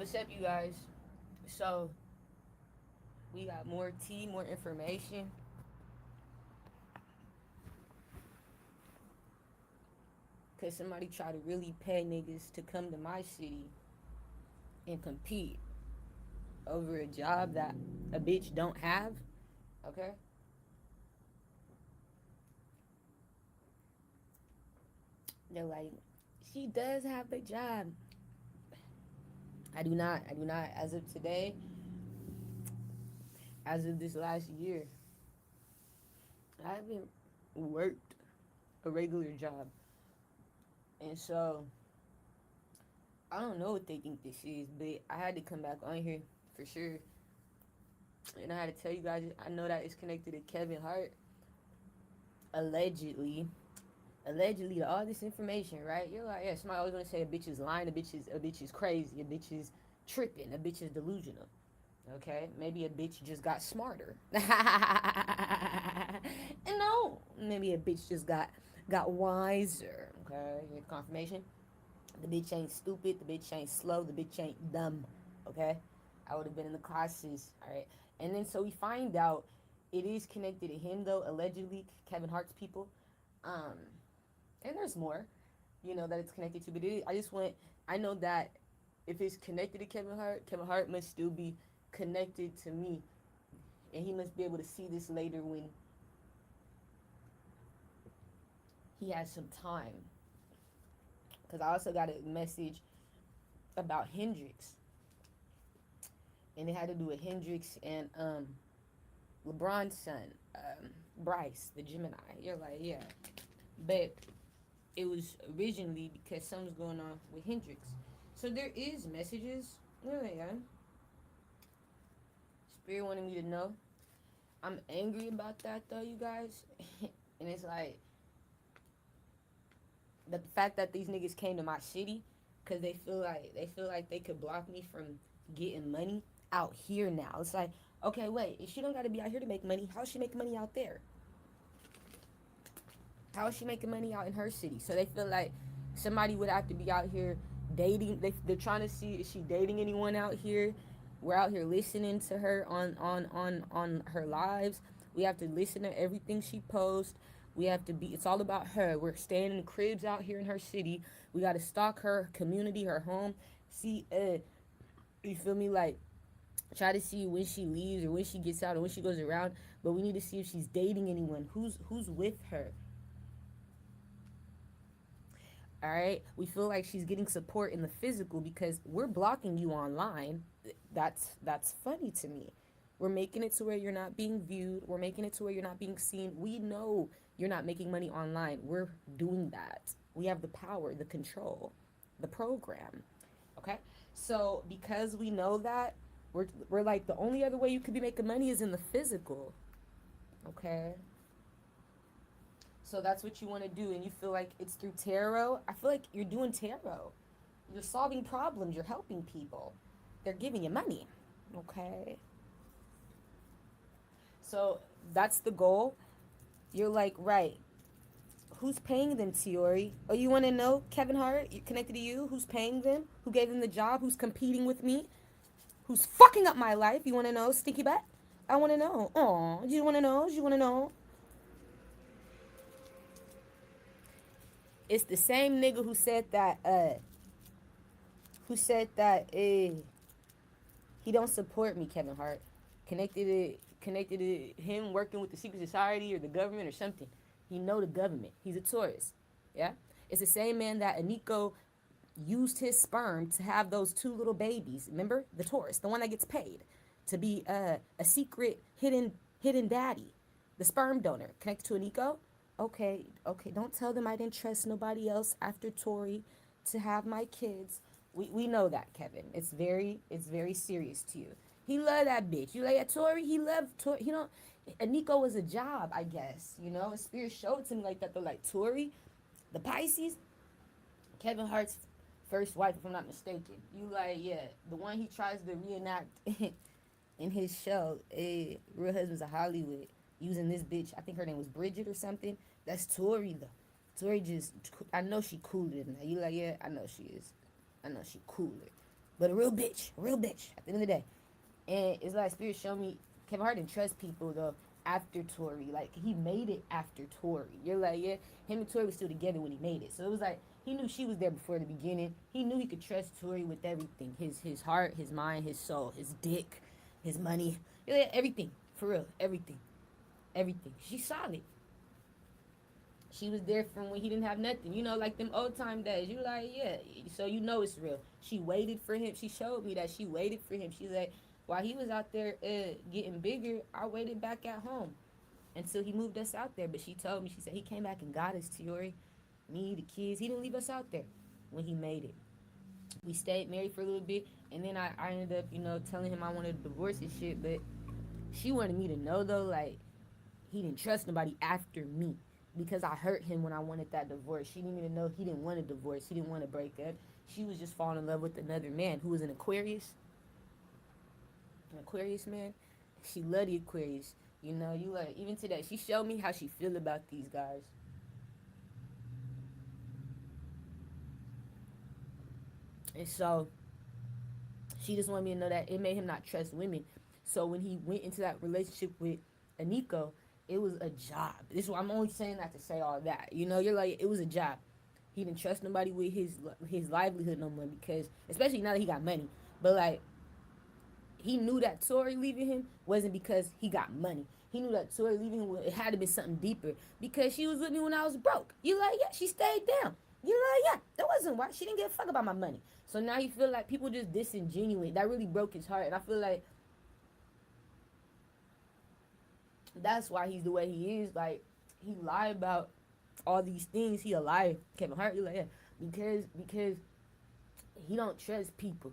What's up, you guys? So, we got more tea, more information. Because somebody try to really pay niggas to come to my city and compete over a job that a bitch don't have. Okay? They're like, she does have a job. I do not. I do not. As of today, as of this last year, I haven't worked a regular job. And so, I don't know what they think this is, but I had to come back on here for sure. And I had to tell you guys, I know that it's connected to Kevin Hart. Allegedly. Allegedly, to all this information, right? You're like, yeah, somebody always gonna say a bitch is lying, a bitch is crazy, a bitch is tripping, a bitch is delusional. Okay? Maybe a bitch just got smarter. And no, maybe a bitch just got wiser. Okay? You get confirmation? The bitch ain't stupid, the bitch ain't slow, the bitch ain't dumb. Okay? I would have been in the classes. Alright. And then so we find out it is connected to him though, allegedly, Kevin Hart's people. Um, and there's more, that it's connected to. But I just want, I know that if it's connected to Kevin Hart must still be connected to me. And he must be able to see this later when he has some time. Because I also got a message about Hendrix. And it had to do with Hendrix and LeBron's son, Bryce, the Gemini. You're like, yeah. But it was originally because something's going on with Hendrix. So there is messages. There they are. Spirit wanted me to know. I'm angry about that though, you guys. And it's like the fact that these niggas came to my city because they feel like they could block me from getting money out here now. It's like, okay, wait, if she don't got to be out here to make money, how's she making money out there? How is she making money out in her city? So they feel like somebody would have to be out here dating. They're trying to see, is she dating anyone out here? We're out here listening to her on her lives. We have to listen to everything she posts. We have to be. It's all about her. We're staying in the cribs out here in her city. We got to stalk her community, her home. See, you feel me? Like, try to see when she leaves or when she gets out or when she goes around. But we need to see if she's dating anyone. Who's with her? All right, we feel like she's getting support in the physical because we're blocking you online. That's funny to me. We're making it to where you're not being viewed. We're making it to where you're not being seen. We know you're not making money online. We're doing that. We have the power, the control, the program. Okay, so because we know that, we're like, the only other way you could be making money is in the physical. Okay, so that's what you want to do, and you feel like it's through tarot. I feel like you're doing tarot. You're solving problems. You're helping people. They're giving you money. Okay. So that's the goal. You're like, right. Who's paying them, Tiori? Oh, you want to know, Kevin Hart? Connected to you? Who's paying them? Who gave them the job? Who's competing with me? Who's fucking up my life? You want to know, Stinky Butt? I want to know. Oh, do you want to know? Do you want to know? It's the same nigga who said that he don't support me, Kevin Hart. Connected to him working with the secret society or the government or something. He know the government. He's a tourist. Yeah? It's the same man that Aniko used his sperm to have those two little babies. Remember? The tourist, the one that gets paid to be a secret hidden daddy. The sperm donor connected to Aniko. Okay, don't tell them I didn't trust nobody else after Tori to have my kids. We know that, Kevin. It's very serious to you. He loved that bitch. You like at Tori? He loved Tori. He don't. Nico was a job, I guess. Spirit showed it to me like that. They're like Tori, the Pisces, Kevin Hart's first wife, if I'm not mistaken. You like, yeah, the one he tries to reenact in his show, Real Husbands of Hollywood, using this bitch. I think her name was Bridget or something. That's Tori though. Tori just, I know she cooler than that. You like, yeah, I know she is. I know she cooler. but a real bitch at the end of the day. And it's like Spirit showed me Kevin Hart didn't trust people though after Tory. Like he made it after Tory. You're like, yeah, him and Tory was still together when he made it. So it was like he knew she was there before the beginning. He knew he could trust Tory with everything. His heart, his mind, his soul, his dick, his money. Yeah, everything. For real. Everything. Everything. She's solid. She was there from when he didn't have nothing. You know, like them old time days. You like, yeah. So you know it's real. She waited for him. She showed me that she waited for him. She's like, while he was out there getting bigger, I waited back at home until he moved us out there. But she told me, she said, he came back and got us, Tiori. Me, the kids. He didn't leave us out there when he made it. We stayed married for a little bit. And then I ended up, telling him I wanted a divorce and shit. But she wanted me to know, though, like, he didn't trust nobody after me. Because I hurt him when I wanted that divorce. She needed me to know he didn't want a divorce. He didn't want to break up. She was just falling in love with another man who was an Aquarius. An Aquarius man. She loved the Aquarius. You like, even today, she showed me how she feel about these guys. And so, she just wanted me to know that it made him not trust women. So when he went into that relationship with Aniko, it was a job. This is why I'm only saying that to say all that. You're like, it was a job. He didn't trust nobody with his livelihood no more because, especially now that he got money. But like, he knew that Tory leaving him wasn't because he got money. He knew that Tory leaving him, it had to be something deeper because she was with me when I was broke. You like, yeah, she stayed down. You like, yeah, that wasn't why. She didn't give a fuck about my money. So now you feel like people just disingenuous. That really broke his heart. And I feel like that's why he's the way he is. Like, he lied about all these things. He a liar. Kevin Hart, you like, yeah. Because he don't trust people.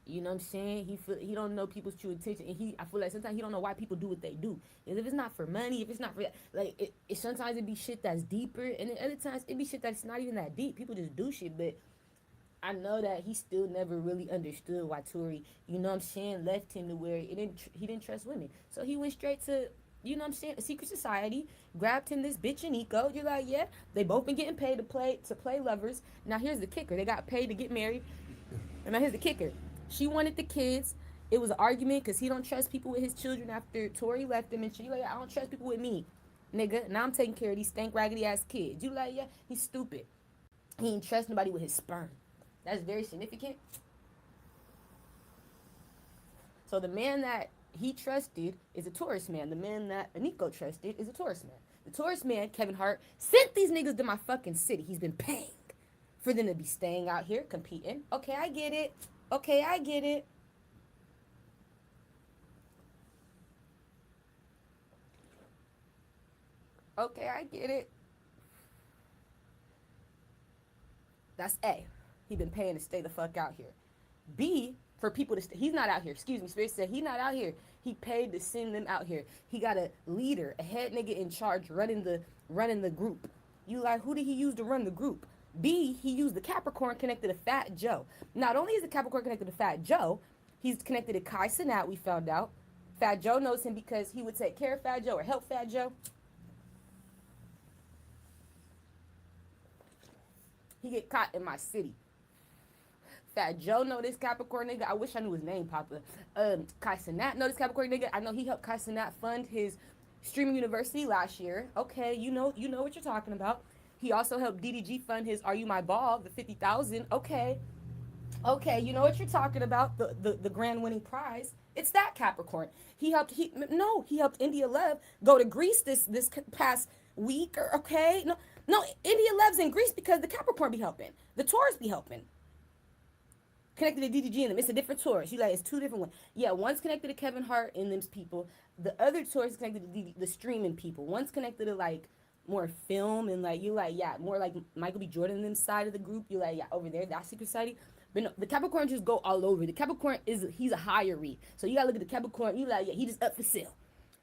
You know what I'm saying? He don't know people's true intention, and I feel like sometimes he don't know why people do what they do. And if it's not for money, if it's not for like it sometimes it be shit that's deeper, and then other times it be shit that's not even that deep. People just do shit, but I know that he still never really understood why Tory, you know what I'm saying, left him to where he didn't trust women. So he went straight to, you know what I'm saying, a secret society, grabbed him this bitch and Nico. You're like, yeah, they both been getting paid to play lovers. Now here's the kicker: they got paid to get married. And now here's the kicker: she wanted the kids. It was an argument because he don't trust people with his children after Tory left him, and she like, I don't trust people with me, nigga. Now I'm taking care of these stank raggedy ass kids. You like, yeah, he's stupid. He ain't trust nobody with his sperm. That's very significant. So the man that he trusted is a Taurus man. The man that Aniko trusted is a Taurus man. The Taurus man, Kevin Hart, sent these niggas to my fucking city. He's been paying for them to be staying out here competing. Okay, I get it. Okay, I get it. Okay, I get it. That's A. He been paying to stay the fuck out here. B, for people to stay. He's not out here. Excuse me. Spirit said he's not out here. He paid to send them out here. He got a leader, a head nigga in charge running the group. You like, who did he use to run the group? B, he used the Capricorn connected to Fat Joe. Not only is the Capricorn connected to Fat Joe, he's connected to Kai Cenat, we found out. Fat Joe knows him because he would take care of Fat Joe or help Fat Joe. He get caught in my city. Fat Joe know this Capricorn nigga. I wish I knew his name, Papa. Kai Cenat know this Capricorn nigga. I know he helped Kai Cenat fund his streaming university last year. Okay, you know what you're talking about. He also helped DDG fund his Are You My Ball, the 50,000. Okay, you know what you're talking about. The grand winning prize. It's that Capricorn. He helped India Love go to Greece this past week. Okay, no, India Love's in Greece because the Capricorn be helping. The Taurus be helping. Connected to DDG and them. It's a different Taurus. You like, it's two different ones. Yeah, one's connected to Kevin Hart and them's people. The other Taurus is connected to the streaming people. One's connected to like more film and like, you like, yeah, more like Michael B. Jordan and them side of the group. You like, yeah, over there, that secret society. But no, the Capricorn just go all over. The Capricorn he's a higher read. So you gotta look at the Capricorn. You like, yeah, he just up for sale.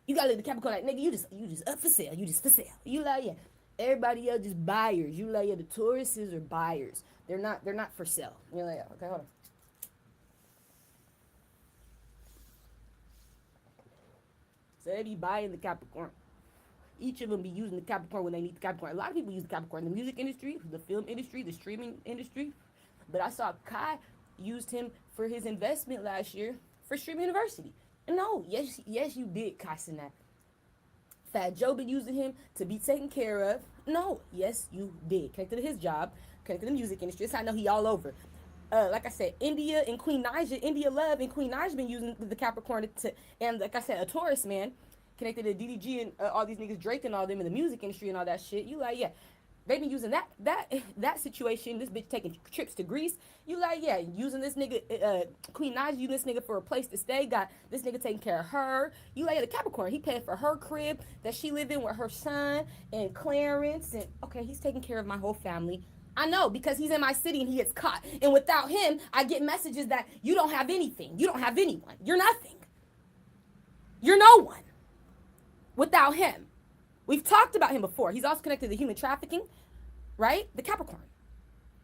You gotta look at the Capricorn like, nigga, you just up for sale. You just for sale. You like, yeah. Everybody else just buyers. You like, yeah, the Tauruses are buyers. They're not for sale. You're like, yeah, okay, hold on. So they be buying the Capricorn. Each of them be using the Capricorn when they need the Capricorn. A lot of people use the Capricorn in the music industry, the film industry, the streaming industry. But I saw Kai used him for his investment last year for Stream University. No, yes, you did, Kasinat. Fat Joe been using him to be taken care of. No, yes, you did. Connected to his job, connected to the music industry. So I know he all over. Like I said, India and Queen Naija, India Love and Queen Naija been using the Capricorn to, and like I said, a Taurus man connected to DDG and all these niggas, Drake and all them in the music industry and all that shit. You like, yeah, they been using that situation. This bitch taking trips to Greece. You like, yeah, using this nigga, Queen Naija, using this nigga for a place to stay. Got this nigga taking care of her. You like, the Capricorn, he paid for her crib that she live in with her son and Clarence, and okay, he's taking care of my whole family. I know, because he's in my city and he gets caught. And without him, I get messages that you don't have anything. You don't have anyone. You're nothing. You're no one without him. We've talked about him before. He's also connected to human trafficking, right? The Capricorn.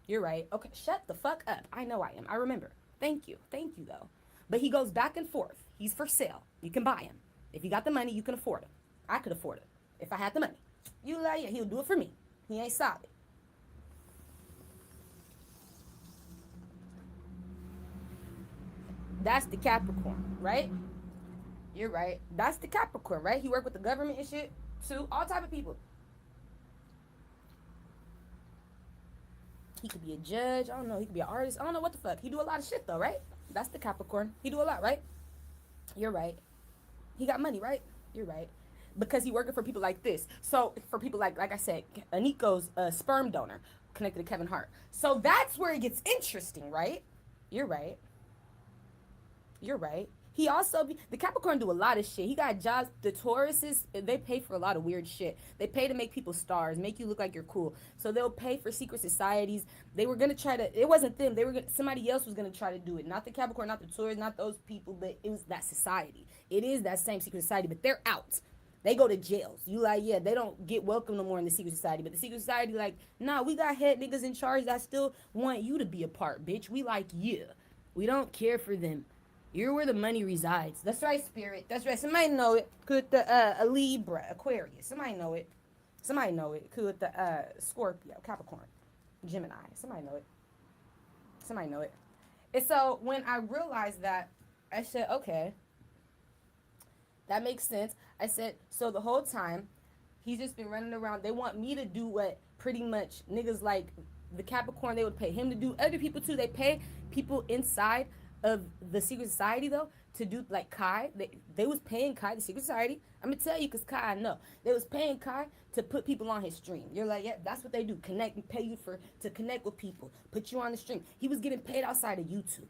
You're right. Okay, shut the fuck up. I know I am. I remember. Thank you. Thank you, though. But he goes back and forth. He's for sale. You can buy him. If you got the money, you can afford him. I could afford it if I had the money. You like, yeah, he'll do it for me. He ain't solid. That's the Capricorn, right? You're right. That's the Capricorn, right? He worked with the government and shit, too. All type of people. He could be a judge. I don't know. He could be an artist. I don't know what the fuck. He do a lot of shit, though, right? That's the Capricorn. He do a lot, right? You're right. He got money, right? You're right. Because he working for people like this. So, for people like I said, Nico's a sperm donor connected to Kevin Hart. So, that's where it gets interesting, right? You're right. You're right. He also the Capricorn do a lot of shit. He got jobs. The Tauruses, they pay for a lot of weird shit. They pay to make people stars, make you look like you're cool. So they'll pay for secret societies. They were gonna try to. It wasn't them. Somebody else was gonna try to do it. Not the Capricorn, not the Taurus, not those people. But it was that society. It is that same secret society, but they're out. They go to jails. You like, yeah, they don't get welcome no more in the secret society. But the secret society, like, nah, we got head niggas in charge that still want you to be a part, bitch. We like you. We don't care for them. You're where the money resides. That's right, Spirit. That's right. Somebody know it. Could the a Libra, Aquarius. Somebody know it. Somebody know it. Could the Scorpio, Capricorn, Gemini. Somebody know it. Somebody know it. And so when I realized that, I said, okay, that makes sense. I said, so the whole time, he's just been running around. They want me to do what pretty much niggas like the Capricorn, they would pay him to do. Other people too, they pay people inside of the secret society though to do like Kai. They was paying Kai, the secret society. I'm gonna tell you, cause Kai, I know they was paying Kai to put people on his stream. You're like, yeah, that's what they do. Connect and pay you to connect with people, put you on the stream. He was getting paid outside of YouTube.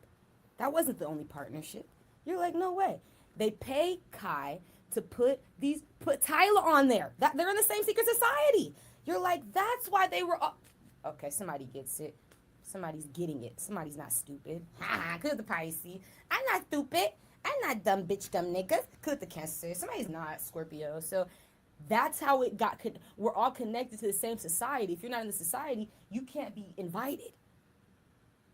That wasn't the only partnership. You're like, no way. They pay Kai to put Tyler on there. That they're in the same secret society. You're like, that's why they were. Okay, somebody gets it. Somebody's getting it. Somebody's not stupid. Ha, cause the Pisces. I'm not stupid. I'm not dumb bitch, dumb niggas. Cause the Cancer. Somebody's not Scorpio. So that's how it got. We're all connected to the same society. If you're not in the society, you can't be invited.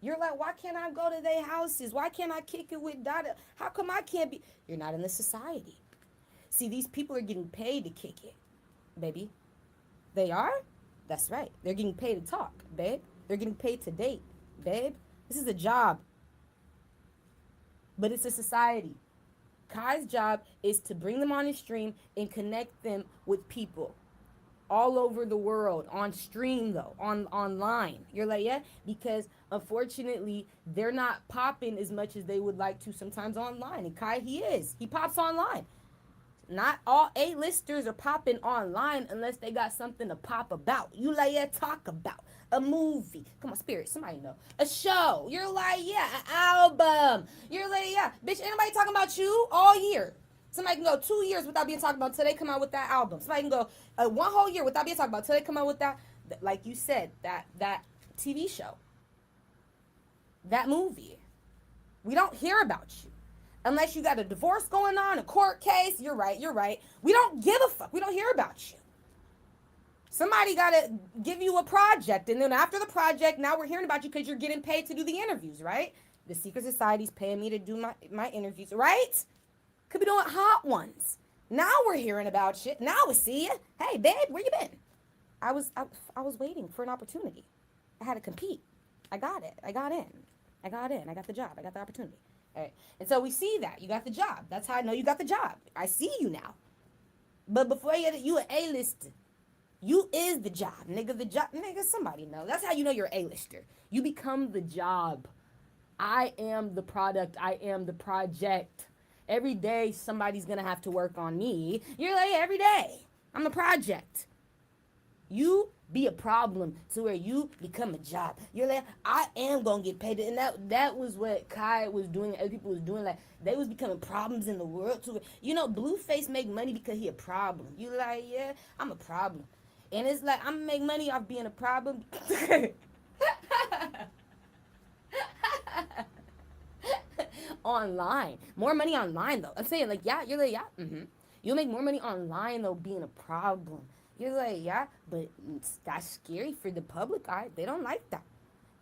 You're like, why can't I go to their houses? Why can't I kick it with Dada? How come I can't be? You're not in the society. See, these people are getting paid to kick it, baby. They are? That's right. They're getting paid to talk, babe. They're getting paid to date, babe. This is a job. But it's a society. Kai's job is to bring them on his stream and connect them with people all over the world, on stream though, online. You're like, yeah, because unfortunately they're not popping as much as they would like to sometimes online. And Kai, he pops online. Not all A-listers are popping online unless they got something to pop about. You like, yeah, talk about a movie. Come on, Spirit, somebody know. A show. You're like, yeah, an album. You're like, yeah, bitch, ain't nobody talking about you all year. Somebody can go 2 years without being talked about until they come out with that album. Somebody can go 1 whole year without being talked about until they come out with that, like you said, that TV show, that movie. We don't hear about you. Unless you got a divorce going on, a court case. You're right. We don't give a fuck. We don't hear about you. Somebody got to give you a project. And then after the project, now we're hearing about you because you're getting paid to do the interviews, right? The secret society's paying me to do my interviews, right? Could be doing hot ones. Now we're hearing about shit. Now we see you. Hey, babe, where you been? I was waiting for an opportunity. I had to compete. I got it. I got in. I got in. I got the job. I got the opportunity. All right. And so we see that. You got the job. That's how I know you got the job. I see you now. But before you an A-lister. You is the job, nigga. The job, nigga, somebody know. That's how you know you're an A-lister. You become the job. I am the product. I am the project. Every day somebody's gonna have to work on me. You're like, every day. I'm a project. You be a problem to where you become a job. You're like, I am gonna get paid. And that was what Kai was doing, other people was doing. Like, they was becoming problems in the world too. You know, Blueface make money because he a problem. You like, yeah, I'm a problem. And it's like, I'm gonna make money off being a problem. Online. More money online though. I'm saying like, yeah, you're like, yeah, You'll make more money online though being a problem. You're like, yeah, but that's scary for the public eye. They don't like that.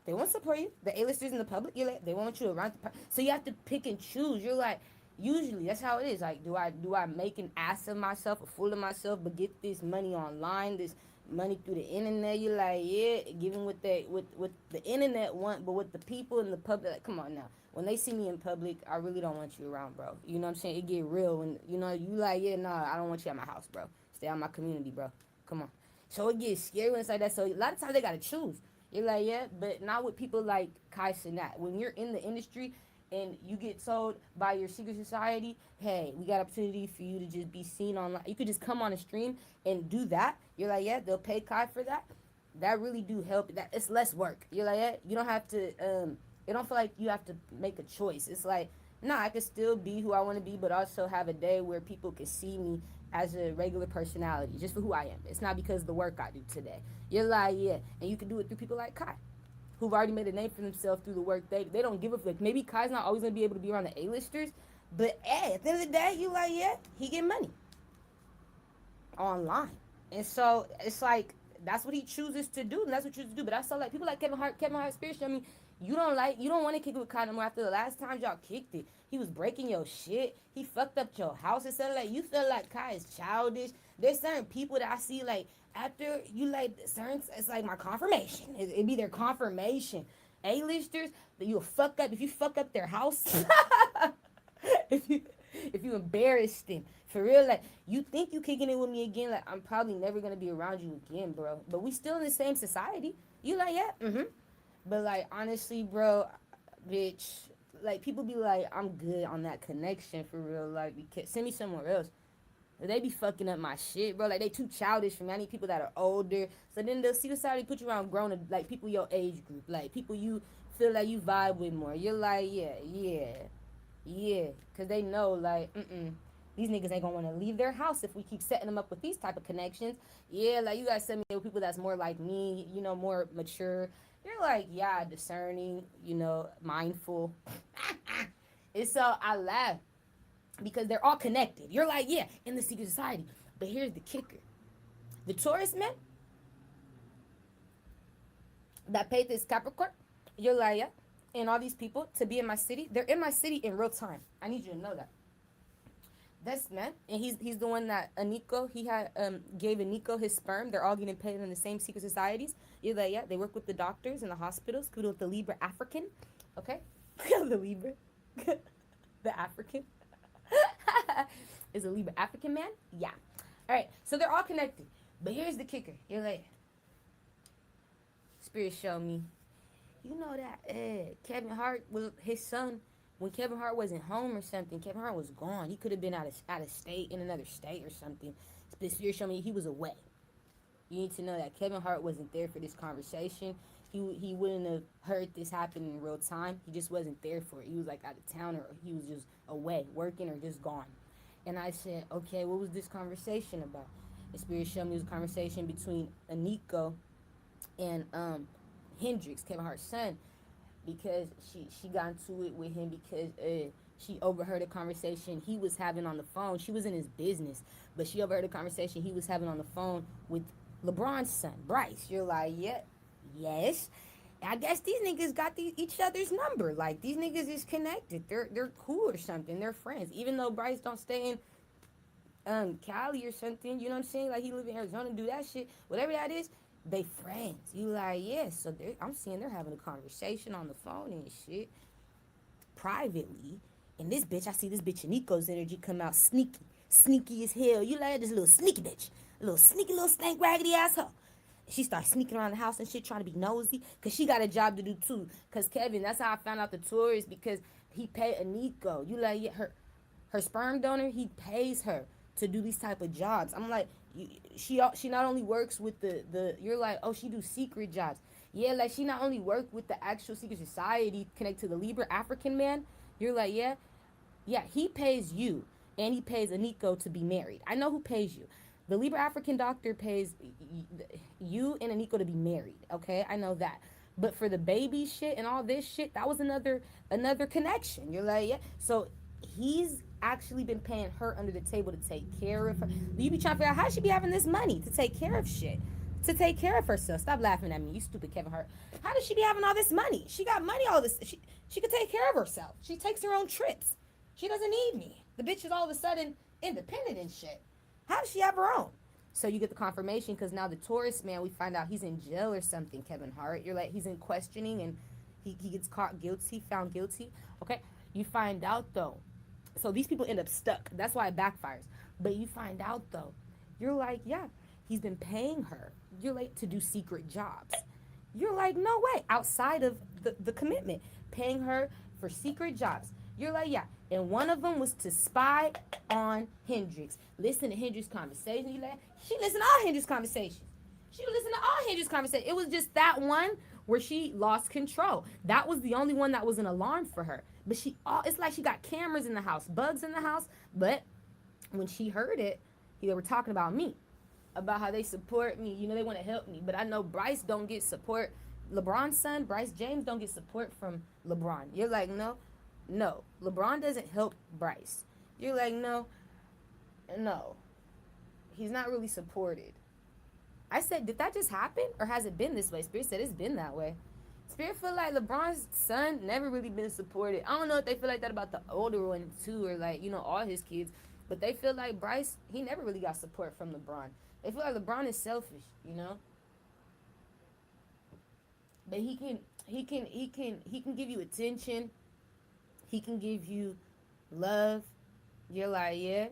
They won't support you. The A-listers in the public, you're like, they want you around. So you have to pick and choose. You're like, usually that's how it is. Like, do I make an ass of myself, a fool of myself, but get this money online, this money through the internet? You're like, yeah, giving what the internet want, but what the people in the public, like, come on now. When they see me in public, I really don't want you around, bro. You know what I'm saying? It get real when, you know, you like, yeah, nah, I don't want you at my house, bro. Stay out of my community, bro. Come on. So it gets scary when it's like that. So a lot of times they gotta choose. You're like, yeah, but not with people like Kai Cenat. When you're in the industry and you get told by your secret society, hey, we got opportunity for you to just be seen online. You could just come on a stream and do that. You're like, yeah, they'll pay Kai for that. That really do help. That it's less work. You're like, yeah, you don't have to. It don't feel like you have to make a choice. It's like, nah, I could still be who I want to be, but also have a day where people can see me as a regular personality, just for who I am. It's not because of the work I do today. You're like, yeah, and you can do it through people like Kai, who've already made a name for themselves through the work they don't give a fuck. Maybe Kai's not always gonna be able to be around the A-listers, but hey, at the end of the day, you like, yeah, he get money online, and so it's like that's what he chooses to do, and that's what he chooses to do. But I saw like people like Kevin Hart spiritual. I mean, you don't want to kick it with Kai no more after the last time y'all kicked it. He was breaking your shit. He fucked up your house. It sounded like you feel like Kai is childish. There's certain people that I see like after you like certain. It's like my confirmation. It be their confirmation. A-listers that you'll fuck up if you fuck up their house. if you if you embarrass them for real, like you think you kicking it with me again, like I'm probably never gonna be around you again, bro. But we still in the same society. You like, yeah, but like honestly, bro, bitch, like people be like, I'm good on that connection for real. Like, send me somewhere else. They be fucking up my shit, bro. Like they too childish for me. I need people that are older. So then they'll see society put you around grown, like people your age group, like people you feel like you vibe with more. You're like, yeah, cause they know like, these niggas ain't gonna want to leave their house if we keep setting them up with these type of connections. Yeah, like you guys send me with people that's more like me, you know, more mature. You're like, yeah, discerning, you know, mindful. And so I laugh because they're all connected. You're like, yeah, in the secret society. But here's the kicker. The Taurus men that paid this Capricorn, you're like, yeah, and all these people to be in my city, they're in my city in real time. I need you to know that. That's man, and he's the one that Aniko, he had gave Aniko his sperm. They're all getting paid in the same secret societies. You're like, yeah, they work with the doctors and the hospitals. Kudos with the Libra African, okay, the Libra, the African is a Libra African man. Yeah, all right. So they're all connected, but here's the kicker. You're like, Spirit show me, you know that Kevin Hart was his son. When Kevin Hart wasn't home or something, Kevin Hart was gone. He could have been out of state, in another state or something. The Spirit showed me he was away. You need to know that Kevin Hart wasn't there for this conversation. He wouldn't have heard this happen in real time. He just wasn't there for it. He was like out of town, or he was just away, working, or just gone. And I said, okay, what was this conversation about? The Spirit showed me it was a conversation between Aniko and Hendrix, Kevin Hart's son, because she got into it with him because she overheard a conversation he was having on the phone. She was in his business, but she overheard a conversation he was having on the phone with LeBron's son, Bryce. You're like, yeah, yes. I guess these niggas got each other's number. Like, these niggas is connected. They're cool or something. They're friends. Even though Bryce don't stay in Cali or something, you know what I'm saying? Like, he live in Arizona and do that shit. Whatever that is, They friends. You like, yeah. So I'm seeing they're having a conversation on the phone and shit privately. And this bitch, I see this bitch Nico's energy come out sneaky. Sneaky as hell. You like this little sneaky bitch. A little sneaky little stank raggedy asshole. She starts sneaking around the house and shit trying to be nosy. Cause she got a job to do too. Cause Kevin, that's how I found out the tourist because he paid a Nico. You like yeah, her sperm donor, he pays her to do these type of jobs. I'm like, she not only works with the you're like, oh, she do secret jobs. Yeah, like she not only work with the actual secret society connected to the Libra African man. You're like, yeah, yeah, he pays you and he pays Aniko to be married. I know who pays you. The Libra African doctor pays you and Aniko to be married. Okay, I know that. But for the baby shit and all this shit, that was another connection. You're like, yeah. So he's actually been paying her under the table to take care of her. You be trying to figure out how she be having this money to take care of shit. To take care of herself. Stop laughing at me, you stupid Kevin Hart. How does she be having all this money? She got money, all this. She could take care of herself. She takes her own trips. She doesn't need me. The bitch is all of a sudden independent and shit. How does she have her own? So you get the confirmation because now the Taurus man, we find out he's in jail or something, Kevin Hart. You're like, he's in questioning and he gets caught guilty, found guilty. Okay? You find out though. So these people end up stuck. That's why it backfires. But you find out though. You're like, yeah, he's been paying her. You're like to do secret jobs. You're like, no way. Outside of the commitment. Paying her for secret jobs. You're like, yeah. And one of them was to spy on Hendrix. Listen to Hendrix's conversation. You like, she listened to all Hendrix's conversations. She would listen to all Hendrix's conversations. It was just that one where she lost control. That was the only one that was an alarm for her. But it's like she got cameras in the house, bugs in the house. But when she heard it, they were talking about me, about how they support me. You know, they want to help me. But I know Bryce don't get support. LeBron's son, Bryce James, don't get support from LeBron. You're like, no. LeBron doesn't help Bryce. You're like, no. He's not really supported. I said, did that just happen? Or has it been this way? Spirit said it's been that way. Spirit feel like LeBron's son never really been supported. I don't know if they feel like that about the older one too, or like, you know, all his kids. But they feel like Bryce, he never really got support from LeBron. They feel like LeBron is selfish, you know? But he can give you attention. He can give you love. You're like, yeah.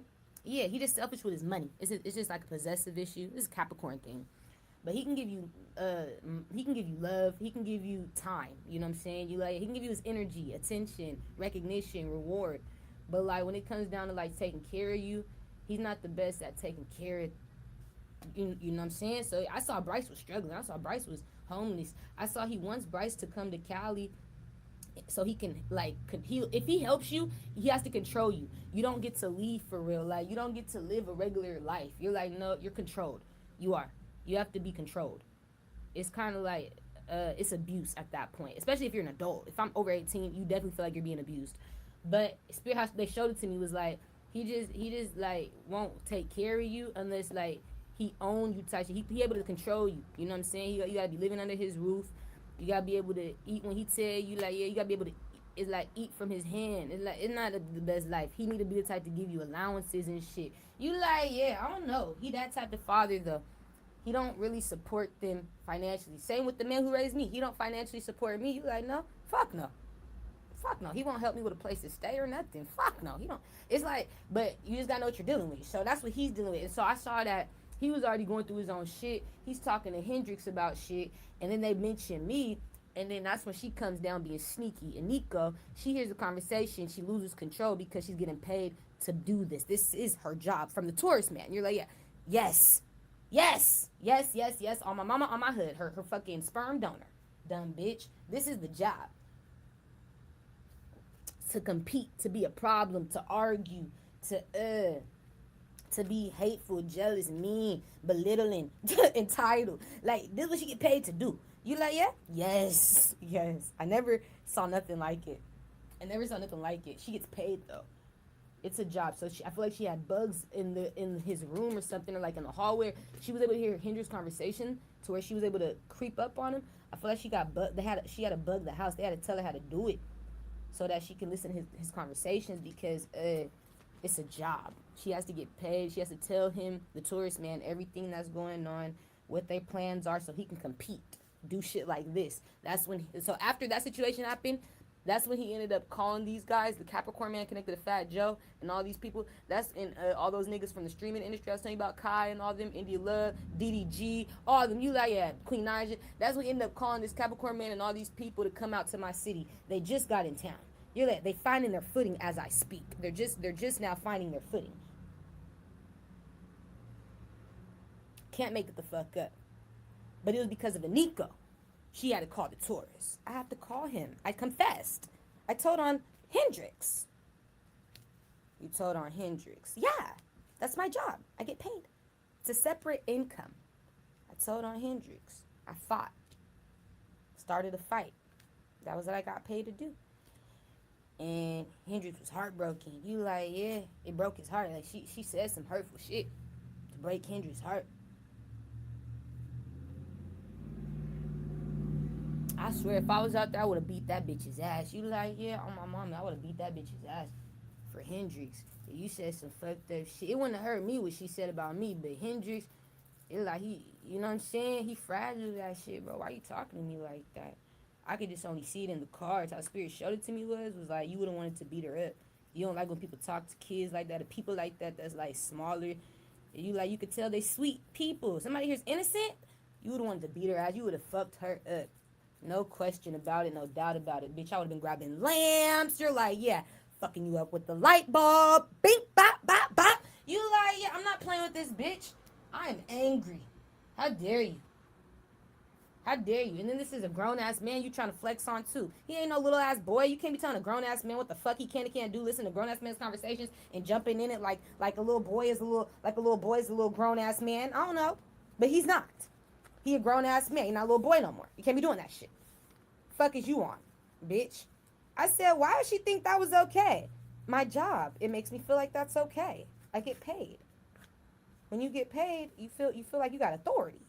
Yeah, he just selfish with his money. It's just like a possessive issue. This is a Capricorn thing. But he can give you love. He can give you time. You know what I'm saying? He can give you his energy, attention, recognition, reward. But like when it comes down to like taking care of you, he's not the best at taking care of you know what I'm saying? So I saw Bryce was struggling. I saw Bryce was homeless. I saw he wants Bryce to come to Cali so he can if he helps you, he has to control you. You don't get to leave for real. Like you don't get to live a regular life. You're like, no, you're controlled. You have to be controlled. It's kind of like it's abuse at that point, especially if you're an adult. If I'm over 18, you definitely feel like you're being abused. But Spirit House, they showed it to me, was like he just like won't take care of you unless like he own you type shit. He able to control you. You know what I'm saying? You gotta be living under his roof. You gotta be able to eat when he tell you, like, yeah, you gotta be able to it's like eat from his hand. It's like it's not the best life. He need to be the type to give you allowances and shit. You like, yeah, I don't know. He that type of father though. He don't really support them financially. Same with the man who raised me. He don't financially support me. You like, no? Fuck no. Fuck no. He won't help me with a place to stay or nothing. Fuck no. He don't. It's like, but you just gotta know what you're dealing with. So that's what he's dealing with. And so I saw that he was already going through his own shit. He's talking to Hendrix about shit. And then they mention me. And then that's when she comes down being sneaky. And Nico, she hears the conversation. She loses control because she's getting paid to do this. This is her job from the tourist man. You're like, yeah, yes. Yes. On my mama, on my hood. Her fucking sperm donor. Dumb bitch. This is the job. To compete, to be a problem, to argue, to be hateful, jealous, mean, belittling, entitled. Like, this is what she get paid to do. You like, yeah? Yes. I never saw nothing like it. She gets paid, though. It's a job. So I feel like she had bugs in his room or something, or like in the hallway. She was able to hear Hendrix's conversation to where she was able to creep up on him. I feel like she got bug. She had to bug the house. They had to tell her how to do it so that she can listen to his conversations because it's a job. She has to get paid. She has to tell him, the tourist man, everything that's going on. what their plans are so he can compete, do shit like this. That's when, so after that situation happened, that's when he ended up calling these guys, the Capricorn man connected to Fat Joe and all these people. That's in all those niggas from the streaming industry. I was telling you about Kai and all them, India Love, DDG, all of them. You like, yeah, Queen Naja. That's when he ended up calling this Capricorn man and all these people to come out to my city. They just got in town. You're like, they finding their footing as I speak. They're just now finding their footing. Can't make it the fuck up. But it was because of Aniko. She had to call the Taurus. I have to call him. I confessed. I told on Hendrix. You told on Hendrix. Yeah, that's my job. I get paid. It's a separate income. I told on Hendrix. I fought. Started a fight. That was what I got paid to do. And Hendrix was heartbroken. You like, yeah, it broke his heart. Like she said some hurtful shit to break Hendrix's heart. I swear, if I was out there, I would have beat that bitch's ass. You like, yeah, on my mom, I would have beat that bitch's ass for Hendrix. You said some fucked up shit. It wouldn't have hurt me what she said about me, but Hendrix, it like he, you know what I'm saying? He fragile that shit, bro. Why you talking to me like that? I could just only see it in the cards. How Spirit showed it to me was like, you would have wanted to beat her up. You don't like when people talk to kids like that, or people like that that's like smaller. You like, you could tell they sweet people. Somebody here's innocent, you would have wanted to beat her ass. You would have fucked her up. No question about it, no doubt about it. Bitch, I would have been grabbing lamps. You're like, yeah, fucking you up with the light bulb. Bink, bop, bop, bop. You like, yeah, I'm not playing with this bitch. I am angry. How dare you? How dare you? And then this is a grown-ass man you trying to flex on, too. He ain't no little-ass boy. You can't be telling a grown-ass man what the fuck he can and can't do. Listen to grown-ass man's conversations and jumping in it like a little boy is a little grown-ass man. I don't know. But he's not. He a grown-ass man. He's not a little boy no more. You can't be doing that shit. Fuck is you on, bitch? I said, why does she think that was okay? My job. It makes me feel like that's okay. I get paid. When you get paid, you feel like you got authority.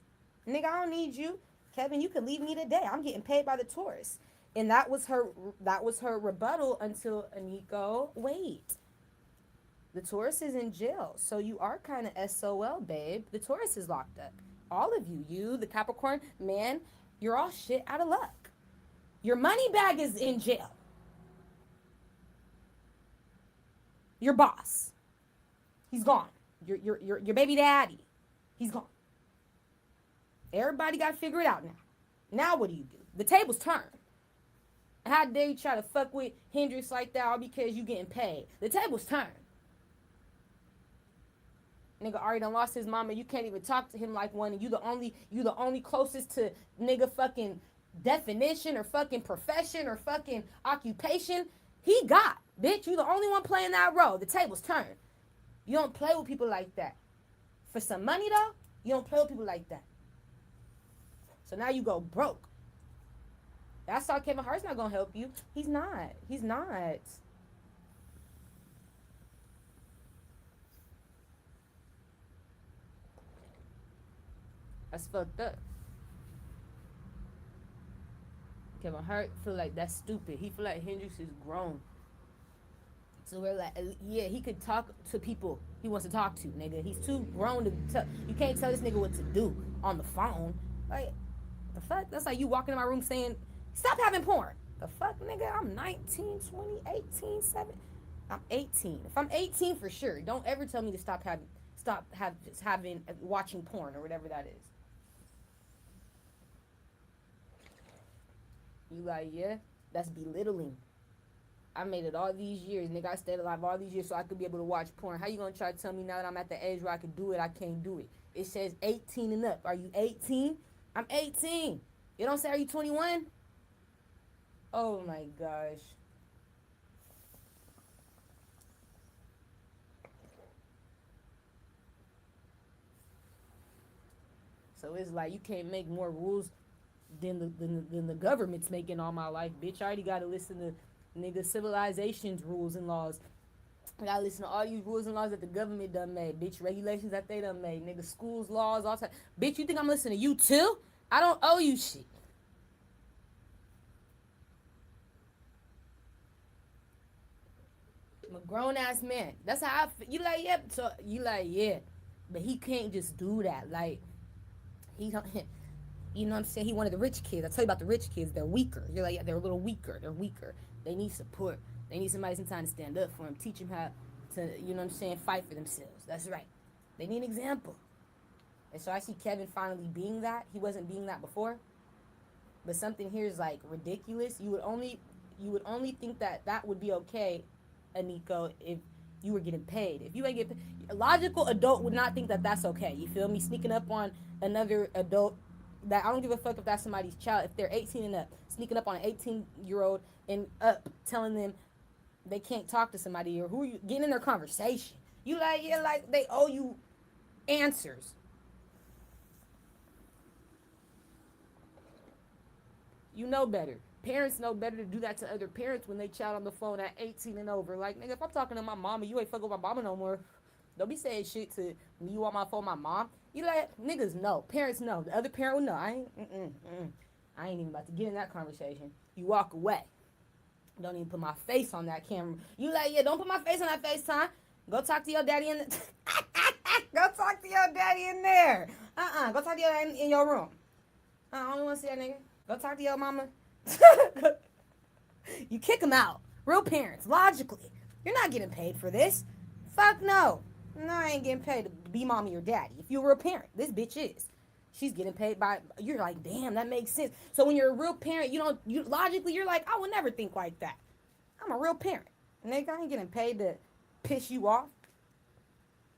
Nigga, I don't need you. Kevin, you can leave me today. I'm getting paid by the Taurus. And that was her rebuttal until Aniko, wait. The Taurus is in jail. So you are kind of SOL, babe. The Taurus is locked up. All of you, the Capricorn, man, you're all shit out of luck. Your money bag is in jail. Your boss, he's gone. Your baby daddy, he's gone. Everybody got to figure it out now. Now what do? The tables turn. How dare you try to fuck with Hendrix like that all because you getting paid? The tables turn. Nigga already done lost his mama. You can't even talk to him like one. And you the only closest to nigga fucking definition or fucking profession or fucking occupation he got. Bitch, you the only one playing that role. The tables turn. You don't play with people like that. For some money though, you don't play with people like that. So now you go broke. That's how Kevin Hart's not gonna help you. He's not. He's not. That's fucked up. Kevin Hart feel like that's stupid. He feel like Hendrix is grown. So we're like, yeah, he could talk to people he wants to talk to, nigga. He's too grown to tell. You can't tell this nigga what to do on the phone. Like, the fuck? That's like you walking in my room saying, stop having porn. The fuck, nigga? I'm 19, 20, 18, 7. I'm 18. If I'm 18 for sure, don't ever tell me to stop watching porn or whatever that is. You like, yeah, that's belittling. I made it all these years, nigga. I stayed alive all these years so I could be able to watch porn. How you gonna try to tell me now that I'm at the age where I can do it, I can't do it? It says 18 and up. Are you 18? I'm 18. You don't say, are you 21? Oh my gosh. So it's like you can't make more rules than the government's making all my life, bitch. I already gotta listen to nigga civilization's rules and laws. I gotta listen to all these rules and laws that the government done made, bitch. Regulations that they done made, nigga. Schools, laws, all that. Bitch, you think I'm listening to you too? I don't owe you shit. I'm a grown ass man. That's how I feel. You like, yeah. So you like, yeah. But he can't just do that. Like, He don't, you know what I'm saying? He one of the rich kids. I tell you about the rich kids. They're weaker. You're like, yeah, they're a little weaker. They're weaker. They need support. They need somebody sometimes to stand up for them. Teach them how to, you know what I'm saying, fight for themselves. That's right. They need an example. And so I see Kevin finally being that. He wasn't being that before. But something here is like ridiculous. You would only think that that would be okay, Aniko, if you were getting paid. If you ain't getting paid, a logical adult would not think that that's okay. You feel me? Sneaking up on another adult that I don't give a fuck if that's somebody's child. If they're 18 and up, sneaking up on an 18-year-old and up, telling them they can't talk to somebody or who are you getting in their conversation. You like, yeah, like they owe you answers. You know better. Parents know better to do that to other parents when they child on the phone at 18 and over. Like, nigga, if I'm talking to my mama, you ain't fucking with my mama no more. Don't be saying shit to me. You on my phone, my mom. You like, niggas know. Parents know. The other parent will know. I ain't even about to get in that conversation. You walk away. Don't even put my face on that camera. You like, yeah, don't put my face on that FaceTime. Go talk to your daddy in the... Go talk to your daddy in there. Go talk to your daddy in your room. I don't want to see that nigga. Go talk to your mama. You kick them out. Real parents, logically. You're not getting paid for this. Fuck no. No, I ain't getting paid to be mommy or daddy. If you're a real parent, this bitch is. She's getting paid by, you're like, damn, that makes sense. So when you're a real parent, you logically, you're like, I would never think like that. I'm a real parent. Nigga, I ain't getting paid to piss you off.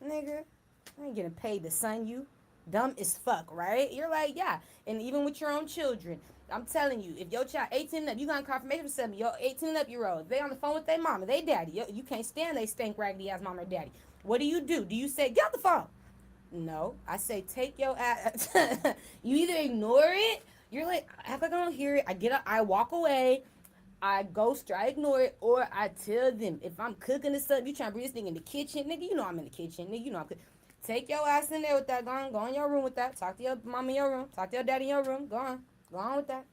Nigga, I ain't getting paid to son you. Dumb as fuck, right? You're like, yeah. And even with your own children, I'm telling you, if your child 18 and up, you got confirmation from something, your 18 and up year old, they on the phone with their mama, they daddy. You can't stand they stank raggedy ass mama or daddy. What do? Do you say, get off the phone? No. I say, take your ass. You either ignore it, you're like, act like I don't hear it. I get up, I walk away, I ghost, I ignore it, or I tell them, if I'm cooking or something, you trying to bring this thing in the kitchen, nigga, you know I'm in the kitchen, nigga, you know I'm cooking. Take your ass in there with that. Go in your room with that. Talk to your mama in your room. Talk to your daddy in your room. Go on with that.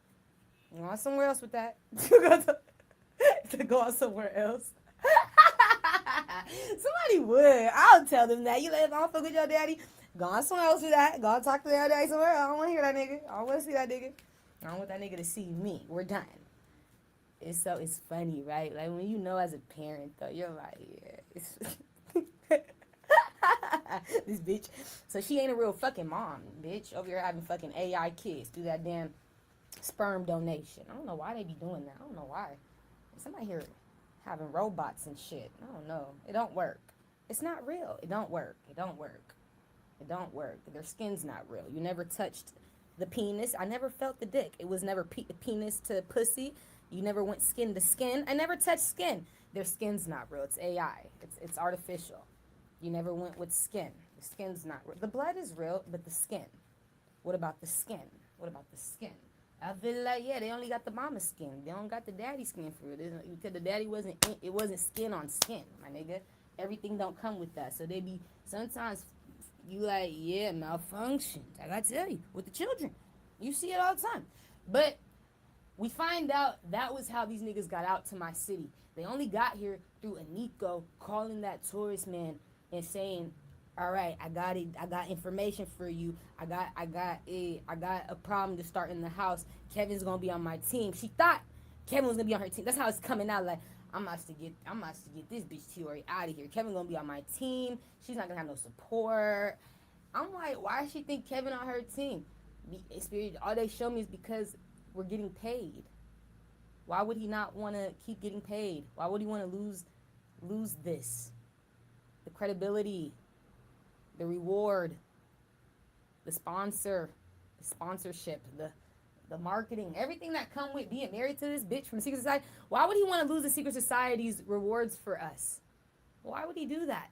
Go on somewhere else with that. To go on somewhere else. Somebody would. I'll tell them that. You let them fuck with your daddy. Go on somewhere else with that. Go on talk to your daddy somewhere else. I don't want to hear that nigga. I don't want to see that nigga. I don't want that nigga to see me. We're done. It's funny, right? Like when you know as a parent though, you're like, yeah, it's this bitch. So she ain't a real fucking mom, bitch. Over here having fucking AI kids through that damn sperm donation. I don't know why they be doing that. I don't know why. Somebody here having robots and shit. I don't know. It don't work. It's not real. It don't work. It don't work. It don't work. Their skin's not real. You never touched the penis. I never felt the dick. It was never penis to pussy. You never went skin to skin. I never touched skin. Their skin's not real. It's AI. It's artificial. You never went with skin. The skin's not real. The blood is real, but the skin. What about the skin? What about the skin? I feel like, yeah, they only got the mama skin. They don't got the daddy skin for it. Because the daddy it wasn't skin on skin, my nigga. Everything don't come with that. So they be, sometimes you like, yeah, malfunctions. I gotta tell you, with the children. You see it all the time. But we find out that was how these niggas got out to my city. They only got here through Aniko calling that tourist man and saying, all right, I got it. I got information for you. I got a problem to start in the house. Kevin's gonna be on my team. She thought Kevin was gonna be on her team. That's how it's coming out. Like I'm about to get this bitch Tiori out of here. Kevin gonna be on my team. She's not gonna have no support. I'm like, why does she think Kevin on her team? All they show me is because we're getting paid. Why would he not want to keep getting paid? Why would he want to lose this? The credibility, the reward, the sponsorship, the marketing, everything that come with being married to this bitch from Secret Society. Why would he want to lose the Secret Society's rewards for us? Why would he do that?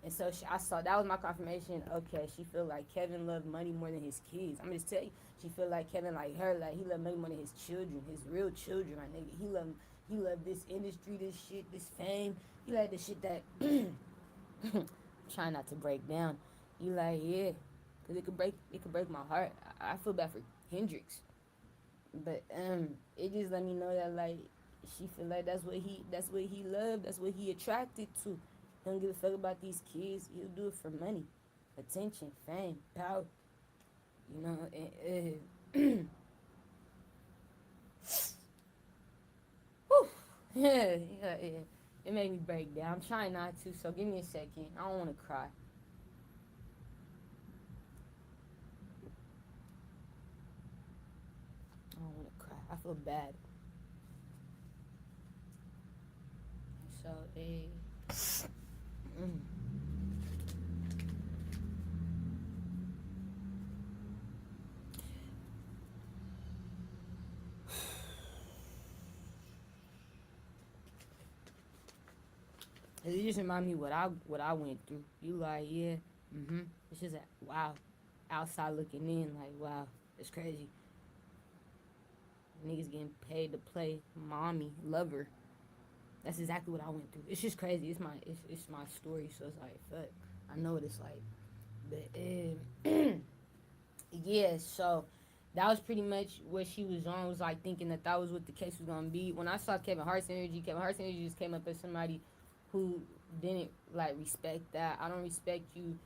And so I saw that was my confirmation. Okay, she feel like Kevin loved money more than his kids. I'm just tell you, she feel like Kevin like her, like he loved money more than his children, his real children. My nigga, he loved this industry, this shit, this fame. He like the shit that trying not to break down. You like, yeah, cause it could break my heart. I feel bad for Hendrix, but it just let me know that like she feel like that's what he loved, that's what he attracted to. He don't give a fuck about these kids. He'll do it for money. attention, fame, power. You know, and, whew, yeah. It made me break down. I'm trying not to, so give me a second. I don't want to cry. I don't want to cry. I feel bad. So, mm. It just remind me what I went through. You like, yeah, It's just a wow, outside looking in, like wow, it's crazy. Niggas getting paid to play mommy, lover. That's exactly what I went through. It's just crazy. It's my story, so it's like fuck. I know what it's like, but yeah. So that was pretty much what she was on. Was like thinking that was what the case was gonna be. When I saw Kevin Hart's energy just came up as somebody who didn't like respect that. I don't respect you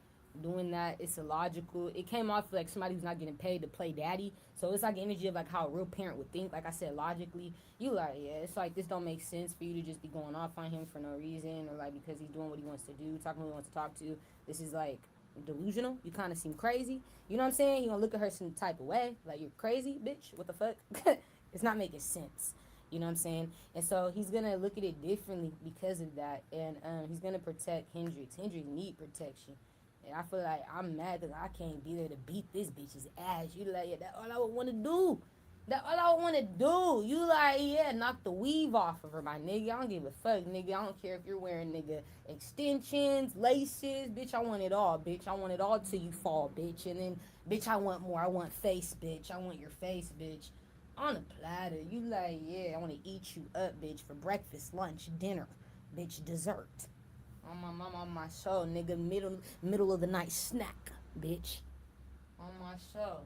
doing that. It's illogical. It came off like somebody who's not getting paid to play daddy. So it's like energy of like how a real parent would think. Like I said, logically, you like yeah. It's like this don't make sense for you to just be going off on him for no reason or like because he's doing what he wants to do, talking who he wants to talk to. This is like delusional. You kind of seem crazy. You know what I'm saying? You gonna look at her some type of way, like you're crazy, bitch. What the fuck? It's not making sense. You know what I'm saying? And so he's gonna look at it differently because of that, and he's gonna protect Hendrix. Hendrix need protection, and I feel like I'm mad because I can't be there to beat this bitch's ass. You like, yeah, that's all I would want to do. That all I want to do. You like, yeah, knock the weave off of her, my nigga. I don't give a fuck, nigga. I don't care if you're wearing, nigga, extensions, laces, bitch. I want it all, bitch. I want it all till you fall, bitch. And then, bitch, I want more. I want face, bitch. I want your face, bitch. On a platter. You like, yeah, I want to eat you up, bitch, for breakfast, lunch, dinner, bitch, dessert. On my soul, nigga. Middle of the night snack, bitch. On my soul.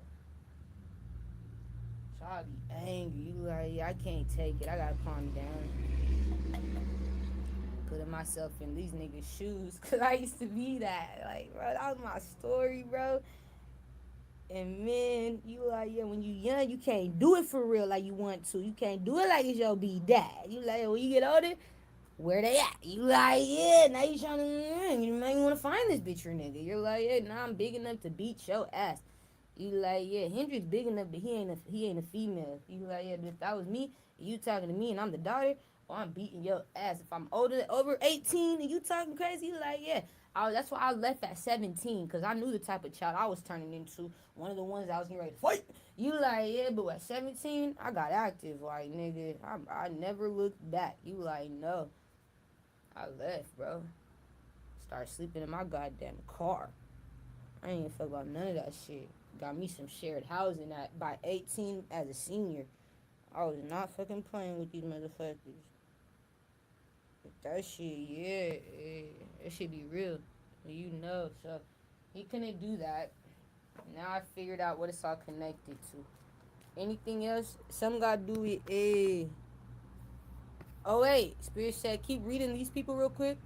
So I be angry. You like, yeah, I can't take it. I gotta calm down. Putting myself in these niggas' shoes. Cause I used to be that. Like, bro, that was my story, bro. And man, you like, yeah, when you young, you can't do it for real like you want to. You can't do it like it's your B dad. You like, when you get older, where they at? You like, yeah, now you trying to, you might want to find this bitch or nigga. You're like, yeah, now I'm big enough to beat your ass. You like, yeah, Hendrix big enough, but he ain't a female. You like, yeah, but if that was me, you talking to me and I'm the daughter, or I'm beating your ass. If I'm over 18 and you talking crazy, you like, yeah. That's why I left at 17, because I knew the type of child I was turning into. One of the ones that I was getting ready to fight. You like, yeah, but at 17, I got active. Like, nigga, I never looked back. You like, no. I left, bro. Started sleeping in my goddamn car. I ain't even fuck about none of that shit. Got me some shared housing at by 18 as a senior. I was not fucking playing with these motherfuckers. But that shit, yeah, it should be real. You know, so he couldn't do that. Now I figured out what it's all connected to. Anything else? Some gotta do with Oh wait, Spirit said keep reading these people real quick.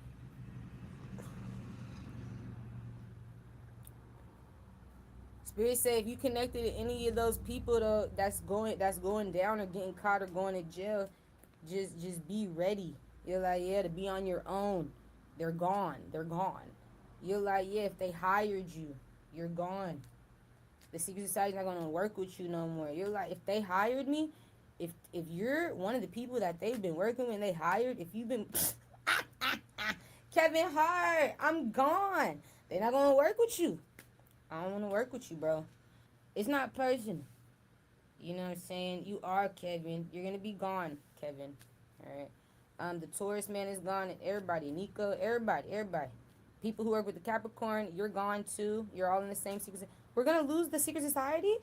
Spirit said if you connected to any of those people though that's going down or getting caught or going to jail, just be ready. You're like, yeah, to be on your own. They're gone. They're gone. You're like, yeah, if they hired you, you're gone. The secret society's not gonna work with you no more. You're like, if they hired me, if you're one of the people that they've been working with and they hired, if you've been Kevin Hart, I'm gone. They're not gonna work with you. I don't wanna work with you, bro. It's not personal. You know what I'm saying? You are Kevin. You're gonna be gone, Kevin. Alright. The Taurus man is gone and everybody. Nico, everybody. People who work with the Capricorn, you're gone too. You're all in the same secret. We're gonna lose the secret society.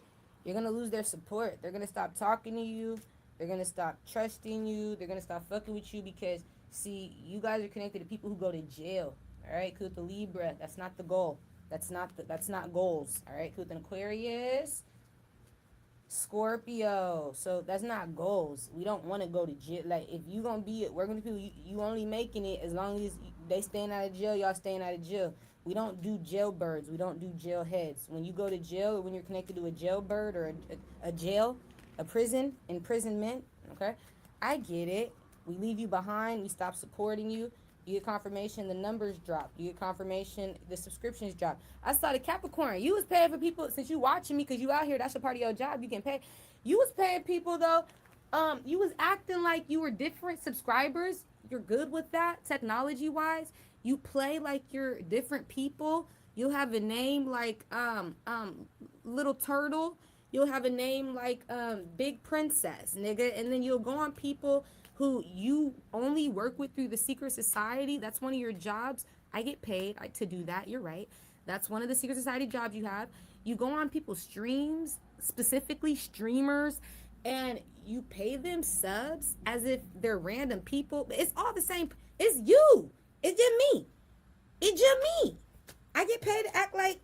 You're gonna lose their support. They're gonna stop talking to you. They're gonna stop trusting you. They're gonna stop fucking with you because see, you guys are connected to people who go to jail. Alright, Kuth Libra. That's not the goal. That's not goals. Alright, Kuth Aquarius. Scorpio. So that's not goals. We don't want to go to jail. Like if you gonna be working with people, you only making it as long as they staying out of jail. Y'all staying out of jail. We don't do jailbirds. We don't do jailheads. When you go to jail, or when you're connected to a jailbird or a jail, a prison, imprisonment, okay? I get it. We leave you behind. We stop supporting you. You get confirmation, the numbers drop. You get confirmation, the subscriptions drop. I saw the Capricorn. You was paying for people, since you watching me, because you out here, that's a part of your job. You can pay. You was paying people, though. You was acting like you were different subscribers. You're good with that, technology-wise. You play like you're different people. You'll have a name like Little Turtle. You'll have a name like Big Princess, nigga. And then you'll go on people who you only work with through the secret society. That's one of your jobs. I get paid to do that. You're right. That's one of the secret society jobs you have. You go on people's streams, specifically streamers, and you pay them subs as if they're random people. It's all the same. It's you. It's just me. It's just me. I get paid to act like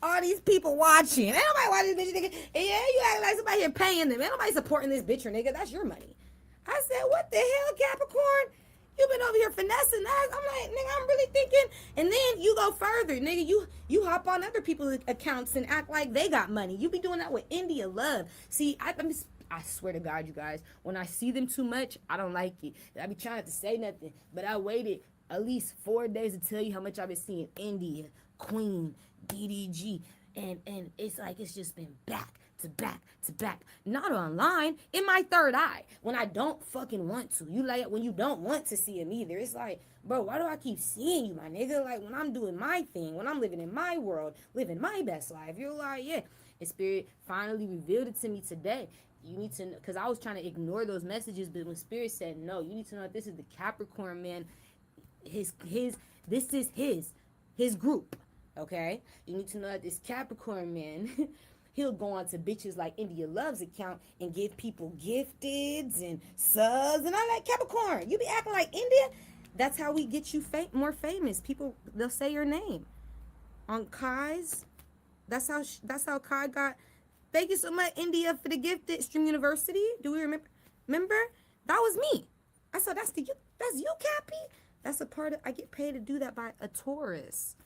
all these people watching. Ain't nobody watching this bitch, nigga. And yeah, you act like somebody here paying them. Ain't nobody supporting this bitch or nigga. That's your money. I said, what the hell, Capricorn? You been over here finessing us. I'm like, nigga, I'm really thinking. And then you go further, nigga. You hop on other people's accounts and act like they got money. You be doing that with India Love. See, I swear to God, you guys, when I see them too much, I don't like it. I be trying not to say nothing, but I waited at least 4 days to tell you how much I've been seeing India, Queen, DDG, and it's like it's just been back to back to back. Not online, in my third eye, when I don't fucking want to. You like when you don't want to see him either. It's like, bro, why do I keep seeing you, my nigga? Like when I'm doing my thing, when I'm living in my world, living my best life, you're like, yeah. And Spirit finally revealed it to me today. You need to know, because I was trying to ignore those messages, but when Spirit said no, you need to know that this is the Capricorn man. This is his group. Okay? You need to know that this Capricorn man, he'll go on to bitches like India Love's account and give people gifteds and subs and all that. Capricorn, you be acting like India. That's how we get you more famous. People, they'll say your name on Kai's. That's how Kai got. Thank you so much, India, for the gifted Stream University. Do we remember? Remember? That was me. I said, that's you, Cappy. That's a part of, I get paid to do that by a Taurus.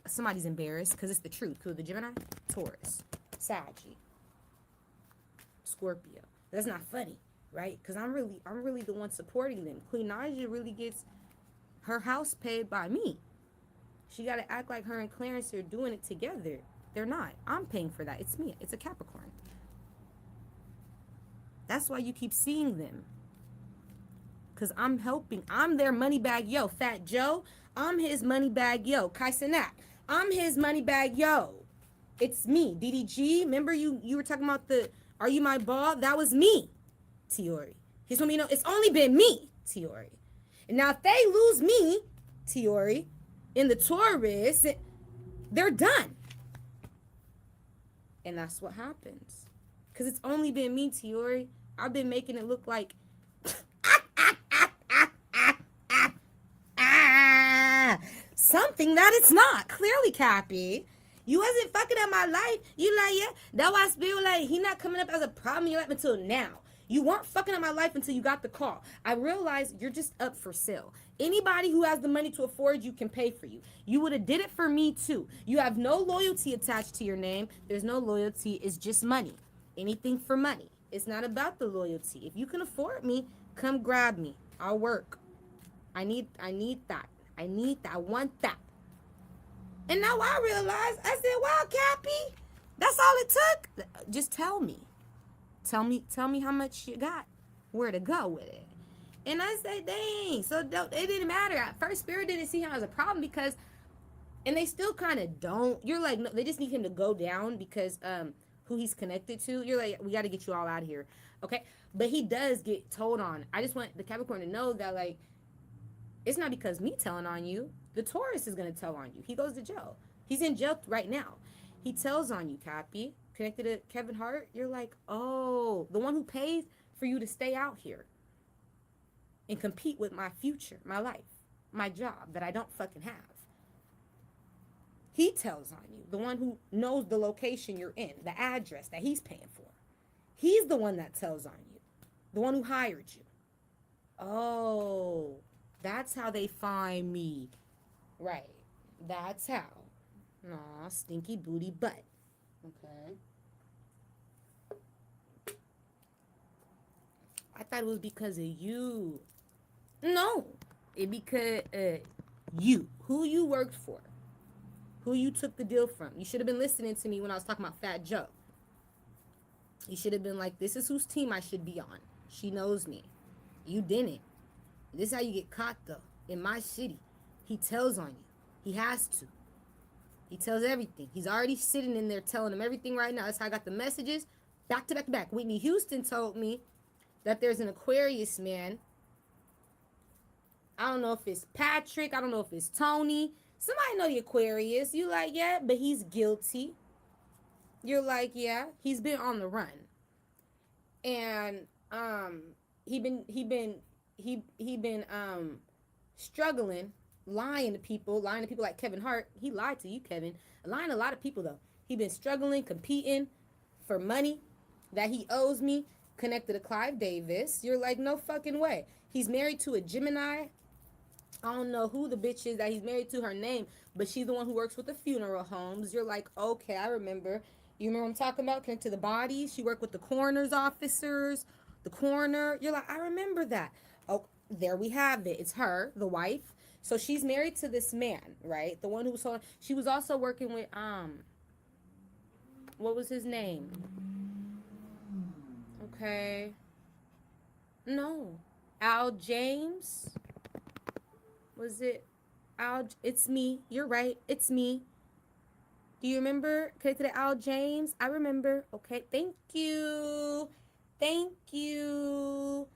Somebody's embarrassed because it's the truth. Who, the Gemini? Taurus. Saggy. Scorpio. That's not funny, right? Because I'm really the one supporting them. Queen Naja really gets her house paid by me. She got to act like her and Clarence are doing it together. They're not. I'm paying for that. It's me. It's a Capricorn. That's why you keep seeing them. Because I'm helping. I'm their money bag yo. Fat Joe. I'm his money bag yo. Kai Cenat. I'm his money bag yo. It's me. DDG. Remember you were talking about the Are You My Ball? That was me. Tiori. He's going to it's only been me. Tiori. And now if they lose me, Tiori, in the Taurus, they're done. And that's what happens. Because it's only been me, Tiori. I've been making it look like something that it's not. Clearly, Cappy. You wasn't fucking up my life. You like, yeah. That's why Spirit was like, he not coming up as a problem in your life until now. You weren't fucking up my life until you got the call. I realized you're just up for sale. Anybody who has the money to afford you can pay for you. You would have did it for me too. You have no loyalty attached to your name. There's no loyalty. It's just money. Anything for money. It's not about the loyalty. If you can afford me, come grab me. I'll work. I need that. I need that. I want that. And now I realized, I said, wow, Cappy, that's all it took. Just tell me. Tell me how much you got. Where to go with it. And I say, dang. So it didn't matter. At first, Spirit didn't see him as a problem because, and they still kind of don't. You're like, no, they just need him to go down because who he's connected to. You're like, we got to get you all out of here. Okay? But he does get told on. I just want the Capricorn to know that, like, it's not because me telling on you. The Taurus is going to tell on you. He goes to jail. He's in jail right now. He tells on you, Cappy. Connected to Kevin Hart. You're like, oh, the one who paid for you to stay out here and compete with my future, my life, my job that I don't fucking have. He tells on you. The one who knows the location you're in, the address that he's paying for. He's the one that tells on you. The one who hired you. Oh, that's how they find me. Right. That's how. Aw, stinky booty butt. Okay. I thought it was because of you. No. It because you. Who you worked for. Who you took the deal from. You should have been listening to me when I was talking about Fat Joe. You should have been like, this is whose team I should be on. She knows me. You didn't. This is how you get caught, though. In my city, he tells on you. He has to. He tells everything. He's already sitting in there telling him everything right now. That's how I got the messages back to back to back. Whitney Houston told me that there's an Aquarius man. I don't know if it's Patrick. I don't know if it's Tony. Somebody know the Aquarius. You like, yeah, but he's guilty. You're like, yeah, he's been on the run. And he been struggling, lying to people like Kevin Hart. He lied to you, Kevin. Lying to a lot of people though. He been struggling, competing for money that he owes me, connected to Clive Davis. You're like, no fucking way. He's married to a Gemini. I don't know who the bitch is that he's married to, her name, but she's the one who works with the funeral homes. You're like, okay, I remember. You remember what I'm talking about? Connected to the bodies. She worked with the coroner's officers, the coroner. You're like, I remember that. Oh, there we have it. It's her, the wife. So she's married to this man, right? The one who was, she was also working with, what was his name? Okay. No. Al James? Was it Al? It's me. You're right. It's me. Do you remember connected to Al James? I remember. Okay. Thank you. Thank you.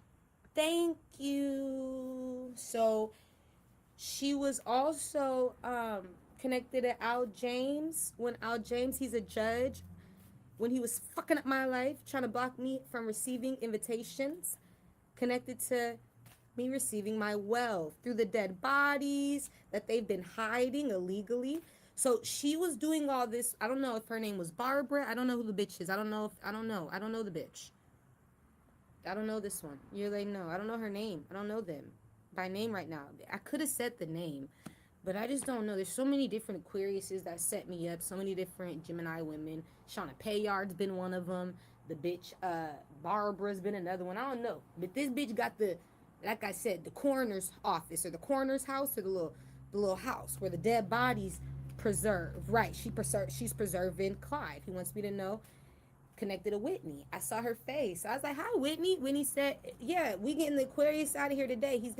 Thank you. So she was also connected to Al James. When Al James, he's a judge. When he was fucking up my life, trying to block me from receiving invitations, connected to me receiving my wealth through the dead bodies that they've been hiding illegally. So she was doing all this. I don't know if her name was Barbara. I don't know who the bitch is. I don't know the bitch. I don't know this one. You're like, no, I don't know her name. I don't know them by name right now. I could have said the name, but I just don't know. There's so many different Aquariuses that set me up. So many different Gemini women. Shauna Payard's been one of them. The bitch, Barbara's been another one. I don't know. But this bitch got the, like I said, the coroner's office or the coroner's house or the little house where the dead bodies preserved. Right. She's preserving Clive. He wants me to know. Connected to Whitney. I saw her face. I was like, hi, Whitney. Whitney said, yeah, we getting the Aquarius out of here today. He's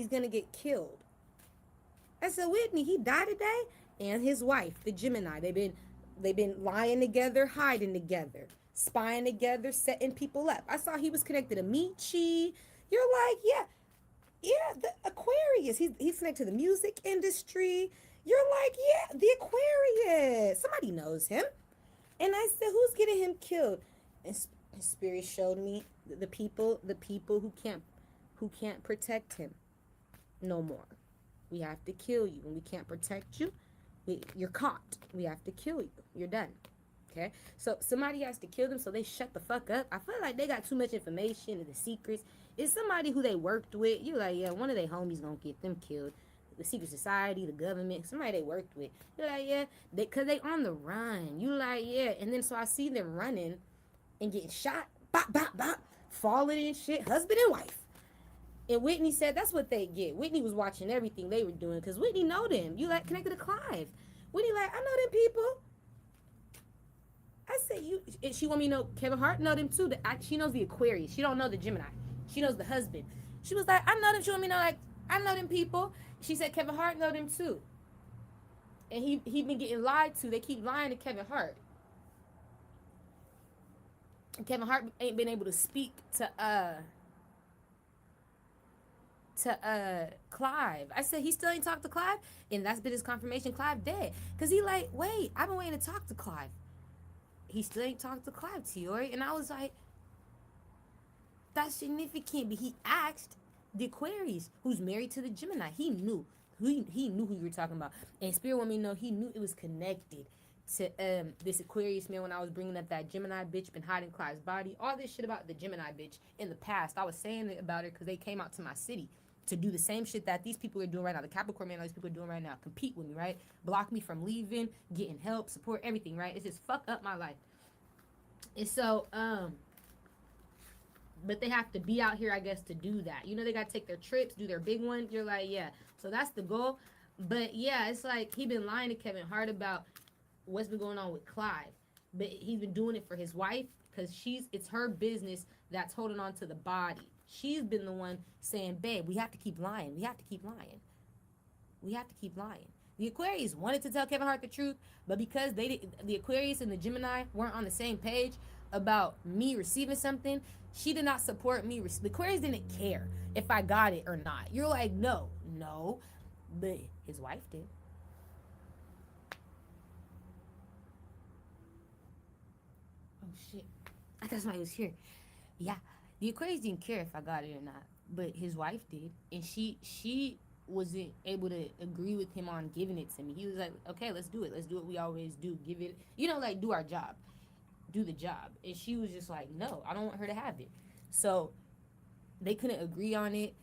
gonna get killed. I said, Whitney, he died today? And his wife, the Gemini, they've been lying together, hiding together, spying together, setting people up. I saw he was connected to Michi. You're like, yeah, the Aquarius. He's connected to the music industry. You're like, yeah, the Aquarius. Somebody knows him. And I said, who's getting him killed? And Spirit showed me the people who can't protect him no more. We have to kill you. When we can't protect you, you're caught. We have to kill you. You're done. Okay? So somebody has to kill them so they shut the fuck up. I feel like they got too much information and the secrets. It's somebody who they worked with. You're like, yeah, one of their homies gonna get them killed. The secret society, the government, somebody they worked with. You're like, yeah, because they on the run. You like, yeah. And then so I see them running and getting shot, bop, bop, bop, falling and shit, husband and wife. And Whitney said that's what they get. Whitney was watching everything they were doing because Whitney know them. You like connected to Clive. Whitney like, I know them people. I said, you. And she want me to know Kevin Hart know them too. She knows the Aquarius. She don't know the Gemini. She knows the husband. She was like, I know them. She want me to know, like, I know them people. She said Kevin Hart know them too. And he been getting lied to. They keep lying to Kevin Hart. And Kevin Hart ain't been able to speak to Clive. I said he still ain't talked to Clive, and that's been his confirmation. Clive dead. Cause he like, wait, I've been waiting to talk to Clive. He still ain't talked to Clive, Tiori. And I was like, that's significant. But he asked the Aquarius, who's married to the Gemini. He knew. He knew who you were talking about. And Spirit wanted me to know he knew it was connected to this Aquarius man when I was bringing up that Gemini bitch been hiding Clyde's body. All this shit about the Gemini bitch in the past. I was saying it about her because they came out to my city to do the same shit that these people are doing right now. The Capricorn man, all these people are doing right now. Compete with me, right? Block me from leaving, getting help, support, everything, right? It's just fuck up my life. And so, but they have to be out here, I guess, to do that. You know, they got to take their trips, do their big one. You're like, yeah. So that's the goal. But yeah, it's like he been lying to Kevin Hart about what's been going on with Clyde. But he's been doing it for his wife because it's her business that's holding on to the body. She's been the one saying, babe, we have to keep lying. We have to keep lying. We have to keep lying. The Aquarius wanted to tell Kevin Hart the truth, but because the Aquarius and the Gemini weren't on the same page about me receiving something, she did not support me. The Aquarius didn't care if I got it or not. You're like, no. But his wife did. Oh, shit. I thought somebody was here. Yeah. The Aquarius didn't care if I got it or not, but his wife did. And she wasn't able to agree with him on giving it to me. He was like, okay, let's do it. Let's do what we always do. Give it, like do our job. Do the job. And she was just like, no, I don't want her to have it. So they couldn't agree on it.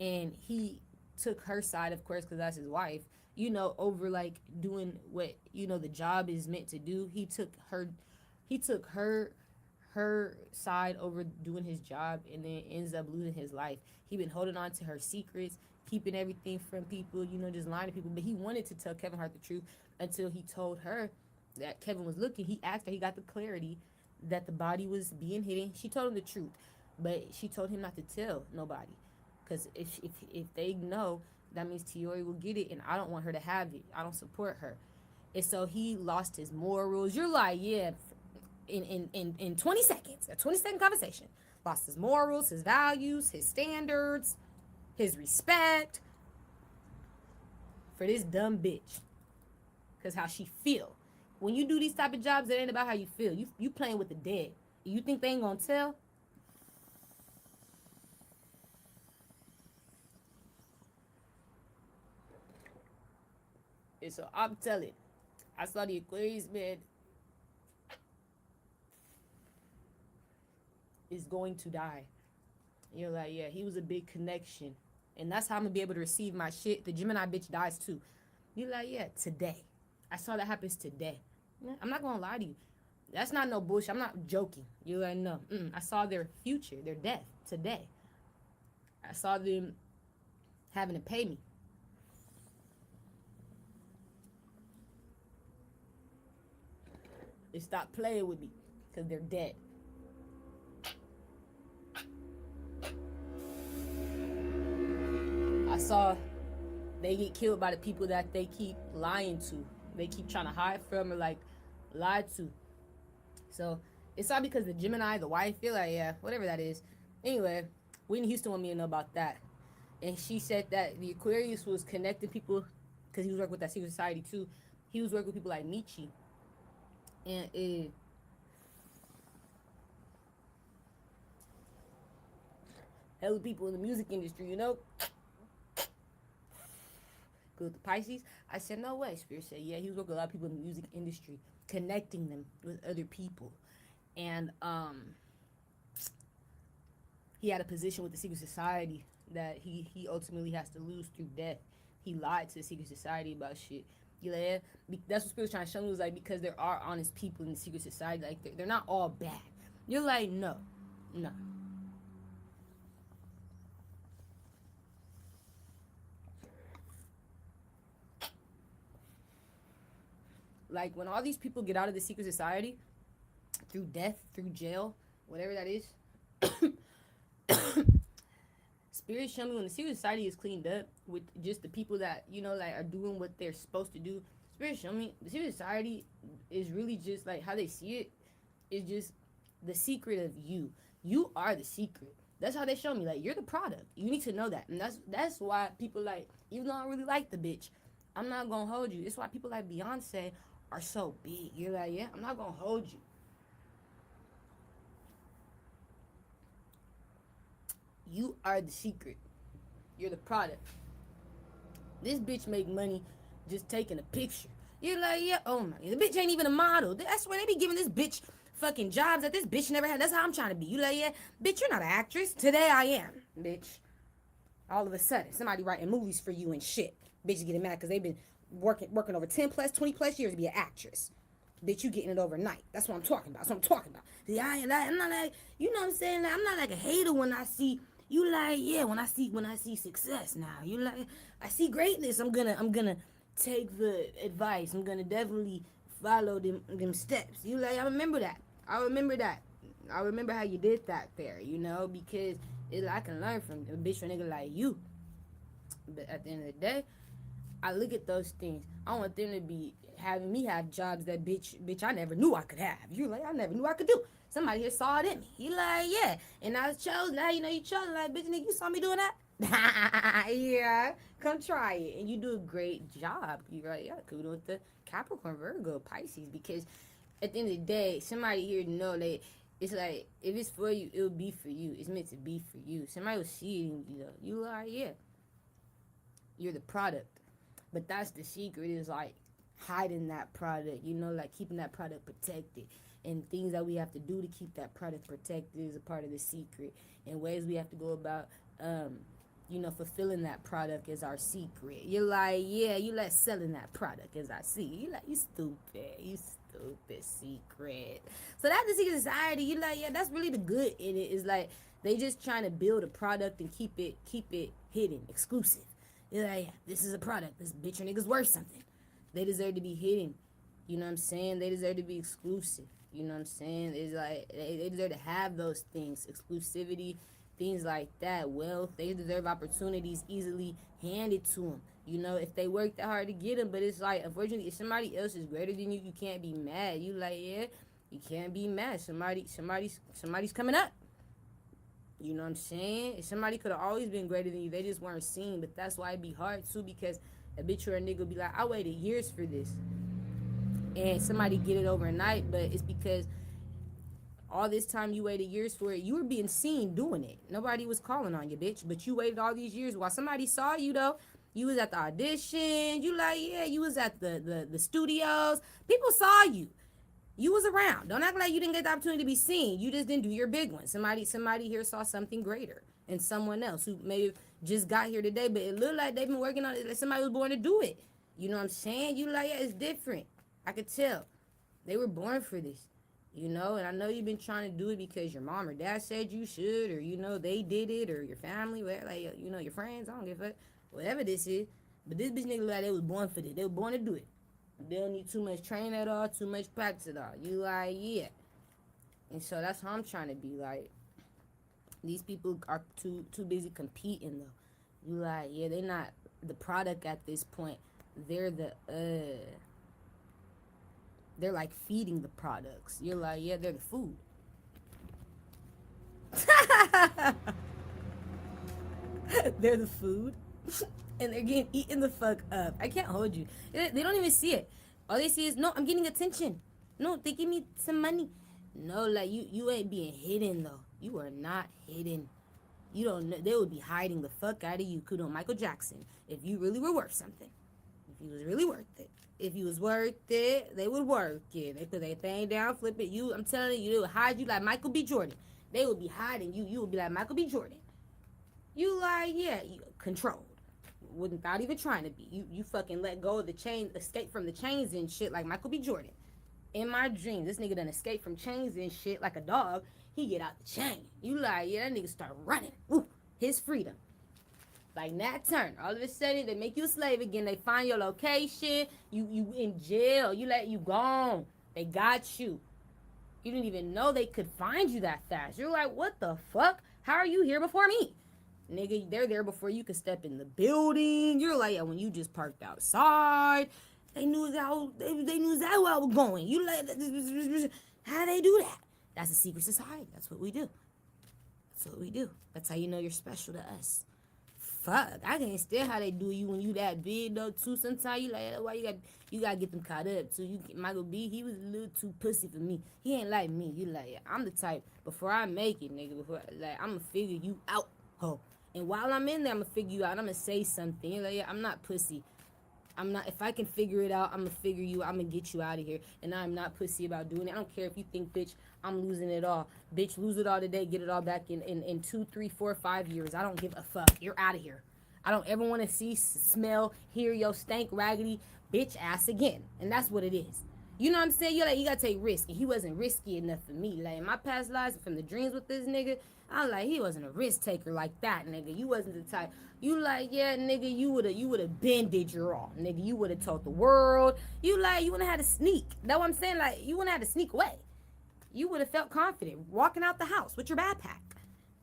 And he took her side, of course, because that's his wife, over like doing what, the job is meant to do. He took her side over doing his job and then ends up losing his life. He been holding on to her secrets, keeping everything from people, just lying to people. But he wanted to tell Kevin Hart the truth until he told her that Kevin was looking. He asked her, he got the clarity that the body was being hidden. She told him the truth, but she told him not to tell nobody. Because if they know, that means Tiori will get it, and I don't want her to have it. I don't support her. And so he lost his morals. You're like, yeah, in 20 seconds, a 20-second conversation, lost his morals, his values, his standards, his respect for this dumb bitch. Because how she feel. When you do these type of jobs, it ain't about how you feel. You playing with the dead. You think they ain't gonna tell? And so I'm telling, I saw the Aquarius man is going to die. You're like, yeah, he was a big connection. And that's how I'm going to be able to receive my shit. The Gemini bitch dies too. You're like, yeah, today. I saw that happens today. I'm not going to lie to you. That's not no bullshit. I'm not joking. You're like, no. I saw their future, their death today. I saw them having to pay me. They stopped playing with me because they're dead. I saw they get killed by the people that they keep lying to. They keep trying to hide from or like lie to. So it's all because the Gemini, the wife, feel like, yeah, whatever that is. Anyway, Whitney Houston wanted me to know about that. And she said that the Aquarius was connecting people because he was working with that secret society too. He was working with people like Nietzsche. And hella people in the music industry, Go with the Pisces. I said, no way. Spirit said, yeah, he was working with a lot of people in the music industry, connecting them with other people. And he had a position with the secret society that he ultimately has to lose through death. He lied to the secret society about shit. You know, yeah? That's what Spirit's trying to show me, was like, because there are honest people in the secret society, like they're not all bad. You're like, no. Like, when all these people get out of the secret society through death, through jail, whatever that is, Spirit show me when the secret society is cleaned up with just the people that, like are doing what they're supposed to do. Spirit show me the secret society is really just like how they see it is just the secret of you. You are the secret. That's how they show me. Like, you're the product. You need to know that. And that's why people like, even though I really like the bitch, I'm not gonna hold you. That's why people like Beyonce are so big. You're like, yeah, I'm not gonna hold you. You are the secret. You're the product. This bitch make money just taking a picture. You're like, yeah, oh my, the bitch ain't even a model. That's why they be giving this bitch fucking jobs that this bitch never had. That's how I'm trying to be. You like, yeah, bitch, you're not an actress. Today I am, bitch. All of a sudden, somebody writing movies for you and shit. Bitches getting mad because they've been working over 10 plus, 20 plus years to be an actress. Bitch, you getting it overnight. That's what I'm talking about. That's what I'm talking about. See, I'm not like, you know what I'm saying? Like, I'm not like a hater when I see you like, yeah, when I see success now. You like, I see greatness. I'm gonna take the advice. I'm gonna definitely follow them steps. You like, I remember that. I remember how you did that there, you know, because I can learn from a bitch or a nigga like you. But at the end of the day, I look at those things. I want them to be having me have jobs that bitch I never knew I could have. You like, I never knew I could do. Somebody here saw it in me. You like, yeah. And I chose, now you know you chose, like, bitch nigga, you saw me doing that? Yeah. Come try it. And you do a great job. You're like, yeah, kudos with the Capricorn, Virgo, Pisces, because at the end of the day, somebody here to know that it's like, if it's for you, it'll be for you. It's meant to be for you. Somebody will see it in you, though. You are, yeah. You're the product. But that's the secret, is like hiding that product, you know, like keeping that product protected. And things that we have to do to keep that product protected is a part of the secret. And ways we have to go about, you know, fulfilling that product is our secret. You're like, yeah, you like selling that product as I see. You like, you stupid secret. So that's the secret society. You like, yeah, that's really the good in it. Is like they just trying to build a product and keep it hidden, exclusive. You're like, yeah, this is a product. This bitch or nigga's worth something. They deserve to be hidden. You know what I'm saying? They deserve to be exclusive. You know what I'm saying? It's like they deserve to have those things, exclusivity, things like that. Wealth, they deserve opportunities easily handed to them. You know, if they work that hard to get them. But it's like, unfortunately, if somebody else is greater than you, you can't be mad. You like, yeah, you can't be mad. Somebody's coming up. You know what I'm saying? If somebody could have always been greater than you, they just weren't seen. But that's why it be hard too, because a bitch or a nigga be like, I waited years for this. And somebody get it overnight, but it's because all this time you waited years for it, you were being seen doing it. Nobody was calling on you, bitch. But you waited all these years while somebody saw you, though. You was at the audition. You like, yeah, you was at the studios. People saw you. You was around. Don't act like you didn't get the opportunity to be seen. You just didn't do your big one. Somebody here saw something greater in someone else who maybe just got here today, but it looked like they've been working on it. Like somebody was born to do it. You know what I'm saying? You like, yeah, it's different. I could tell. They were born for this. You know, and I know you've been trying to do it because your mom or dad said you should, or, you know, they did it, or your family, whatever, like, you know, your friends, I don't give a fuck. Whatever this is. But this bitch nigga look like they was born for this. They were born to do it. They don't need too much training at all, too much practice at all. You like, yeah. And so that's how I'm trying to be. Like, these people are too busy competing, though. You like, yeah, they're not the product at this point. They're they're like feeding the products. You're like, yeah, they're the food. They're the food. And they're getting eaten the fuck up. I can't hold you. They don't even see it. All they see is, no, I'm getting attention. No, they give me some money. No, like, you ain't being hidden, though. You are not hidden. You don't know. They would be hiding the fuck out of you. Kudo Michael Jackson. If you really were worth something. If you was really worth it. If you was worth it, they would work it. They put their thing down, flip it. I'm telling you, they would hide you like Michael B. Jordan. They would be hiding you. You would be like Michael B. Jordan. You like, yeah, you controlled. Without even trying to be. You fucking let go of the chain, escape from the chains and shit like Michael B. Jordan. In my dreams, this nigga done escape from chains and shit like a dog. He get out the chain. You like, yeah, that nigga start running. Woo, his freedom. Like Nat Turner. All of a sudden, they make you a slave again. They find your location. You in jail. You gone. They got you. You didn't even know they could find you that fast. You're like, what the fuck? How are you here before me? Nigga, they're there before you could step in the building. You're like, yeah, when you just parked outside, they knew exactly where I was going. You like, how they do that? That's a secret society. That's what we do. That's how you know you're special to us. Fuck, I can't stand how they do you when you that big though too. Sometimes you like, that's why you gotta get them caught up too. Michael B, he was a little too pussy for me. He ain't like me. You like, yeah, I'm the type, before I make it, nigga, I'ma figure you out, ho. And while I'm in there, I'ma figure you out. I'ma say something. You're like, yeah, I'm not pussy. I'm not, if I can figure it out, I'm gonna figure you, I'm gonna get you out of here. And I'm not pussy about doing it. I don't care if you think, bitch, I'm losing it all. Bitch, lose it all today, get it all back in 2, 3, 4, 5 years. I don't give a fuck. You're out of here. I don't ever want to see, smell, hear your stank, raggedy bitch ass again. And that's what it is. You know what I'm saying? You gotta take risk. And he wasn't risky enough for me. Like, in my past lives, from the dreams with this nigga, I was like, he wasn't a risk taker like that, nigga. You wasn't the type. You like, yeah, nigga, you would've been did your all. Nigga, you would've told the world. You wouldn't have had to sneak. That's what I'm saying. Like, you wouldn't have had to sneak away. You would have felt confident walking out the house with your backpack,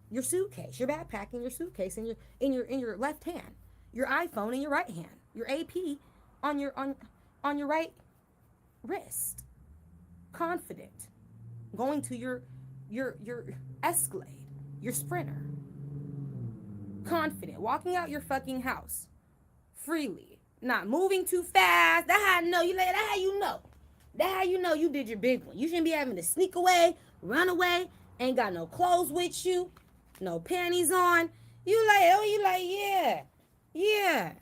your suitcase, your backpack and your suitcase in your left hand, your iPhone in your right hand, your AP on your right wrist, confident, going to your Escalade, your Sprinter, confident, walking out your fucking house freely, not moving too fast. That's how I know you. That's how you know. That's how you know you did your big one. You shouldn't be having to sneak away, run away, ain't got no clothes with you, no panties on. You like, yeah.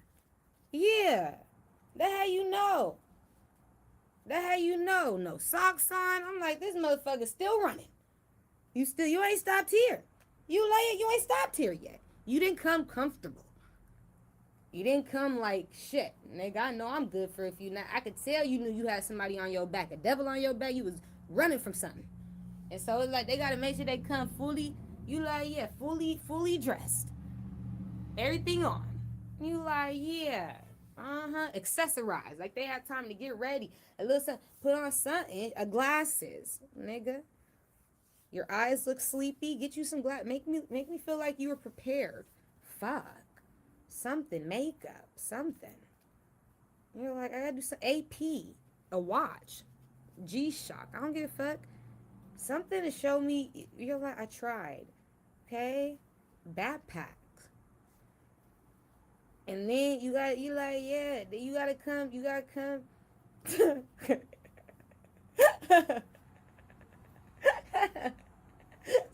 That's how you know. That's how you know. No socks on. I'm like, this motherfucker's still running. You ain't stopped here. You ain't stopped here yet. You didn't come comfortable. You didn't come like shit. Nigga, I know I'm good for a few nights. I could tell you knew you had somebody on your back. A devil on your back. You was running from something. And so it's like they gotta make sure they come fully, fully dressed. Everything on. You like, yeah. Accessorized. Like they had time to get ready. A little something. Put on something. Glasses. Nigga. Your eyes look sleepy. Get you some glasses. Make me feel like you were prepared. Fuck. Something. Makeup. Something. You're like, I gotta do some AP. A watch. G-Shock. I don't give a fuck. Something to show me. You're like, I tried. Okay? Backpack. And then you gotta come.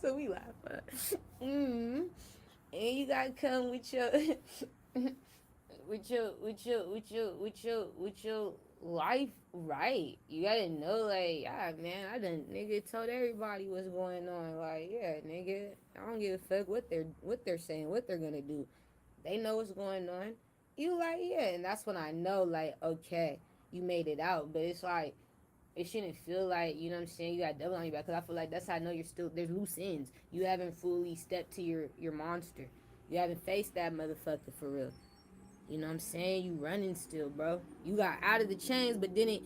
So we laugh. And you gotta come with your life right. You gotta know, like, yeah, man, I done nigga told everybody what's going on. Like, yeah, nigga, I don't give a fuck what they're saying, what they're gonna do. They know what's going on. You like, yeah, and that's when I know, like, okay, you made it out. But it's like, it shouldn't feel like, you know what I'm saying, you got devil on your back. Because I feel like that's how I know you're still, there's loose ends. You haven't fully stepped to your monster. You haven't faced that motherfucker for real. You know what I'm saying? You running still, bro. You got out of the chains, but didn't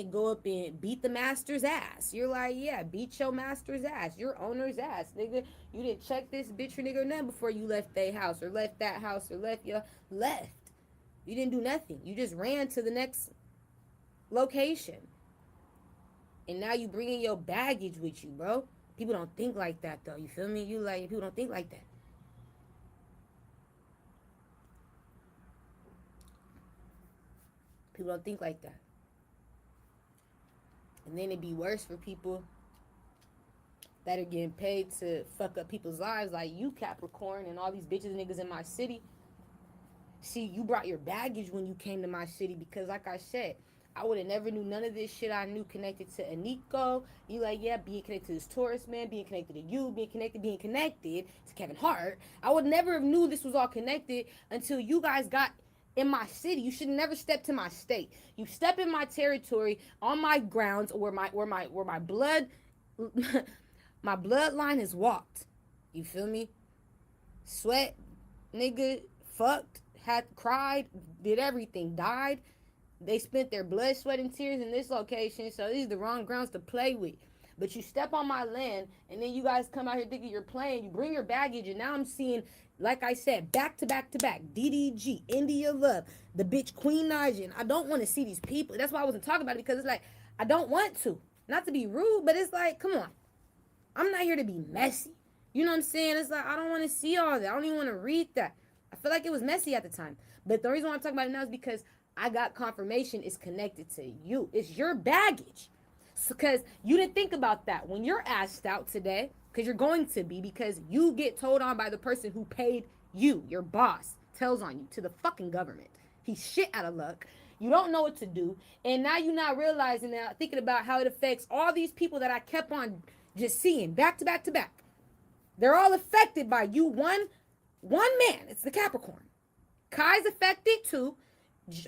go up and beat the master's ass. You're like, yeah, beat your master's ass, your owner's ass, nigga. You didn't check this bitch or nigga or nothing before you left their house or left that house or left. You didn't do nothing. You just ran to the next location. And now you bringing your baggage with you, bro. People don't think like that, though. You feel me? You like, people don't think like that. People don't think like that. And then it'd be worse for people that are getting paid to fuck up people's lives, like you, Capricorn, and all these bitches niggas in my city. See, you brought your baggage when you came to my city because, like I said, I would have never knew none of this shit I knew connected to Aniko. You like, yeah, being connected to this tourist man, being connected to you, being connected to Kevin Hart. I would never have knew this was all connected until you guys got in my city. You should never step to my state. You step in my territory, on my grounds, where my blood my bloodline has walked. You feel me? Sweat, nigga, fucked, had cried, did everything, died. They spent their blood, sweat, and tears in this location, so these are the wrong grounds to play with. But you step on my land, and then you guys come out here thinking you're playing. You bring your baggage, and now I'm seeing, like I said, back to back to back. DDG, India Love, the bitch Queen Naja. And I don't want to see these people. That's why I wasn't talking about it, because it's like, I don't want to. Not to be rude, but it's like, come on. I'm not here to be messy. You know what I'm saying? It's like, I don't want to see all that. I don't even want to read that. I feel like it was messy at the time. But the reason why I'm talking about it now is because I got confirmation it's connected to you. It's your baggage. Because you didn't think about that when you're asked out today, because you're going to be, because you get told on by the person who paid you, your boss, tells on you to the fucking government. He's shit out of luck. You don't know what to do. And now you're not realizing that, thinking about how it affects all these people that I kept on just seeing back to back to back. They're all affected by you. One man. It's the Capricorn. Kai's affected too.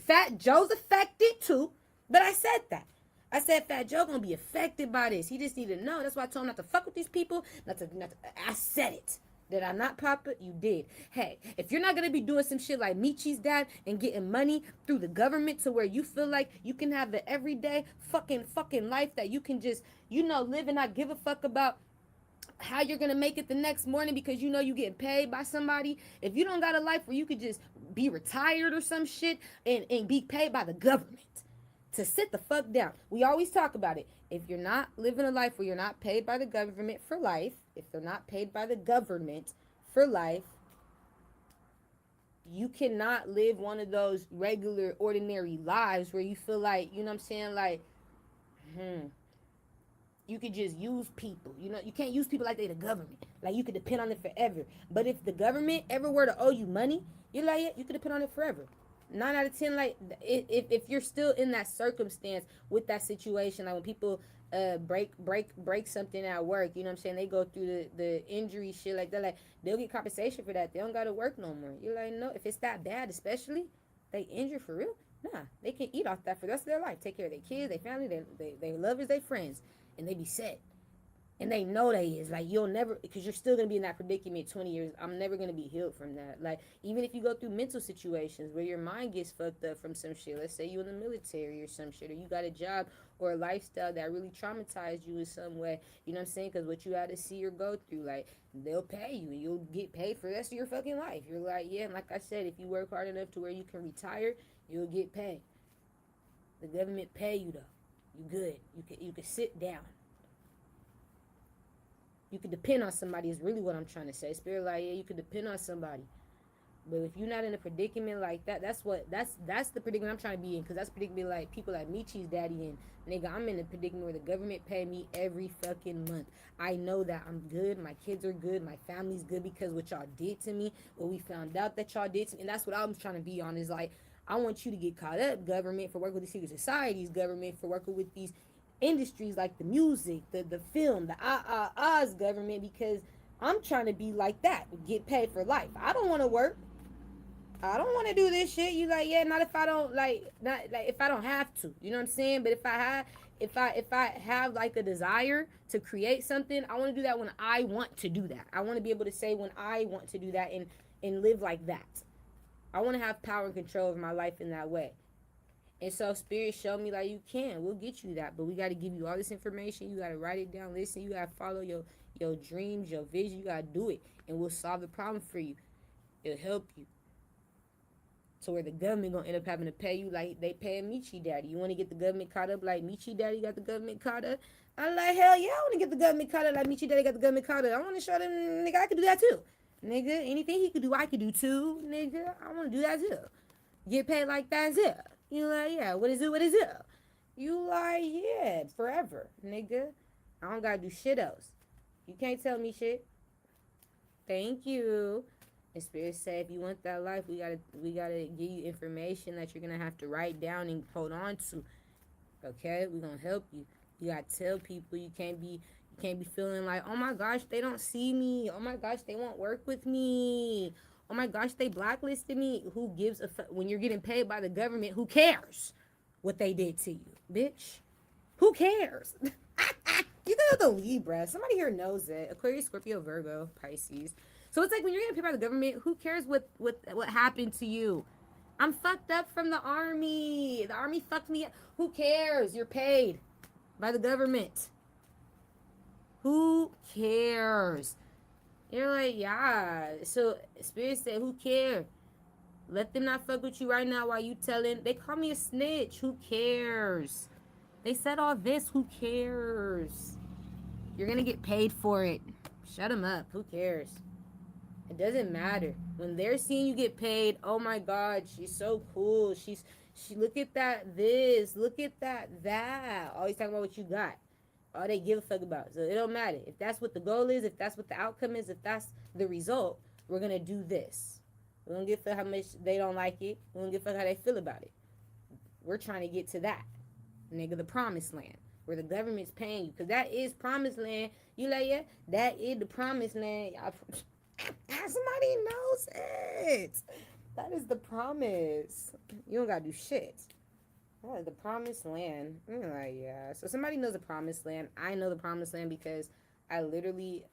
Fat Joe's affected too. But I said that. I said Fat Joe gonna be affected by this. He just need to know. That's why I told him not to fuck with these people. I said it. Did I not pop it? You did. Hey, if you're not gonna be doing some shit like Michi's dad and getting money through the government to where you feel like you can have the everyday fucking life that you can just, live and not give a fuck about how you're gonna make it the next morning because you getting paid by somebody. If you don't got a life where you could just be retired or some shit and be paid by the government, to sit the fuck down. We always talk about it. If you're not living a life where you're not paid by the government for life, if they're not paid by the government for life, you cannot live one of those regular, ordinary lives where you feel like, you know what I'm saying, like, you could just use people. You can't use people like they the government. Like, you could depend on it forever. But if the government ever were to owe you money, you're like, yeah, you could depend on it forever. 9 out of 10, like, if you're still in that circumstance with that situation, like when people break something at work, you know what I'm saying, they go through the injury shit like that, like, they'll get compensation for that. They don't gotta work no more. You're like, no, if it's that bad, especially, they injure for real, nah, they can eat off that for the rest of their life, take care of their kids, their family, their lovers, their friends, and they be set. And they know they is. Like, you'll never, because you're still going to be in that predicament 20 years. I'm never going to be healed from that. Like, even if you go through mental situations where your mind gets fucked up from some shit. Let's say you in the military or some shit. Or you got a job or a lifestyle that really traumatized you in some way. You know what I'm saying? Because what you had to see or go through, like, they'll pay you. And you'll get paid for the rest of your fucking life. You're like, yeah, and like I said, if you work hard enough to where you can retire, you'll get paid. The government pay you, though. You good. You can sit down. You could depend on somebody is really what I'm trying to say. Spirit, like, yeah, you could depend on somebody. But if you're not in a predicament like that, that's the predicament I'm trying to be in. Because that's predicament like people like Michi's daddy in. Nigga, I'm in a predicament where the government pay me every fucking month. I know that I'm good. My kids are good. My family's good because what y'all did to me, what we found out that y'all did to me. And that's what I'm trying to be on is like, I want you to get caught up, government, for working with these secret societies, government, for working with these industries like the music, the film, the Oz government, because I'm trying to be like that, get paid for life. I don't want to work. I don't want to do this shit. You like, yeah, not if I don't not like if I don't have to. You know what I'm saying? But if I have like a desire to create something, I want to do that when I want to do that. I want to be able to say when I want to do that and live like that. I want to have power and control over my life in that way. And so Spirit showed me, like, you can. We'll get you that. But we got to give you all this information. You got to write it down. Listen, you got to follow your dreams, your vision. You got to do it. And we'll solve the problem for you. It'll help you. So where the government going to end up having to pay you like they pay Michi Daddy. You want to get the government caught up like Michi Daddy got the government caught up? I'm like, hell yeah, I want to get the government caught up like Michi Daddy got the government caught up. I want to show them, nigga, I can do that too. Nigga, anything he could do, I could do too. Nigga, I want to do that too. Get paid like that too. You like, yeah, what is it? You like, yeah, forever, nigga. I don't gotta do shit else. You can't tell me shit. Thank you. And Spirit said, if you want that life, we gotta give you information that you're gonna have to write down and hold on to. Okay? We're gonna help you. You gotta tell people. You can't be feeling like, oh my gosh, they don't see me. Oh my gosh, they won't work with me. Oh my gosh, they blacklisted me. Who gives a fuck? When you're getting paid by the government, who cares what they did to you, bitch? Who cares? You know the Libra. Somebody here knows it. Aquarius, Scorpio, Virgo, Pisces. So it's like when you're getting paid by the government, who cares what happened to you? I'm fucked up from the army. The army fucked me up. Who cares? You're paid by the government. Who cares? You're like, yeah. So Spirit said, who cares? Let them not fuck with you right now while you telling. They call me a snitch. Who cares? They said all this. Who cares? You're going to get paid for it. Shut them up. Who cares? It doesn't matter. When they're seeing you get paid, oh my God, she's so cool. She look at that this. Look at that. Always talking about what you got. All they give a fuck about. So it don't matter. If that's what the goal is, if that's what the outcome is, if that's the result, we're going to do this. We don't give a fuck how much they don't like it. We don't give a fuck how they feel about it. we're trying to get to that, nigga, the promised land where the government's paying you, because that is promised land. You like, yeah, that is the promised land. Y'all, somebody knows it. That is the promise. You don't gotta do shit. That is the promised land. I'm like, yeah. So somebody knows the promised land. I know the promised land because I literally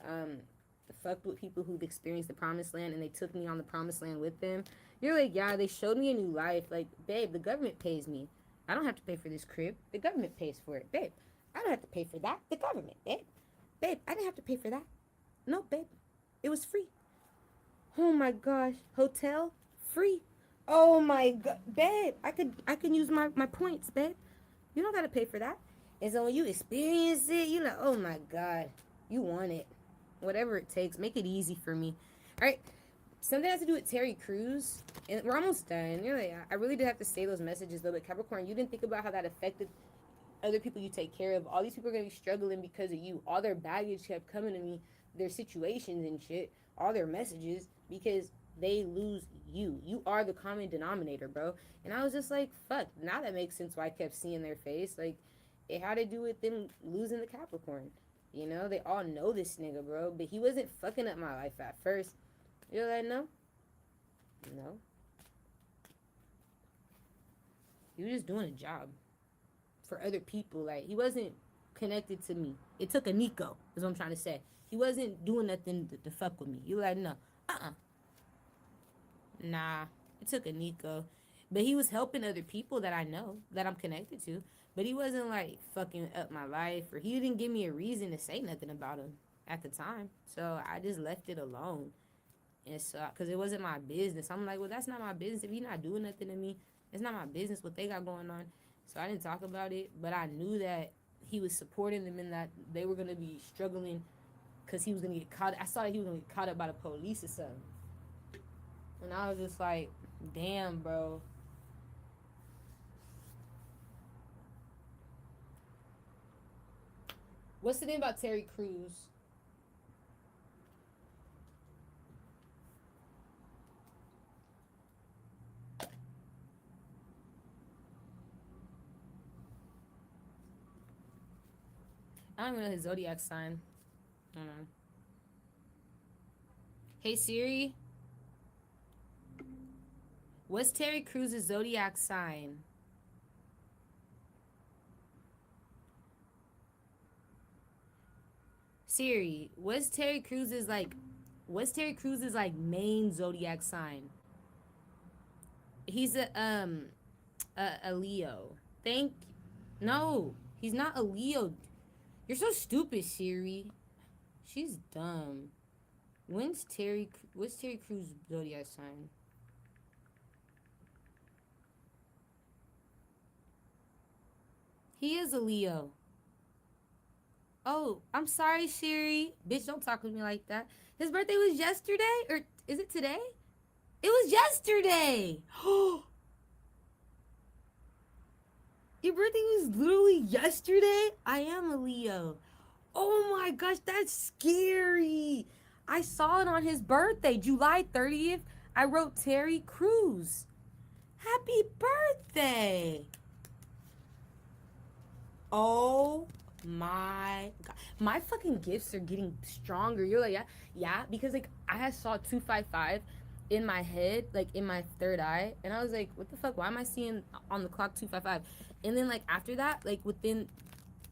fucked with people who've experienced the promised land, and they took me on the promised land with them. You're like, yeah, they showed me a new life. Like, babe, the government pays me. I don't have to pay for this crib. The government pays for it. Babe, I don't have to pay for that. The government, babe. Babe, I didn't have to pay for that. No, babe. It was free. Oh my gosh. Hotel? Free. Oh my god. Babe, I can use my points, babe. You don't gotta pay for that. And so when you experience it, you're like, oh my god. You want it. Whatever it takes. Make it easy for me. Alright. Something has to do with Terry Crews. And we're almost done. You're like, I really did have to say those messages though, but Capricorn, you didn't think about how that affected other people you take care of. All these people are going to be struggling because of you. All their baggage kept coming to me, their situations and shit, all their messages, because they lose you. You are the common denominator, bro. And I was just like, fuck. Now that makes sense why I kept seeing their face. Like, it had to do with them losing the Capricorn. You know, they all know this nigga, bro. But he wasn't fucking up my life at first. You're like, no? No. He was just doing a job for other people. Like, he wasn't connected to me. It took a Nico, is what I'm trying to say. He wasn't doing nothing to fuck with me. You like, no. Nah. It took a Nico. But he was helping other people that I know, that I'm connected to. But he wasn't, like, fucking up my life. Or he didn't give me a reason to say nothing about him at the time. So I just left it alone. And so, because it wasn't my business. I'm like, well, that's not my business. If you're not doing nothing to me, it's not my business what they got going on. So I didn't talk about it, but I knew that he was supporting them and that they were going to be struggling because he was going to get caught. I saw that he was going to get caught up by the police or something. And I was just like, damn, bro. What's the name about Terry Crews? I don't even know his zodiac sign. I don't know. Hey Siri, what's Terry Crews' zodiac sign? Siri, what's Terry Crews' main zodiac sign? He's a Leo. No, he's not a Leo. You're so stupid, Siri. She's dumb. What's Terry Crews' zodiac sign? He is a Leo. Oh, I'm sorry, Siri. Bitch, don't talk to me like that. His birthday was yesterday? Or is it today? It was yesterday. Your birthday was literally yesterday? I am a Leo. Oh my gosh, that's scary. I saw it on his birthday, July 30th. I wrote Terry Crews. Happy birthday. Oh my god. My fucking gifts are getting stronger. You're like, yeah, because like I saw 255 in my head, like in my third eye, and I was like, what the fuck? Why am I seeing on the clock 255? And then like after that, like within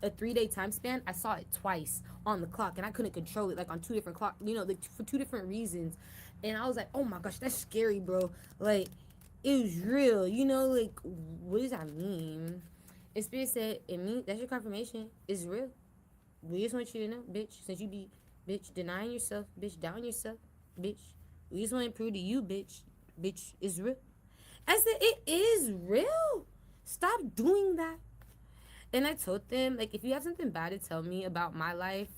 a 3-day time span, I saw it twice on the clock, and I couldn't control it, like on 2 different clock, like for 2 different reasons. And I was like, oh my gosh, that's scary, bro. Like, it was real, like, what does that mean? And Spirit said, it means, that's your confirmation. It's real. We just want you to know, bitch, since you be, bitch, denying yourself, bitch, doubting yourself, bitch. We just want to prove to you, bitch, it's real. I said, it is real. Stop doing that. And I told them, like, if you have something bad to tell me about my life,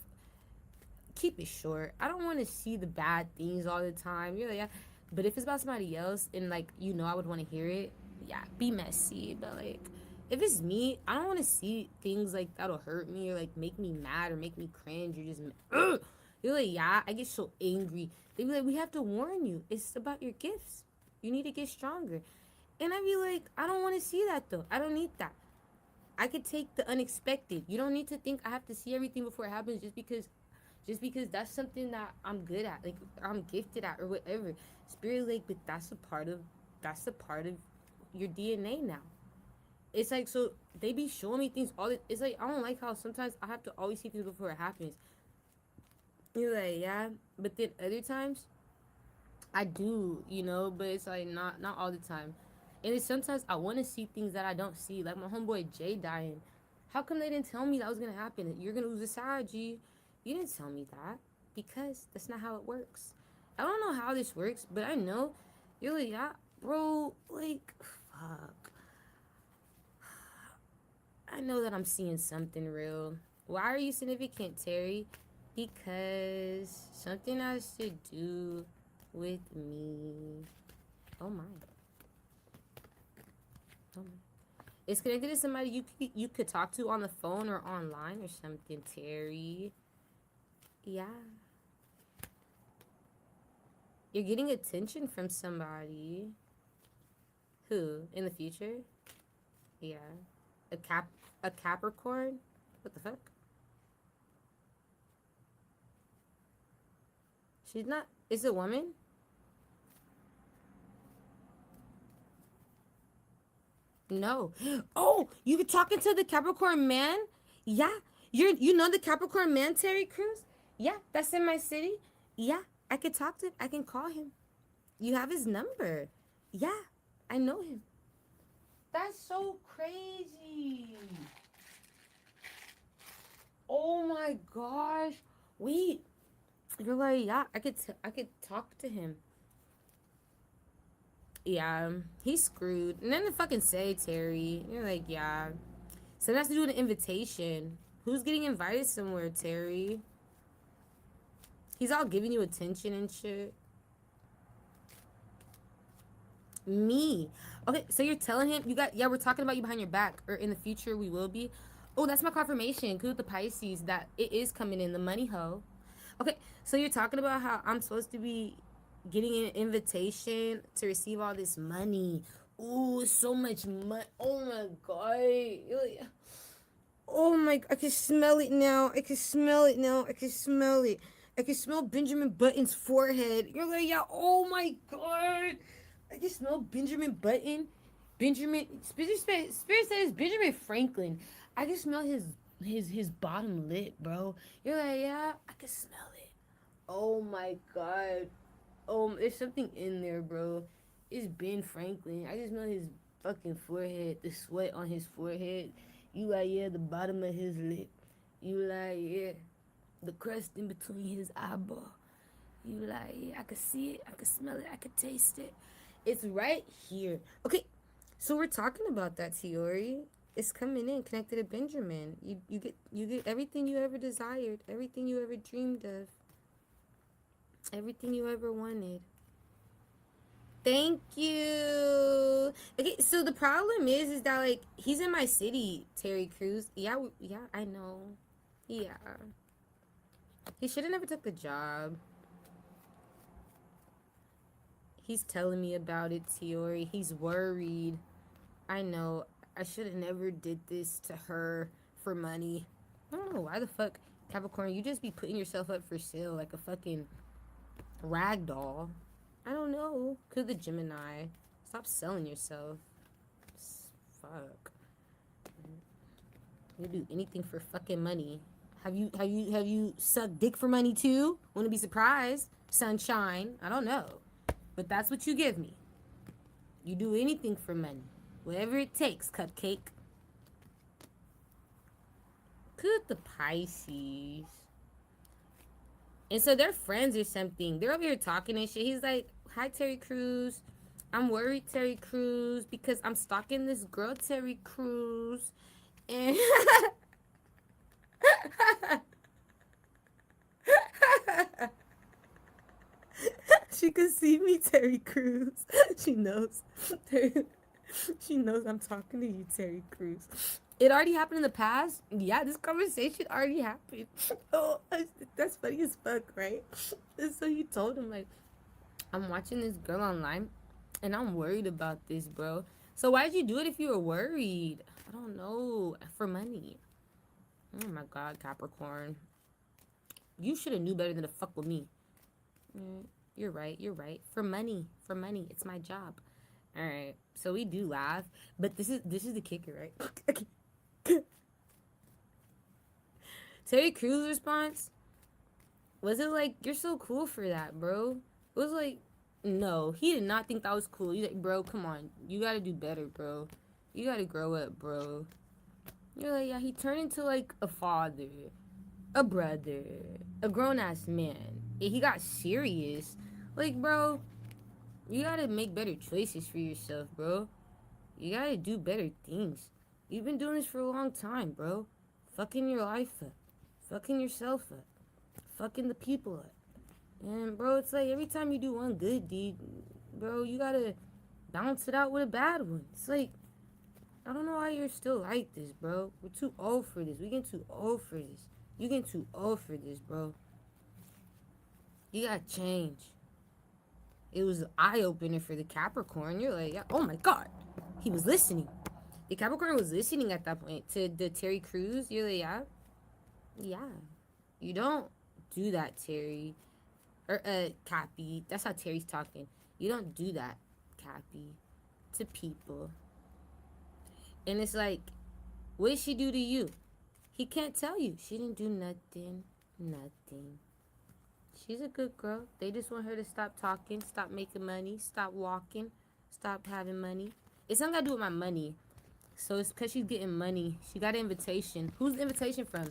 keep it short. I don't want to see the bad things all the time. You're like, yeah. But if it's about somebody else and, like, I would want to hear it, yeah, be messy. But, like, if it's me, I don't want to see things, like, that'll hurt me or, like, make me mad or make me cringe or just, you're like, yeah, I get so angry. They be like, we have to warn you. It's about your gifts. You need to get stronger. And I'd be like, I don't want to see that though. I don't need that. I could take the unexpected. You don't need to think I have to see everything before it happens just because that's something that I'm good at, like I'm gifted at or whatever. Spirit like, but that's a part of your DNA now. It's like, so they be showing me things all the, it's like I don't like how sometimes I have to always see things before it happens. You're like, yeah, but then other times I do, but it's like not all the time. And it's sometimes I want to see things that I don't see, like my homeboy Jay dying. How come they didn't tell me that was gonna happen? You're gonna lose a side, G. You didn't tell me that because that's not how it works. I don't know how this works, but I know you're like, yeah, bro. Like, fuck. I know that I'm seeing something real. Why are you significant, Terry? Because something has to do with me. Oh my. Oh my. It's connected to somebody you could talk to on the phone or online or something, Terry. Yeah. You're getting attention from somebody. Who? In the future? Yeah. A Capricorn? What the fuck? She's not. Is it a woman? No. Oh, you talking to the Capricorn man? Yeah. You know the Capricorn man, Terry Crews? Yeah, that's in my city. Yeah, I could talk to him. I can call him. You have his number. Yeah, I know him. That's so crazy. Oh my gosh. Wait. You're like, yeah, I could talk to him. Yeah, he's screwed. And then the fucking say, Terry. You're like, yeah. So it has to do with an invitation. Who's getting invited somewhere, Terry? He's all giving you attention and shit. Me. Okay, so you're telling him yeah, we're talking about you behind your back, or in the future we will be. Oh, that's my confirmation. Cause with the Pisces, that it is coming in, the money hoe. Okay, so you're talking about how I'm supposed to be getting an invitation to receive all this money. Ooh, so much money. Oh my god. Oh my, I can smell it now. I can smell it now. I can smell it. I can smell Benjamin Button's forehead. You're like, yeah, oh my god. I can smell Benjamin Button. Spirit says Benjamin Franklin. I can smell his bottom lip, bro. You're like, yeah, I can smell it. Oh my god. There's something in there, bro. It's Ben Franklin. I just smell his fucking forehead, the sweat on his forehead. You like, yeah, the bottom of his lip. You like, yeah, the crust in between his eyeball. You like, yeah, I could see it, I could smell it, I could taste it. It's right here. Okay, so we're talking about that, Tiori. It's coming in, connected to Benjamin. You get everything you ever desired, everything you ever dreamed of, everything you ever wanted. Thank you. Okay, so the problem is that like he's in my city, Terry Crews. Yeah, yeah, I know. Yeah, he should have never took the job. He's telling me about it, Tiori. He's worried. I know. I should have never did this to her for money. I don't know why the fuck, Capricorn, you just be putting yourself up for sale like a fucking rag doll. I don't know. Could the Gemini. Stop selling yourself. Fuck. You do anything for fucking money. Have you sucked dick for money too? Wanna be surprised? Sunshine. I don't know. But that's what you give me. You do anything for money. Whatever it takes, cupcake. Could the Pisces. And so they're friends or something. They're over here talking and shit. He's like, hi, Terry Crews. I'm worried, Terry Crews, because I'm stalking this girl, Terry Crews. And she could see me, Terry Crews. She knows. She knows I'm talking to you, Terry Crews. It already happened in the past. Yeah, this conversation already happened. Oh, that's funny as fuck, right? And so you told him, like, I'm watching this girl online, And I'm worried about this, bro. So why'd you do it if you were worried? I don't know. For money. Oh my god, Capricorn. You should have knew better than to fuck with me. You're right. You're right. For money. For money. It's my job. All right. So we do laugh, but this is the kicker, right? Terry Crews' response was it like you're so cool for that, bro? It was like no, he did not think that was cool. He's like, bro, come on, you gotta do better, bro. You gotta grow up, bro. You're like, yeah, he turned into like a father, a brother, a grown ass man. And he got serious. Like, bro, you gotta make better choices for yourself, bro. You gotta do better things. You've been doing this for a long time, bro. Fucking your life up. Fucking yourself up. Fucking the people up. And, bro, it's like every time you do one good deed, bro, you gotta balance it out with a bad one. It's like, I don't know why you're still like this, bro. We're too old for this. We getting too old for this. You getting too old for this, bro. You gotta change. It was an eye-opener for the Capricorn. You're like, oh my god. He was listening. The Capricorn was listening at that point to the Terry Crews. You're like, yeah? Yeah. You don't do that, Terry. Or, Cappy. That's how Terry's talking. You don't do that, Cappy, to people. And it's like, what did she do to you? He can't tell you. She didn't do nothing. Nothing. She's a good girl. They just want her to stop talking, stop making money, stop walking, stop having money. It's not got to do with my money. So it's because she's getting money. She got an invitation. Who's the invitation from?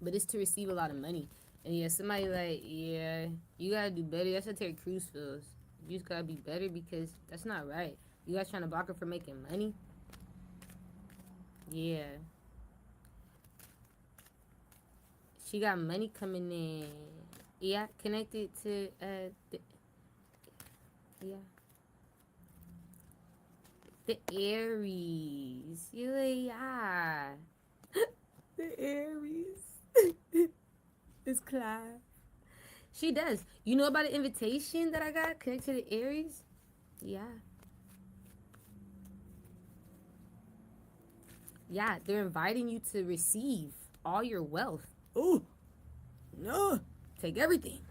But it's to receive a lot of money. And yeah, somebody like, yeah, you got to do better. That's how Terry Crews feels. You just got to be better because that's not right. You guys trying to block her for making money? Yeah. She got money coming in. Yeah, connected to, yeah. The Aries. You like, yeah. The Aries. It's class. She does. You know about the invitation that I got connected to the Aries? Yeah. Yeah, they're inviting you to receive all your wealth. Oh, no. Take everything.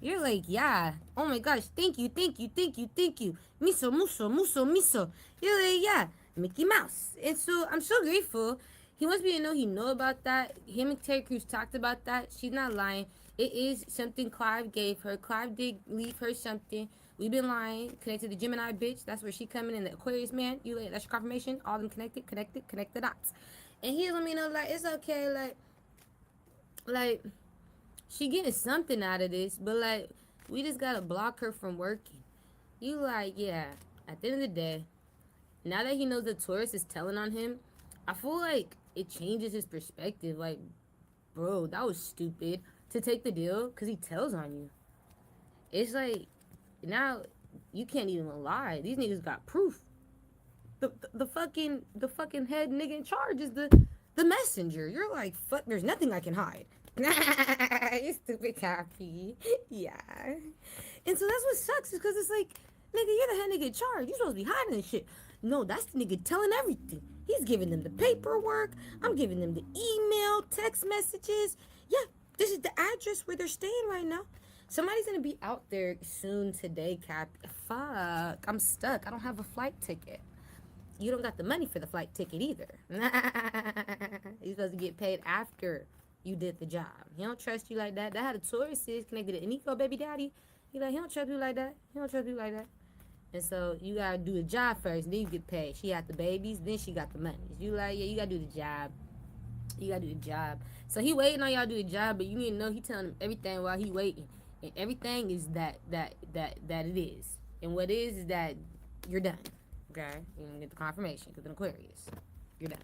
You're like, yeah. Oh my gosh, thank you, thank you, thank you, thank you. Miso, muso, muso, miso. You're like, yeah, Mickey Mouse. And so I'm so grateful. He wants me to know he know about that. Him and Terry Crews talked about that. She's not lying. It is something Clive gave her. Clive did leave her something. We've been lying. Connected to the Gemini bitch. That's where she coming in. The Aquarius man. You like, that's your confirmation. All them connected, connect the dots. And he let me know, like, it's okay, like, she getting something out of this, but like we just gotta block her from working. You like, yeah, at the end of the day, now that he knows the Taurus is telling on him, I feel like it changes his perspective. Like, bro, that was stupid to take the deal because he tells on you. It's like now you can't even lie. These niggas got proof. The fucking head nigga in charge is the messenger. You're like, fuck, there's nothing I can hide. You stupid copy. Yeah. And so that's what sucks is because it's like, nigga, you're the head nigga in charge. You supposed to be hiding this shit. No, that's the nigga telling everything. He's giving them the paperwork. I'm giving them the email, text messages. Yeah, this is the address where they're staying right now. Somebody's gonna be out there soon today, Cap. Fuck, I'm stuck. I don't have a flight ticket. You don't got the money for the flight ticket either. You're supposed to get paid after you did the job. He don't trust you like that. That how the Taurus is connected to Nico, baby daddy. He like, he don't trust you like that. He don't trust you like that. And so you gotta do the job first, then you get paid. She had the babies, then she got the money. You like, yeah, you gotta do the job. You gotta do the job. So he waiting on y'all to do the job, but you need to know he telling him everything while he waiting. And everything is that it is. And what is that you're done. Okay? You're gonna get the confirmation because in Aquarius. You're done.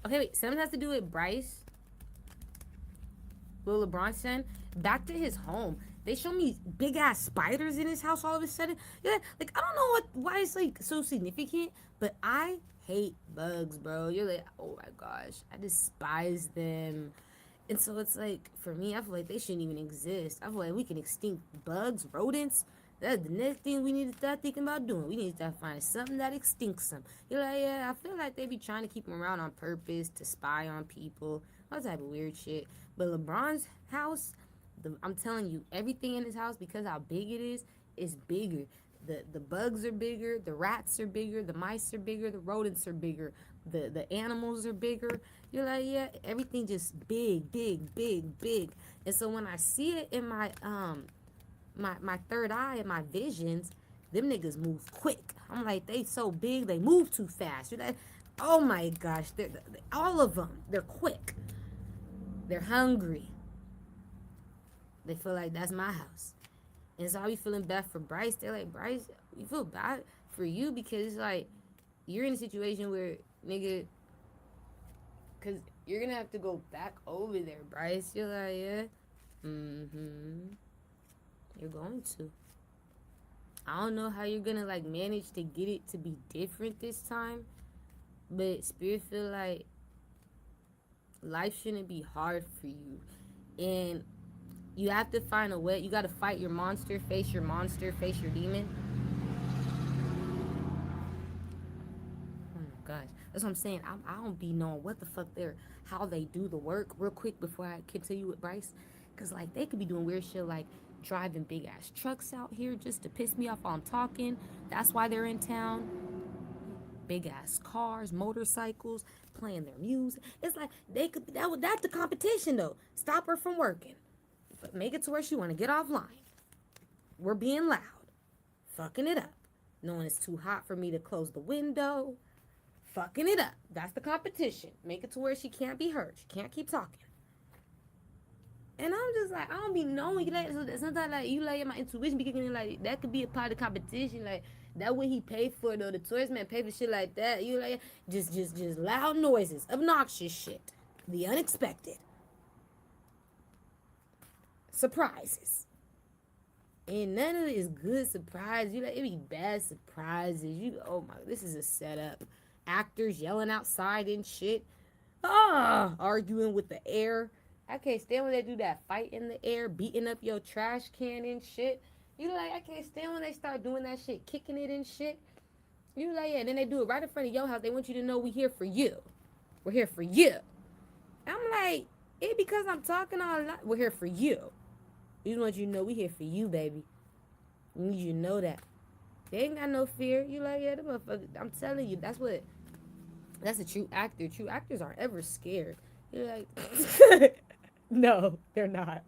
Okay, wait. Something has to do with Bryce. Lil LeBron's son. Back to his home. They show me big ass spiders in his house all of a sudden. Yeah, like I don't know why it's like so significant, but I hate bugs, bro. You're like, oh my gosh, I despise them. And so it's like for me, I feel like they shouldn't even exist. I feel like we can extinct bugs, rodents. That's the next thing we need to start thinking about doing. We need to start finding something that extincts them. You're like, yeah, I feel like they be trying to keep them around on purpose to spy on people, all type of weird shit. But LeBron's house, I'm telling you, everything in his house, because how big it is bigger. The bugs are bigger, the rats are bigger, the mice are bigger, the rodents are bigger, the animals are bigger. You're like, yeah, everything just big, big, big, big. And so when I see it in my third eye and my visions, them niggas move quick. I'm like, they so big, they move too fast. You're like, oh my gosh, all of them, they're quick. They're hungry. They feel like that's my house. And so I be feeling bad for Bryce. They're like, Bryce, we feel bad for you because it's like you're in a situation where, nigga, because you're going to have to go back over there, Bryce. You're like, yeah. Mm-hmm. You're going to. I don't know how you're going to, like, manage to get it to be different this time. But Spirit feel like life shouldn't be hard for you. And you have to find a way. You got to fight your monster, face your demon. Oh my gosh. That's what I'm saying. I don't be knowing what the fuck how they do the work real quick before I continue with Bryce. Because, like, they could be doing weird shit like driving big ass trucks out here just to piss me off while I'm talking. That's why they're in town. Big ass cars, motorcycles, playing their music. It's like they could. That's the competition though. Stop her from working. But make it to where she want to get offline. We're being loud. Fucking it up. Knowing it's too hot for me to close the window. Fucking it up. That's the competition. Make it to where she can't be heard. She can't keep talking. And I'm just like, I don't be knowing. Like, sometimes, like, you like, my intuition be kicking in, like, that could be a part of the competition. Like, that what he paid for, though. The tourist man paid for shit like that. You like, just loud noises. Obnoxious shit. The unexpected. Surprises. And none of it is good surprise. You like, it be bad surprises. Oh my, this is a setup. Actors yelling outside and shit. Arguing with the air. I can't stand when they do that fight in the air, beating up your trash can and shit. You like, I can't stand when they start doing that shit, kicking it and shit. You like, yeah, then they do it right in front of your house. They want you to know we here for you. We're here for you. I'm like, it because I'm talking all night. We're here for you. We just want you to know we here for you, baby. We need you to know that. They ain't got no fear. You like, yeah, the motherfucker. I'm telling you, that's a true actor. True actors aren't ever scared. You're like, no, they're not.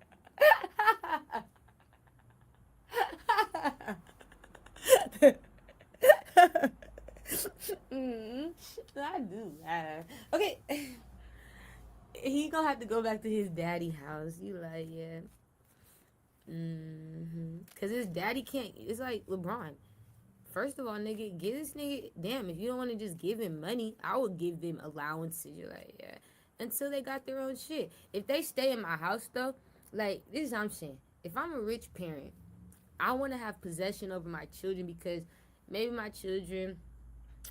I do laugh. Okay. He gonna have to go back to his daddy house. You like, yeah. Cause his daddy can't. It's like LeBron. First of all, nigga, give this nigga. Damn, if you don't want to just give him money, I would give them allowances. You're like, yeah. Until they got their own shit. If they stay in my house though, like, this is what I'm saying. If I'm a rich parent, I want to have possession over my children because maybe my children,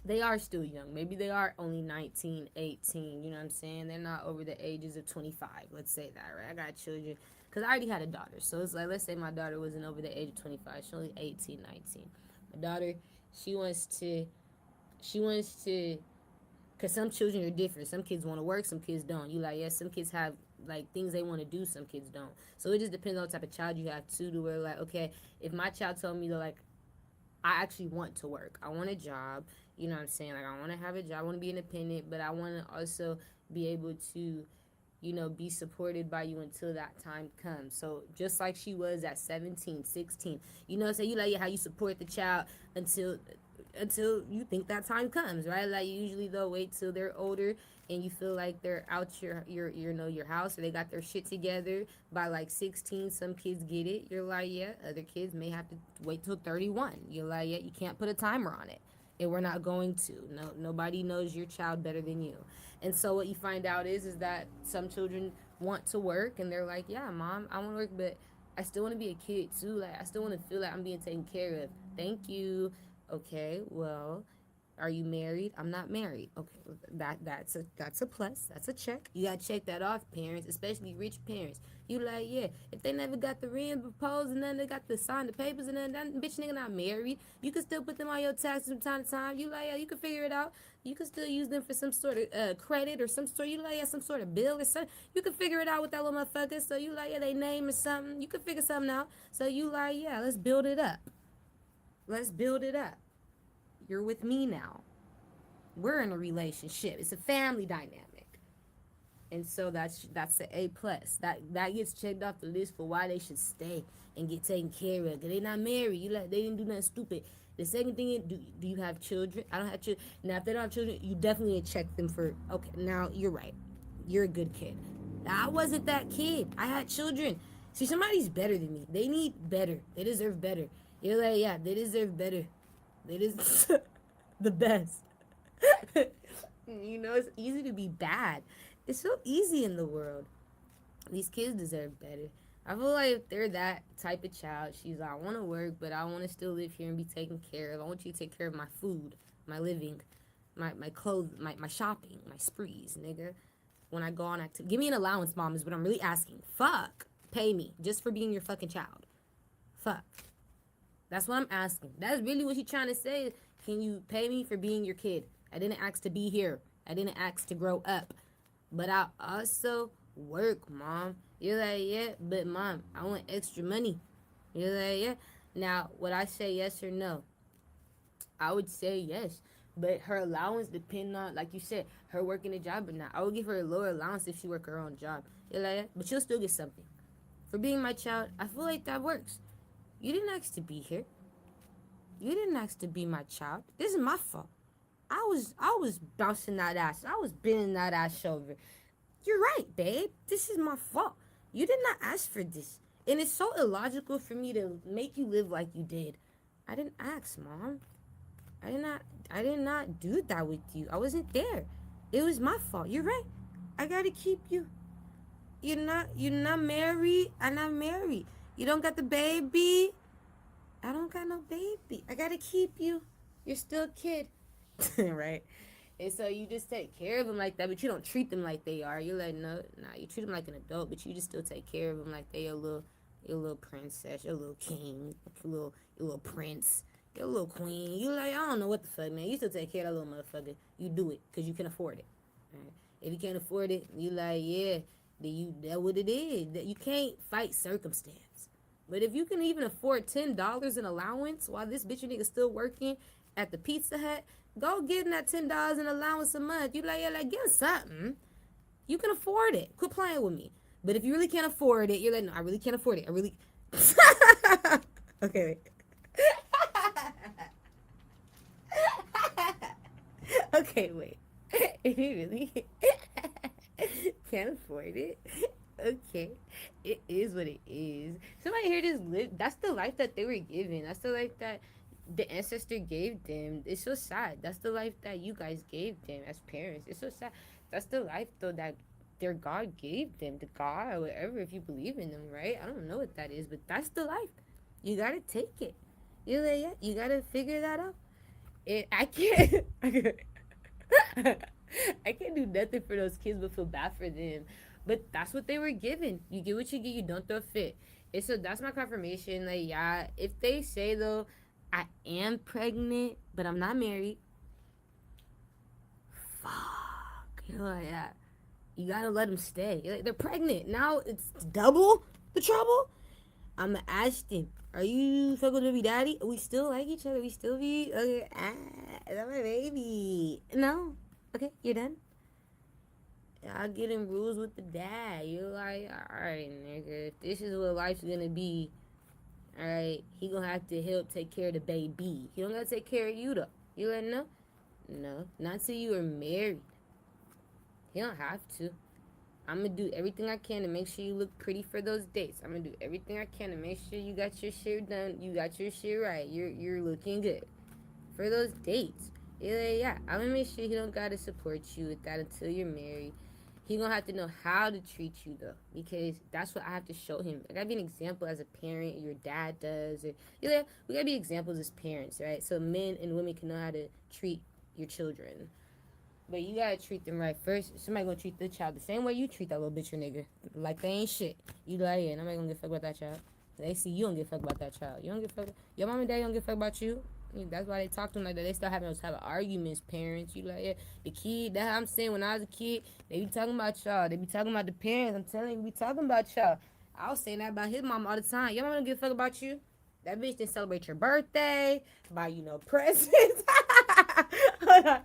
they are still young. Maybe they are only 19, 18. You know what I'm saying? They're not over the ages of 25. Let's say that, right? I got children. Because I already had a daughter. So it's like, let's say my daughter wasn't over the age of 25. She's only 18, 19. My daughter, she wants to, because some children are different. Some kids want to work, some kids don't. You like, yes, some kids have, like, things they want to do, some kids don't. So it just depends on the type of child you have, too, to where, like, okay, if my child told me, like, I actually want to work. I want a job. You know what I'm saying? Like, I want to have a job. I want to be independent, but I want to also be able to, you know, be supported by you until that time comes. So just like she was at 17, 16, you know what I'm saying? You like how you support the child until you think that time comes, right? Like, usually they'll wait till they're older and you feel like they're out your house, or they got their shit together by like 16. Some kids get it. You're like, yeah. Other kids may have to wait till 31. You're like, yeah, you can't put a timer on it. And we're not going to. No, nobody knows your child better than you. And so what you find out is that some children want to work and they're like, yeah, mom, I want to work, but I still want to be a kid too. Like, I still want to feel like I'm being taken care of. Thank you. Okay, well, are you married? I'm not married. Okay, that's a plus. That's a check. You gotta check that off, parents, especially rich parents. You like, yeah. If they never got the ring proposed and then they got to sign the papers and then that bitch nigga not married, you can still put them on your taxes from time to time. You like, yeah, you can figure it out. You can still use them for some sort of credit or some sort. You like, yeah, some sort of bill or something. You can figure it out with that little motherfucker. So you like, yeah, they name or something. You can figure something out. So you like, yeah, let's build it up. Let's build it up. You're with me now. We're in a relationship. It's a family dynamic. And so that's the A plus. That gets checked off the list for why they should stay and get taken care of. Cause they not married. You like they didn't do nothing stupid. The second thing is, do you have children? I don't have children. Now if they don't have children, you definitely need to check them for. Okay, now you're right. You're a good kid. I wasn't that kid. I had children. See, somebody's better than me. They need better. They deserve better. You're like, yeah, they deserve better. They deserve the best. You know, it's easy to be bad. It's so easy in the world. These kids deserve better. I feel like if they're that type of child, she's like, I want to work, but I want to still live here and be taken care of. I want you to take care of my food, my living, my clothes, my shopping, my sprees, nigga. When I go on activity. Give me an allowance, mom, is what I'm really asking. Fuck. Pay me just for being your fucking child. Fuck. That's what I'm asking. That's really what she's trying to say. Can you pay me for being your kid? I didn't ask to be here. I didn't ask to grow up. But I also work, mom. You're like, yeah, but mom, I want extra money. You're like, yeah. Now, would I say yes or no? I would say yes. But her allowance depend on, like you said, her working a job or not. I would give her a lower allowance if she work her own job. You're like, yeah, but she'll still get something. For being my child, I feel like that works. You didn't ask to be here. You didn't ask to be my child. This is my fault. I was bouncing that ass. I was bending that ass over. You're right, babe. This is my fault. You did not ask for this. And it's so illogical for me to make you live like you did. I didn't ask, mom. I did not do that with you. I wasn't there. It was my fault. You're right. I gotta keep you. You're not married. I'm not married. You don't got the baby. I don't got no baby. I gotta keep you. You're still a kid. Right? And so you just take care of them like that, but you don't treat them like they are. You're like, no, nah, you treat them like an adult, but you just still take care of them like they your little princess, your little king, your little prince, your little queen. You like, I don't know what the fuck, man. You still take care of that little motherfucker. You do it because you can afford it. Right? If you can't afford it, you like, yeah, that what it is. That you can't fight circumstance. But if you can even afford $10 in allowance while this bitch nigga still working at the Pizza Hut, go get him that $10 in allowance a month. You like, yeah, like, get him something. You can afford it. Quit playing with me. But if you really can't afford it, you're like, no, I really can't afford it. I really. Okay. Okay, wait. If you really can't afford it, okay, it is what it is. Somebody here just lived. That's the life that they were given. That's the life that the ancestor gave them. It's so sad. That's the life that you guys gave them as parents. It's so sad. That's the life though that their God gave them. The God or whatever, if you believe in them, right? I don't know what that is, but that's the life. You gotta take it. You like, yeah, you gotta figure that out. I can't. I can't do nothing for those kids but feel bad for them. But that's what they were given. You get what you get. You don't throw a fit. And so that's my confirmation. Like, yeah, if they say though, I am pregnant, but I'm not married. Fuck. You know, like, yeah. You gotta let them stay. Like, they're pregnant. Now it's double the trouble. I'm gonna ask them, are you fucking with baby daddy? We still like each other. We still be, okay, is that my baby? No. Okay, you're done? I'll get in rules with the dad. You're like, alright, nigga, if this is what life's gonna be, alright, he gonna have to help take care of the baby. He don't gotta take care of you, though. You let him know? No, not till you are married. He don't have to. I'm gonna do everything I can to make sure you look pretty for those dates. I'm gonna do everything I can to make sure you got your shit done. You got your shit right. You're looking good for those dates. Yeah, I'm gonna make sure he don't gotta support you with that until you're married. He gonna have to know how to treat you though, because that's what I have to show him. I gotta be an example as a parent. Your dad does, or yeah, we gotta be examples as parents, right? So men and women can know how to treat your children. But you gotta treat them right first. Somebody gonna treat the child the same way you treat that little bitch or nigga. Like they ain't shit. You like, yeah, nobody gonna give a fuck about that child. They see you don't give a fuck about that child. You don't give a fuck. Your mom and dad don't give a fuck about you. That's why they talk to them like that. They start having those type of arguments, parents. You like, yeah, the kid. That's how I'm saying. When I was a kid, they be talking about y'all. They be talking about the parents. I'm telling you, we talking about y'all. I was saying that about his mom all the time. Your mom don't give a fuck about you. That bitch didn't celebrate your birthday, buy you no presents. Hold on.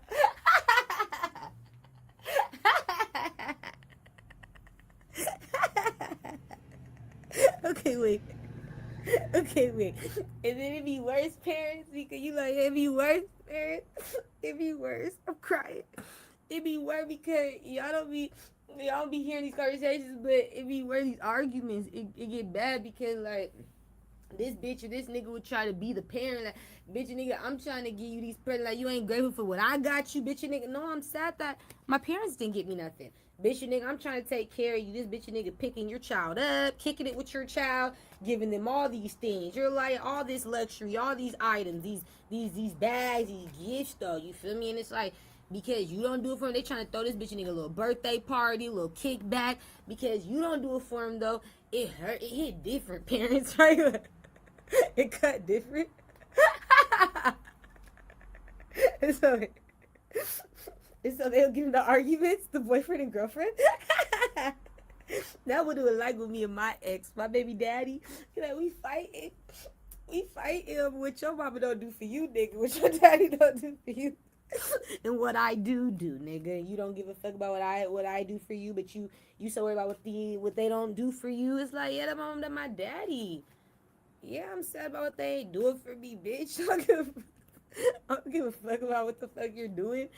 Okay, wait. Okay, wait. And then it be worse, parents, because you like, it be worse, parents. It be worse. I'm crying. It be worse because y'all don't be hearing these conversations, but it be worse, these arguments. It get bad because, like, this bitch or this nigga would try to be the parent. Like, bitch, nigga, I'm trying to give you these presents. Like, you ain't grateful for what I got you, bitch, nigga. No, I'm sad that my parents didn't get me nothing. Bitch, nigga, I'm trying to take care of you. This bitch, nigga, picking your child up, kicking it with your child, giving them all these things. You're like all this luxury, all these items, these bags, these gifts, though. You feel me? And it's like, because you don't do it for them, they trying to throw this bitch nigga a little birthday party, a little kickback. Because you don't do it for them, though, it hurt. It hit different, parents, right? It cut different. and so, and so they'll get into arguments, the boyfriend and girlfriend. That would do it like with me and my ex, my baby daddy. Like, we fighting. We fighting what your mama don't do for you, nigga. What your daddy don't do for you. And what I do, nigga. You don't give a fuck about what I do for you, but you so worried about what they don't do for you. It's like, yeah, that mom, that my daddy. Yeah, I'm sad about what they ain't doing for me, bitch. I don't give a fuck about what the fuck you're doing.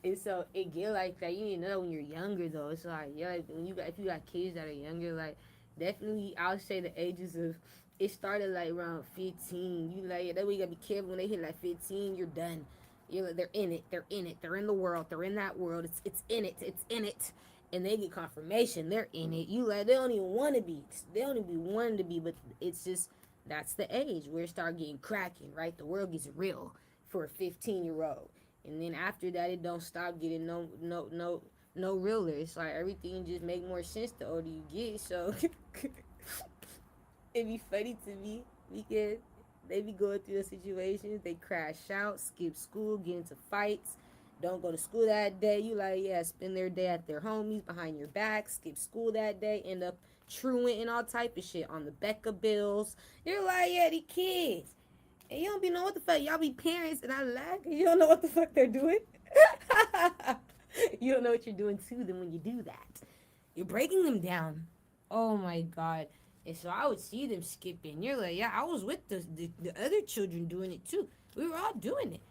And so it get like that. You need to know when you're younger, though. It's like, yeah, like when if you got kids that are younger, like, definitely, I'll say the ages of, it started like around 15. You like, that way you gotta be careful when they hit like 15. You're done. You're like, they're in it. They're in it. They're in the world. They're in that world. It's in it. It's in it. And they get confirmation. They're in it. You like, they don't even want to be. They don't even want to be. But it's just, that's the age where it start getting cracking, right? The world gets real for a 15-year-old. And then after that, it don't stop getting no realer. It's like everything just make more sense the older you get. So it be funny to me because they be going through the situations. They crash out, skip school, get into fights, don't go to school that day. You like, yeah, spend their day at their homies behind your back, skip school that day, end up truant and all type of shit on the Becca bills. You're like, yeah, these kids. And you don't be know what the fuck. Y'all be parents and I laugh and you don't know what the fuck they're doing. You don't know what you're doing to them when you do that. You're breaking them down. Oh my God. And so I would see them skipping. You're like, yeah, I was with the other children doing it too. We were all doing it.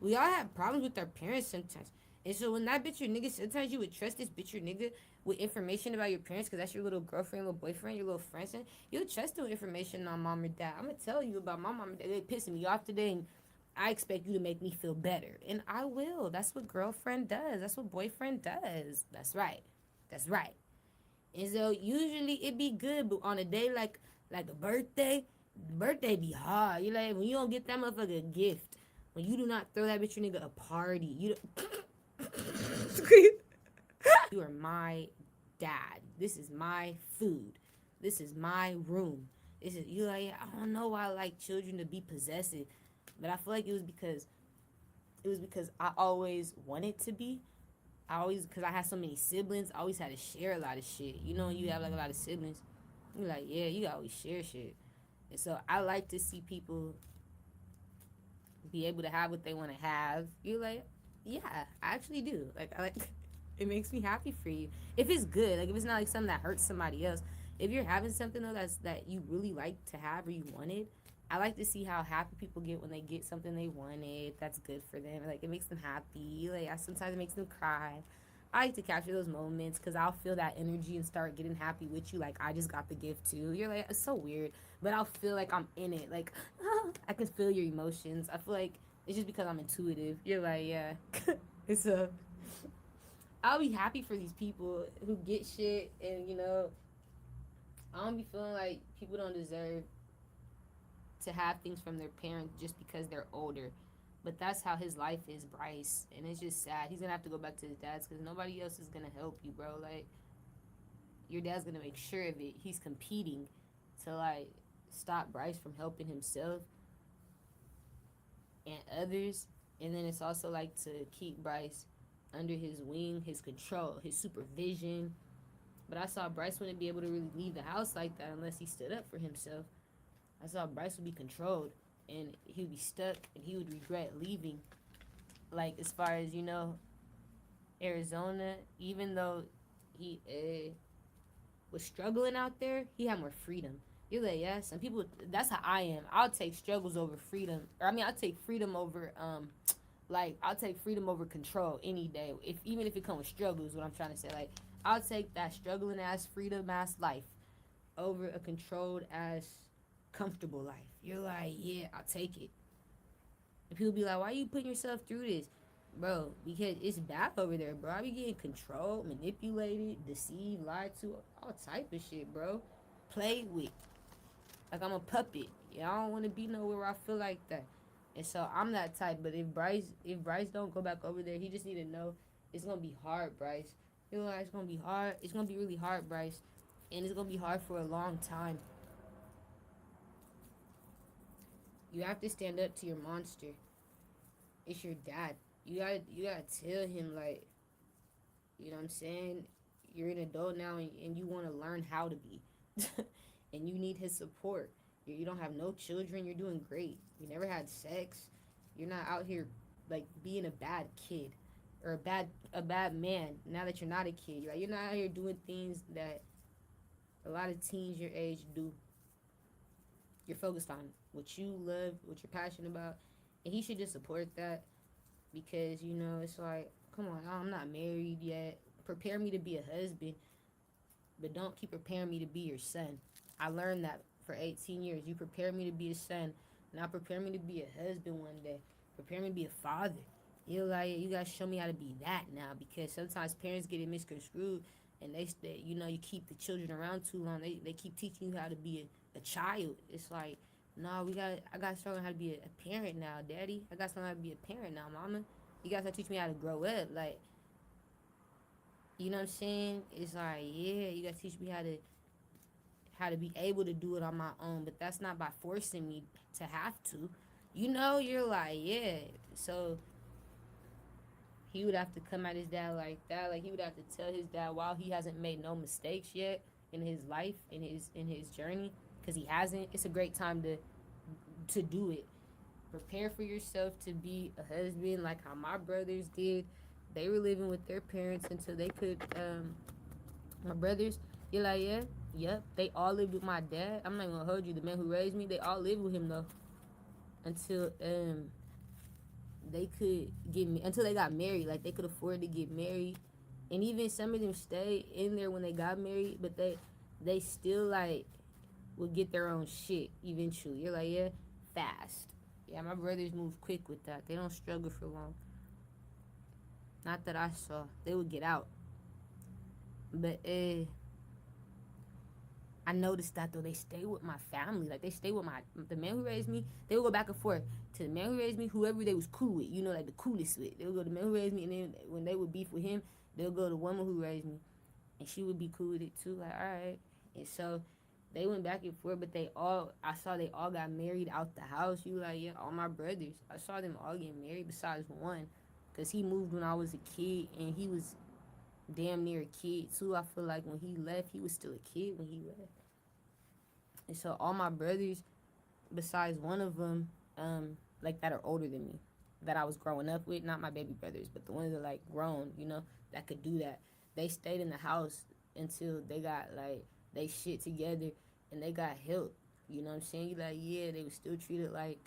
We all have problems with our parents sometimes. And so when that bitch your nigga, sometimes you would trust this bitch your nigga with information about your parents because that's your little girlfriend, little boyfriend, your little friend. You would trust them with information on mom or dad. I'm going to tell you about my mom and dad. They pissing me off today and I expect you to make me feel better. And I will. That's what girlfriend does. That's what boyfriend does. That's right. That's right. And so usually it be good, but on a day like a birthday, birthday be hard. You like when you don't get that motherfucker a gift. When you do not throw that bitch your nigga a party. You You are my dad. This is my food. This is my room. This is you like I don't know why I like children to be possessive. But I feel like it was because I always wanted to be. Because I had so many siblings, I always had to share a lot of shit. You know, you have like a lot of siblings. You're like, yeah, you gotta always share shit. And so I like to see people be able to have what they want to have. You're like, yeah, I actually do. Like, it makes me happy for you. If it's good, like if it's not like something that hurts somebody else. If you're having something though that you really like to have or you wanted, I like to see how happy people get when they get something they wanted. That's good for them. Like, it makes them happy. Like, sometimes it makes them cry. I like to capture those moments because I'll feel that energy and start getting happy with you. Like, I just got the gift too. You're like, it's so weird. But I'll feel like I'm in it. Like, I can feel your emotions. I feel like it's just because I'm intuitive. You're like, yeah. It's I'll be happy for these people who get shit and, you know, I don't be feeling like people don't deserve to have things from their parents just because they're older. But that's how his life is, Bryce. And it's just sad. He's gonna have to go back to his dad's because nobody else is gonna help you, bro. Like, your dad's gonna make sure of it. He's competing to, like, stop Bryce from helping himself and others. And then it's also, like, to keep Bryce under his wing, his control, his supervision. But I saw Bryce wouldn't be able to really leave the house like that unless he stood up for himself. I saw Bryce would be controlled and he would be stuck and he would regret leaving. Like, as far as, Arizona, even though he was struggling out there, he had more freedom. You're like, yeah, some people, that's how I am. I'll take struggles over freedom. Or, I mean, I'll take freedom over, I'll take freedom over control any day. Even if it comes with struggles, what I'm trying to say. Like, I'll take that struggling ass, freedom ass life over a controlled ass, comfortable life. You're like, yeah, I'll take it. And people be like, why are you putting yourself through this? Bro, because it's bad over there, bro. I be getting controlled, manipulated, deceived, lied to, all type of shit, bro. Played with. Like I'm a puppet. Yeah, I don't want to be nowhere where I feel like that. And so I'm that type. But if Bryce don't go back over there, he just need to know it's gonna be hard, Bryce. You know, it's gonna be hard. It's gonna be really hard, Bryce, and it's gonna be hard for a long time. You have to stand up to your monster. It's your dad. You gotta tell him, like, you know what I'm saying? You're an adult now and you want to learn how to be. And you need his support. You don't have no children. You're doing great. You never had sex. You're not out here, like, being a bad kid or a bad man now that you're not a kid. You're not out here doing things that a lot of teens your age do. You're focused on what you love, what you're passionate about, and he should just support that because, it's like, come on, I'm not married yet. Prepare me to be a husband, but don't keep preparing me to be your son. I learned that for 18 years. You prepare me to be a son. Now prepare me to be a husband one day. Prepare me to be a father. You gotta show me how to be that now because sometimes parents get it misconstrued and you keep the children around too long. They keep teaching you how to be a child. It's like, no, I gotta start learning how to be a parent now, daddy. I gotta learn how to be a parent now, mama. You guys gotta teach me how to grow up. Like, you know what I'm saying? It's like, yeah, you gotta teach me how to be able to do it on my own, but that's not by forcing me to have to. You're like, yeah. So he would have to come at his dad like that. Like he would have to tell his dad while he hasn't made no mistakes yet in his life, in his journey, because he hasn't. It's a great time to do it. Prepare for yourself to be a husband, like how my brothers did. They were living with their parents until they could. My brothers, you're like, yeah, yep. They all lived with my dad. I'm not gonna hold you. The man who raised me, they all lived with him though, until they could until they got married. Like they could afford to get married, and even some of them stayed in there when they got married, but they still like would get their own shit eventually. You're like, yeah, fast. Yeah, my brothers move quick with that. They don't struggle for long. Not that I saw. They would get out. But I noticed that though they stay with my family. Like they stay with the man who raised me. They would go back and forth to the man who raised me, whoever they was cool with. Like the coolest with. They would go to the man who raised me, and then when they would beef with him, they'll go to the woman who raised me, and she would be cool with it too. Like, all right. And so they went back and forth, but I saw they all got married out the house. You like, yeah, all my brothers. I saw them all get married besides one, cause he moved when I was a kid, and he was damn near a kid too. I feel like when he left, he was still a kid when he left. And so all my brothers, besides one of them, like that are older than me, that I was growing up with, not my baby brothers, but the ones that like grown, that could do that. They stayed in the house until they got like they shit together and they got help. You know what I'm saying? You like, yeah, they were still treated like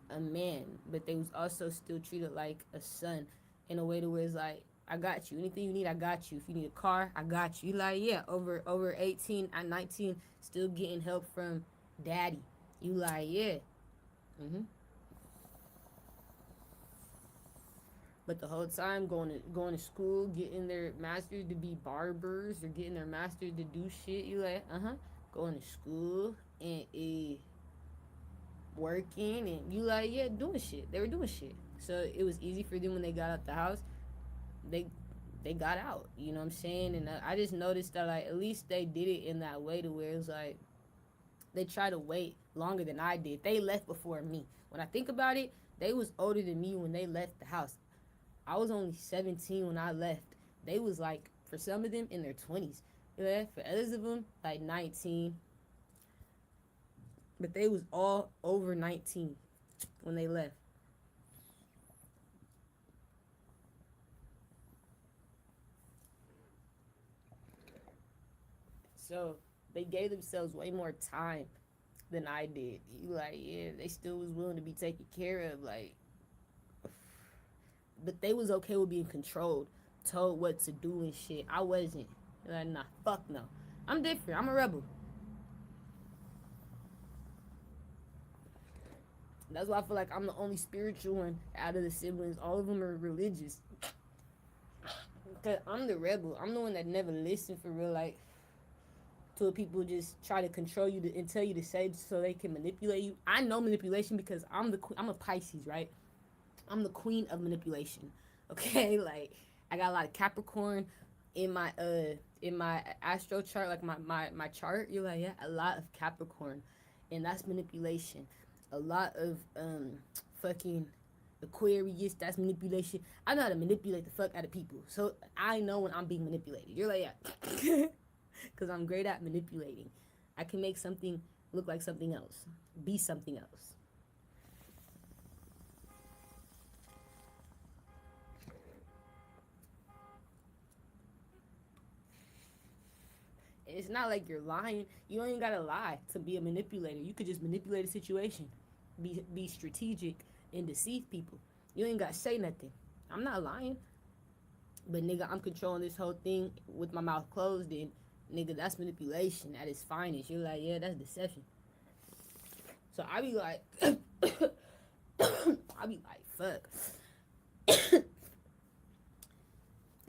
a man, but they was also still treated like a son in a way to where it's like, I got you. Anything you need, I got you. If you need a car, I got you. Like, yeah, over 18 and 19, still getting help from daddy. You like, yeah. But the whole time going to school, getting their masters to be barbers or getting their masters to do shit, you like, going to school and working, and you like, yeah, doing shit. They were doing shit. So it was easy for them when they got out the house. They they got out. You know what I'm saying? And I just noticed that like at least they did it in that way to where it was like they tried to wait longer than I did. They left before me. When I think about it, they was older than me when they left the house. I was only 17 when I left. They was like, for some of them, in their 20s. Yeah, for others of them, like 19. But they was all over 19 when they left. So they gave themselves way more time than I did. You like, yeah, they still was willing to be taken care of, like, but they was okay with being controlled, told what to do and shit. I wasn't. Like, nah, fuck no. I'm different. I'm a rebel. That's why I feel like I'm the only spiritual one out of the siblings. All of them are religious. Cause I'm the rebel. I'm the one that never listened for real. Like, till people just try to control you and tell you to say so they can manipulate you. I know manipulation because I'm a Pisces, right? I'm the queen of manipulation. Okay, like I got a lot of Capricorn in my astro chart, like my chart. You're like, yeah, a lot of Capricorn, and that's manipulation. A lot of fucking Aquarius, that's manipulation. I know how to manipulate the fuck out of people, so I know when I'm being manipulated. You're like, yeah, because I'm great at manipulating. I can make something look like something else, be something else. It's not like you're lying. You don't even gotta lie to be a manipulator. You could just manipulate a situation, be strategic, and deceive people. You ain't gotta say nothing. I'm not lying, but nigga, I'm controlling this whole thing with my mouth closed. And nigga, that's manipulation at its finest. You're like, yeah, that's deception. So I be like, I be like, fuck.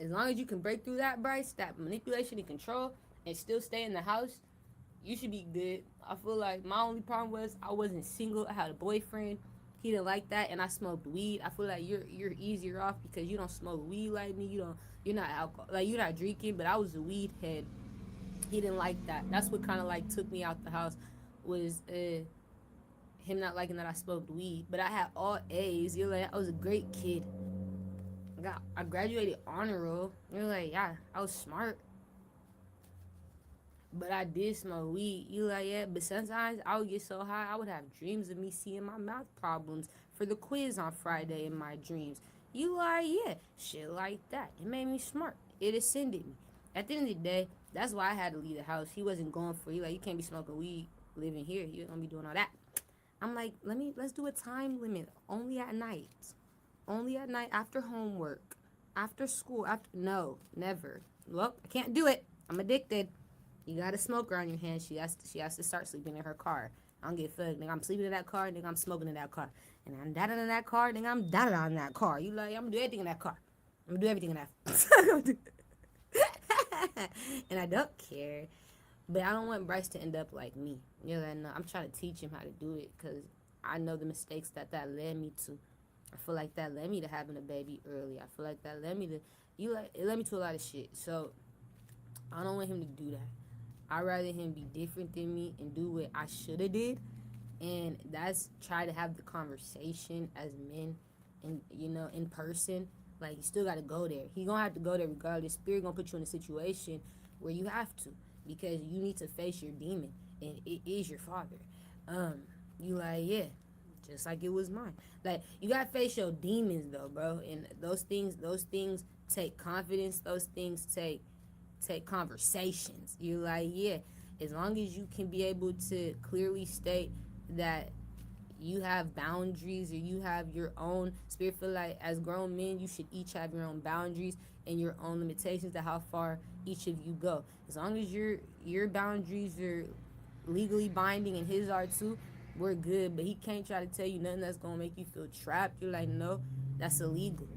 As long as you can break through that, Bryce, that manipulation and control, and still stay in the house, you should be good. I feel like my only problem was I wasn't single. I had a boyfriend. He didn't like that, and I smoked weed. I feel like you're easier off because you don't smoke weed like me. You're not alcohol, like you're not drinking. But I was a weed head. He didn't like that. That's what kind of like took me out the house, was him not liking that I smoked weed. But I had all A's. You're like, I was a great kid. I graduated honor roll. You're like, yeah, I was smart. But I did smoke weed. You like, yeah, but sometimes I would get so high, I would have dreams of me seeing my mouth problems for the quiz on Friday in my dreams. You like, yeah, shit like that. It made me smart. It ascended me. At the end of the day, that's why I had to leave the house. He wasn't going for it. He like, you can't be smoking weed living here. You're gonna be doing all that. I'm like, let's do a time limit. Only at night. Only at night after homework. After school. No, never. Well, I can't do it. I'm addicted. You got a smoker on your hands. She has to start sleeping in her car. I don't give a fuck. Nigga, I'm sleeping in that car. Nigga, I'm smoking in that car. And I'm dying in that car. Nigga, I'm dying on that car. You like, I'm gonna do everything in that car. I'm gonna do everything in that. And I don't care. But I don't want Bryce to end up like me. You know, and I'm trying to teach him how to do it because I know the mistakes that led me to. I feel like that led me to having a baby early. I feel like that led me to, it led me to a lot of shit. So I don't want him to do that. I'd rather him be different than me and do what I should have did, and that's try to have the conversation as men, and in person. Like, you still got to go there. He gonna have to go there regardless. Spirit gonna put you in a situation where you have to, because you need to face your demon, and it is your father. You like, yeah, just like it was mine. Like, you gotta face your demons though, bro. And those things take confidence. Those things take conversations. You're like, yeah, as long as you can be able to clearly state that you have boundaries or you have your own spirit. Feel like as grown men, you should each have your own boundaries and your own limitations to how far each of you go. As long as your boundaries are legally binding and his are too, we're good. But he can't try to tell you nothing that's gonna make you feel trapped. You're like, no, that's illegal.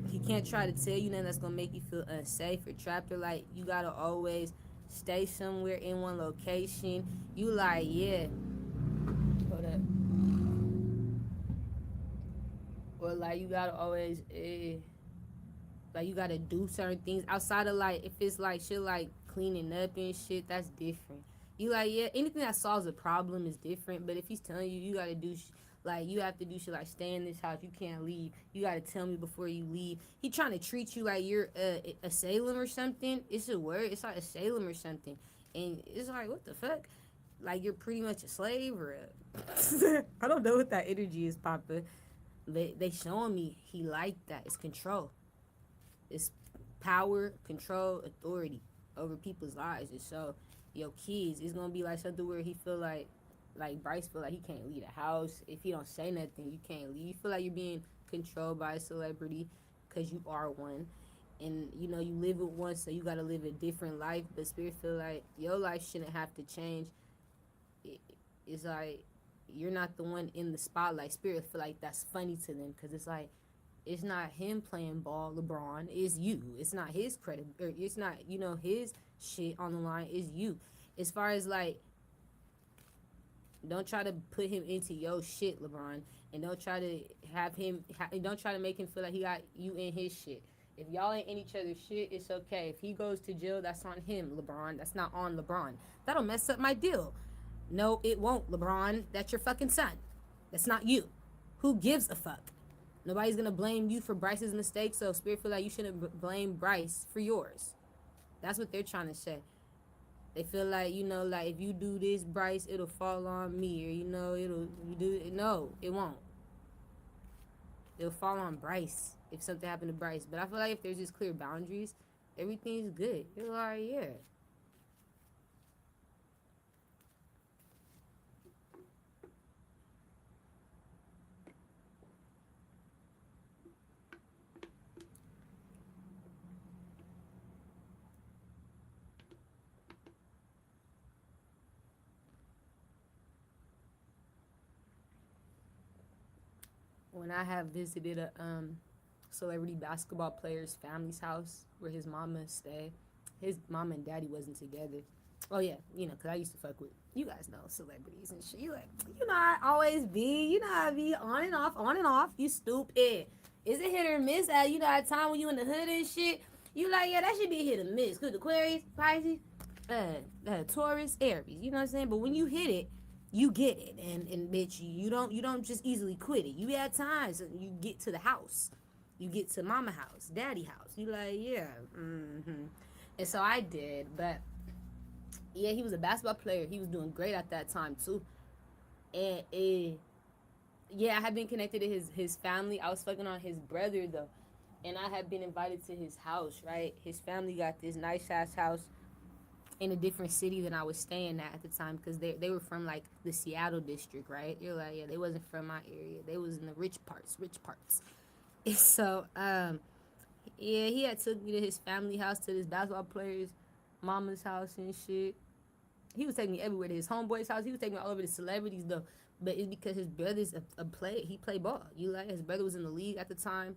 He can't try to tell you nothing that's gonna make you feel unsafe or trapped. Or like, you gotta always stay somewhere in one location. You like, yeah, hold up. like you gotta always like you gotta do certain things outside of like if it's like shit like cleaning up and shit, that's different. You like yeah, anything that solves a problem is different. But if he's telling you you gotta do like you have to do shit like stay in this house, you can't leave. You gotta tell me before you leave. He trying to treat you like you're a Salem or something. It's a word. It's like a Salem or something, and it's like what the fuck. Like you're pretty much a slave or I don't know what that energy is, Papa. They showing me he like that. It's control. It's power, control, authority over people's lives. And so your kids, it's gonna be like something where he feel like Bryce feel like he can't leave the house. If he don't say nothing, you can't leave. You feel like you're being controlled by a celebrity because you are one. And you know you live with one, so you gotta live a different life. But Spirit feel like your life shouldn't have to change. It's like you're not the one in the spotlight. Spirit feel like that's funny to them because it's like it's not him playing ball, LeBron. It's you. It's not his credit, or it's not his shit on the line. It's you. As far as like, don't try to put him into your shit, LeBron, and don't try to have him. Don't try to make him feel like he got you in his shit. If y'all ain't in each other's shit, it's okay. If he goes to jail, that's on him, LeBron. That's not on LeBron. That'll mess up my deal. No, it won't, LeBron. That's your fucking son. That's not you. Who gives a fuck? Nobody's gonna blame you for Bryce's mistakes, so Spirit feel like you shouldn't blame Bryce for yours. That's what they're trying to say. They feel like, like if you do this, Bryce, it'll fall on me, or you do it. No, it won't. It'll fall on Bryce if something happened to Bryce. But I feel like if there's just clear boundaries, everything's good. You're like, yeah. When I have visited a celebrity basketball player's family's house where his mama stayed, his mama and daddy wasn't together. Oh yeah, cause I used to fuck with, you guys know, celebrities and shit. You like, I always be, I be on and off. You stupid. Is it hit or miss? At time when you in the hood and shit, you like, yeah, that should be hit or miss. Cause Aquarius, Pisces, Taurus, Aries. You know what I'm saying? But when you hit it, you get it, and bitch, you don't just easily quit it. You had times, and you get to the house, you get to mama house, daddy house. You like, yeah, and so I did, but yeah, he was a basketball player. He was doing great at that time too, and yeah, I had been connected to his family. I was fucking on his brother though, and I had been invited to his house. Right, his family got this nice ass house in a different city than I was staying at the time, because they were from like the Seattle district, right? You're like, yeah, they wasn't from my area. They was in the rich parts. And so, yeah, he had took me to his family house, to this basketball player's mama's house and shit. He was taking me everywhere, to his homeboy's house. He was taking me all over the celebrities though. But it's because his brother's a player. He played ball. His brother was in the league at the time.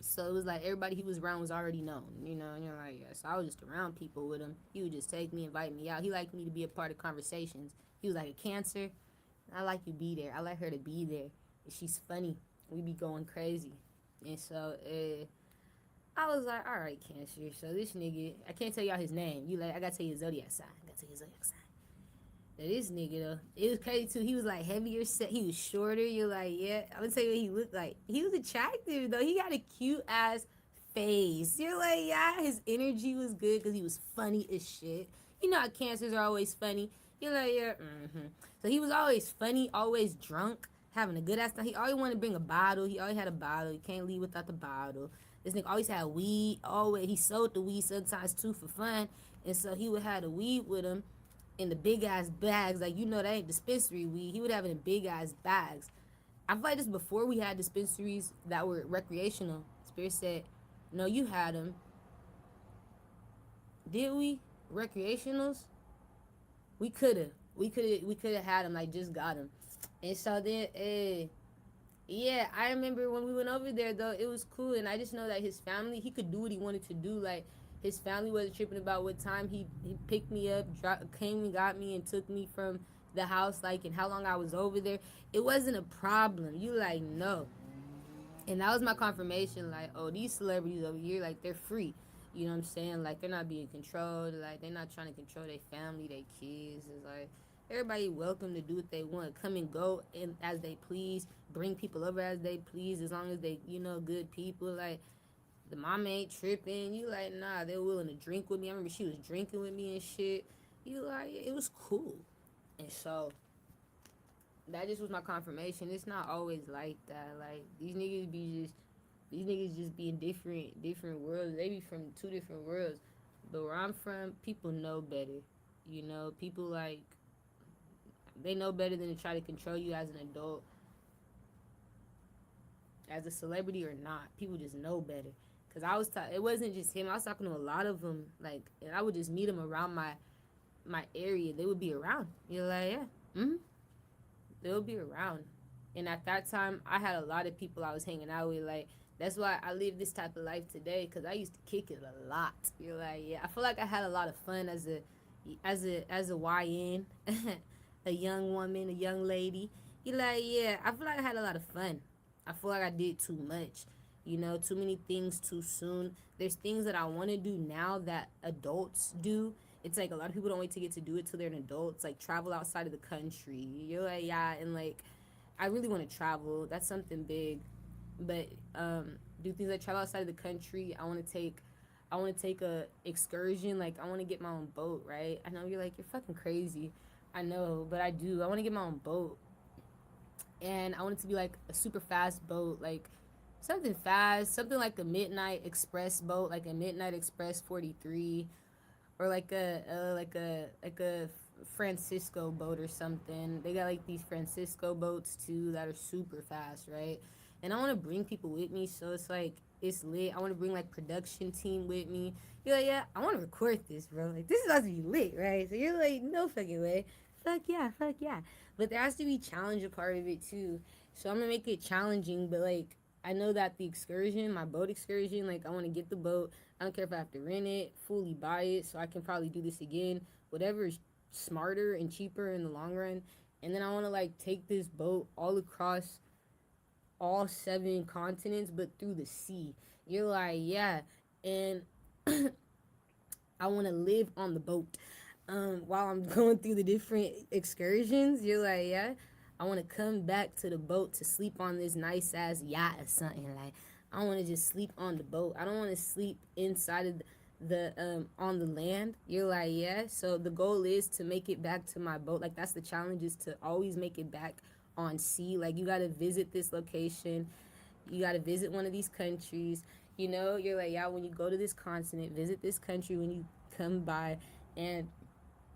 So it was like everybody he was around was already known, and you're like, yeah. So I was just around people with him. He would just take me, invite me out. He liked me to be a part of conversations. He was like a Cancer. I like to be there. I like her to be there. She's funny. We be going crazy. And so I was like, all right, Cancer. So this nigga, I can't tell y'all his name. I gotta tell you his zodiac sign. Now this nigga though, it was crazy too. He was like heavier set. He was shorter. You're like, yeah. I'm gonna tell you what he looked like. He was attractive though. He got a cute ass face. You're like, yeah. His energy was good because he was funny as shit. You know how Cancers are always funny. You're like, yeah. So he was always funny, always drunk, having a good ass time. He always wanted to bring a bottle. He always had a bottle. You can't leave without the bottle. This nigga always had weed. Always, he sold the weed sometimes too for fun, and so he would have the weed with him in the big ass bags, like that ain't dispensary weed. He would have it in big ass bags. I feel like this before we had dispensaries that were recreational. Spirit said, no, you had them. Did we? Recreationals? We coulda had them, like just got them. And so then, yeah, I remember when we went over there though, it was cool, and I just know that his family, he could do what he wanted to do, like. His family wasn't tripping about what time he picked me up, came and got me, and took me from the house, like, and how long I was over there. It wasn't a problem. You like, no. And that was my confirmation, like, oh, these celebrities over here, like, they're free. You know what I'm saying? Like, they're not being controlled. Like, they're not trying to control their family, their kids. It's like, everybody welcome to do what they want. Come and go as they please. Bring people over as they please, as long as they, good people. Like, the mama ain't tripping. You like, nah, they're willing to drink with me. I remember she was drinking with me and shit. You like, it was cool. And so, that just was my confirmation. It's not always like that. Like, these niggas just be in different worlds. They be from two different worlds. But where I'm from, people know better. People like, they know better than to try to control you as an adult, as a celebrity or not. People just know better. Cause it wasn't just him. I was talking to a lot of them. Like, and I would just meet them around my area. They would be around. You're like, yeah, they would be around. And at that time, I had a lot of people I was hanging out with. Like, that's why I live this type of life today. Cause I used to kick it a lot. You're like, yeah, I feel like I had a lot of fun as a YN, a young woman, a young lady. You're like, yeah, I feel like I had a lot of fun. I feel like I did too much. Too many things too soon. There's things that I want to do now that adults do. It's like a lot of people don't wait to get to do it till they're an adult. It's like travel outside of the country. You're like, yeah, and like, I really want to travel. That's something big. But do things like travel outside of the country. I want to take a excursion. Like, I want to get my own boat, right? I know you're like, you're fucking crazy. I know, but I do. I want to get my own boat. And I want it to be like a super fast boat, like something fast, something like a Midnight Express boat, like a Midnight Express 43, or like a Francisco boat or something. They got like these Francisco boats too that are super fast, right? And I want to bring people with me, so it's like it's lit. I want to bring like production team with me. You're like, yeah, I want to record this, bro. Like, this is about to be lit, right? So you're like, no fucking way. Fuck yeah, fuck yeah. But there has to be challenge a part of it too. So I'm gonna make it challenging, but like, I know that the excursion, my boat excursion, like, I want to get the boat. I don't care if I have to rent it, fully buy it, so I can probably do this again. Whatever is smarter and cheaper in the long run. And then I want to like take this boat all across all 7 continents, but through the sea. You're like, yeah. And I want to live on the boat while I'm going through the different excursions. You're like, yeah. I want to come back to the boat to sleep on this nice ass yacht or something. Like, I want to just sleep on the boat. I don't want to sleep inside of the on the land. You're like, yeah. So the goal is to make it back to my boat. Like, that's the challenge, is to always make it back on sea. Like, you got to visit this location. You got to visit one of these countries. You're like, yeah, when you go to this continent, visit this country when you come by, and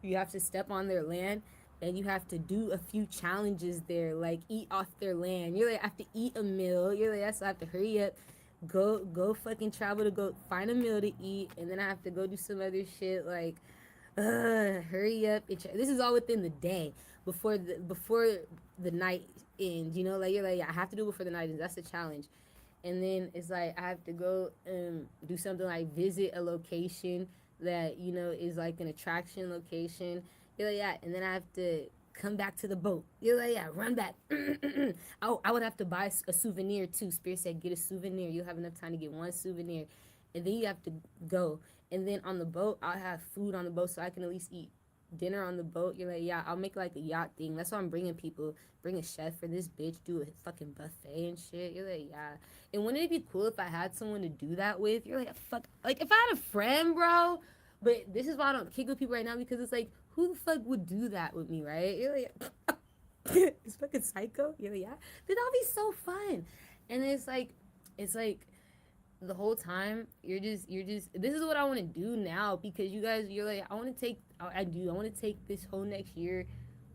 you have to step on their land, and you have to do a few challenges there, like eat off their land. You're like, I have to eat a meal. You're like, yes, I have to hurry up, go fucking travel to go find a meal to eat, and then I have to go do some other shit, like, hurry up. This is all within the day before the night ends. Like, you're like, yeah, I have to do it before the night ends. That's the challenge. And then it's like, I have to go do something like visit a location that is like an attraction location. You're like, yeah, and then I have to come back to the boat. You're like, yeah, run back. I would have to buy a souvenir too. Spirit said, get a souvenir. You'll have enough time to get one souvenir, and then you have to go. And then on the boat, I'll have food on the boat, so I can at least eat dinner on the boat. You're like, yeah, I'll make like a yacht thing. That's why I'm bringing people. Bring a chef for this bitch. Do a fucking buffet and shit. You're like, yeah. And wouldn't it be cool if I had someone to do that with? You're like, fuck. Like, if I had a friend, bro. But this is why I don't kick with people right now, because it's like, who the fuck would do that with me, right? You're like, it's fucking psycho. You're like, yeah. Dude, that'll be so fun. And it's like the whole time you're just this is what I want to do now, because you guys, you're like, I want to take this whole next year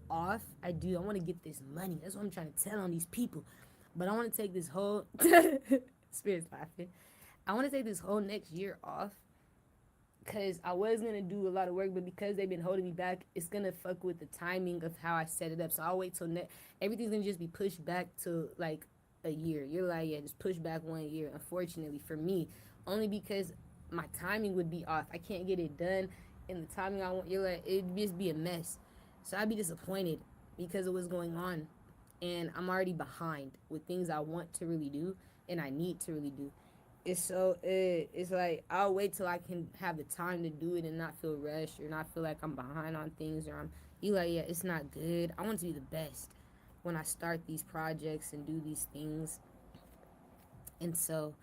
off. I want to get this money. That's what I'm trying to tell on these people. But I want to take this whole Spirit's laughing. I want to take this whole next year off, because I was going to do a lot of work, but because they've been holding me back, it's going to fuck with the timing of how I set it up. So I'll wait till everything's going to just be pushed back to like a year. You're like, yeah, just push back 1 year, unfortunately for me, only because my timing would be off. I can't get it done in the timing I want. You're like, it'd just be a mess. So I'd be disappointed because of what's going on, and I'm already behind with things I want to really do. and I need to really do. It's like I'll wait till I can have the time to do it and not feel rushed or not feel like I'm behind on things or I'm you like yeah it's not good. I want to be the best when I start these projects and do these things, and so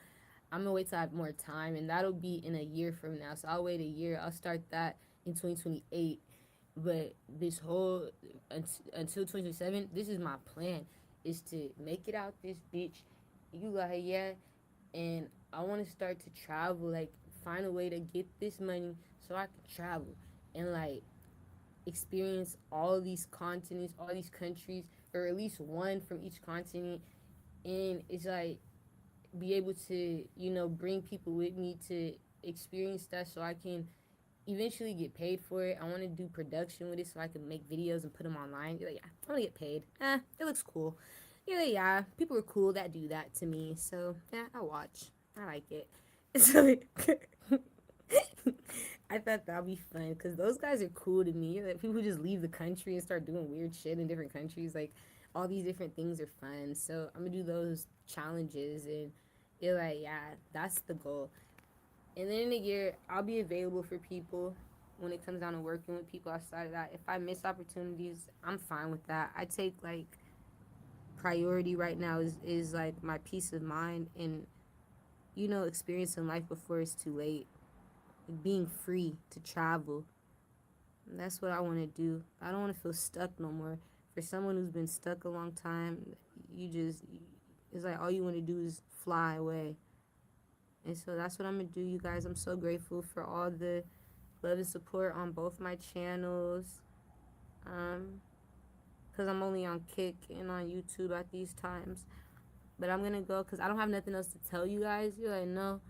I'm gonna wait till I have more time, and that'll be in a year from now. So I'll wait a year. I'll start that in 2028. But this whole until 2027, this is my plan: is to make it out this bitch. You like yeah, and I want to start to travel, like find a way to get this money so I can travel and like experience all these continents, all these countries, or at least one from each continent. And it's like be able to, bring people with me to experience that so I can eventually get paid for it. I want to do production with it so I can make videos and put them online. You're like, yeah, I want to get paid. It looks cool. You're like, yeah, people are cool that do that to me. So, yeah, I watch. I like it. So, I thought that'd be fun because those guys are cool to me. Like, people who just leave the country and start doing weird shit in different countries. Like, all these different things are fun. So, I'm going to do those challenges and you're like, yeah, that's the goal. And then in a year, I'll be available for people when it comes down to working with people outside of that. If I miss opportunities, I'm fine with that. I take like priority right now is like my peace of mind and experiencing life before it's too late. Like being free to travel. And that's what I want to do. I don't want to feel stuck no more. For someone who's been stuck a long time, it's like all you want to do is fly away. And so that's what I'm going to do, you guys. I'm so grateful for all the love and support on both my channels. Because I'm only on Kick and on YouTube at these times. But I'm going to go because I don't have nothing else to tell you guys. You're like, no,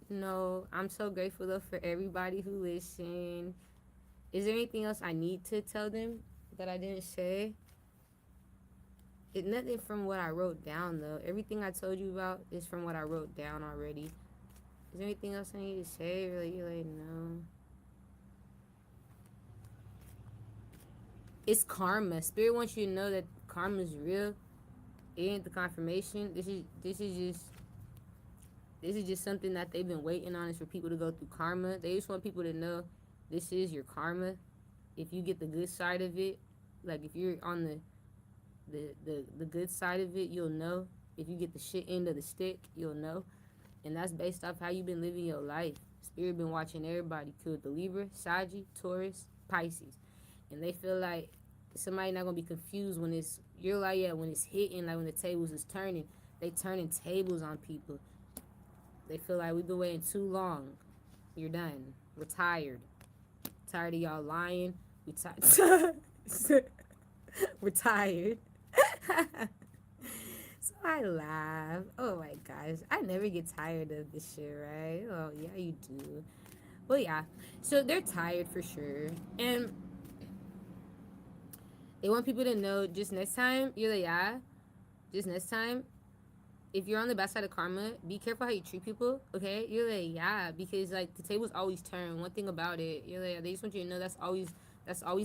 no. I'm so grateful, though, for everybody who listened. Is there anything else I need to tell them that I didn't say? It's nothing from what I wrote down, though. Everything I told you about is from what I wrote down already. Is there anything else I need to say? Or like, you're like, no. It's karma. Spirit wants you to know that karma is real. It ain't the confirmation. This is just something that they've been waiting on, is for people to go through karma. They just want people to know this is your karma. If you get the good side of it, like if you're on the good side of it, you'll know. If you get the shit end of the stick, you'll know. And that's based off how you've been living your life. Spirit been watching everybody kill the Libra, Saggy, Taurus, Pisces. And they feel like somebody not gonna be confused when it's you're like, yeah, when it's hitting, like when the tables is turning, they turning tables on people. They feel like we've been waiting too long. You're done. We're tired. Tired of y'all lying. We tired. We're tired. So I laugh. Oh my gosh. I never get tired of this shit, right? Oh, yeah, you do. Well, yeah. So they're tired for sure. And they want people to know just next time, you're like, yeah, just next time, if you're on the bad side of karma, be careful how you treat people, okay? You're like, yeah, because, like, the tables always turn. One thing about it, you're like, they just want you to know that's always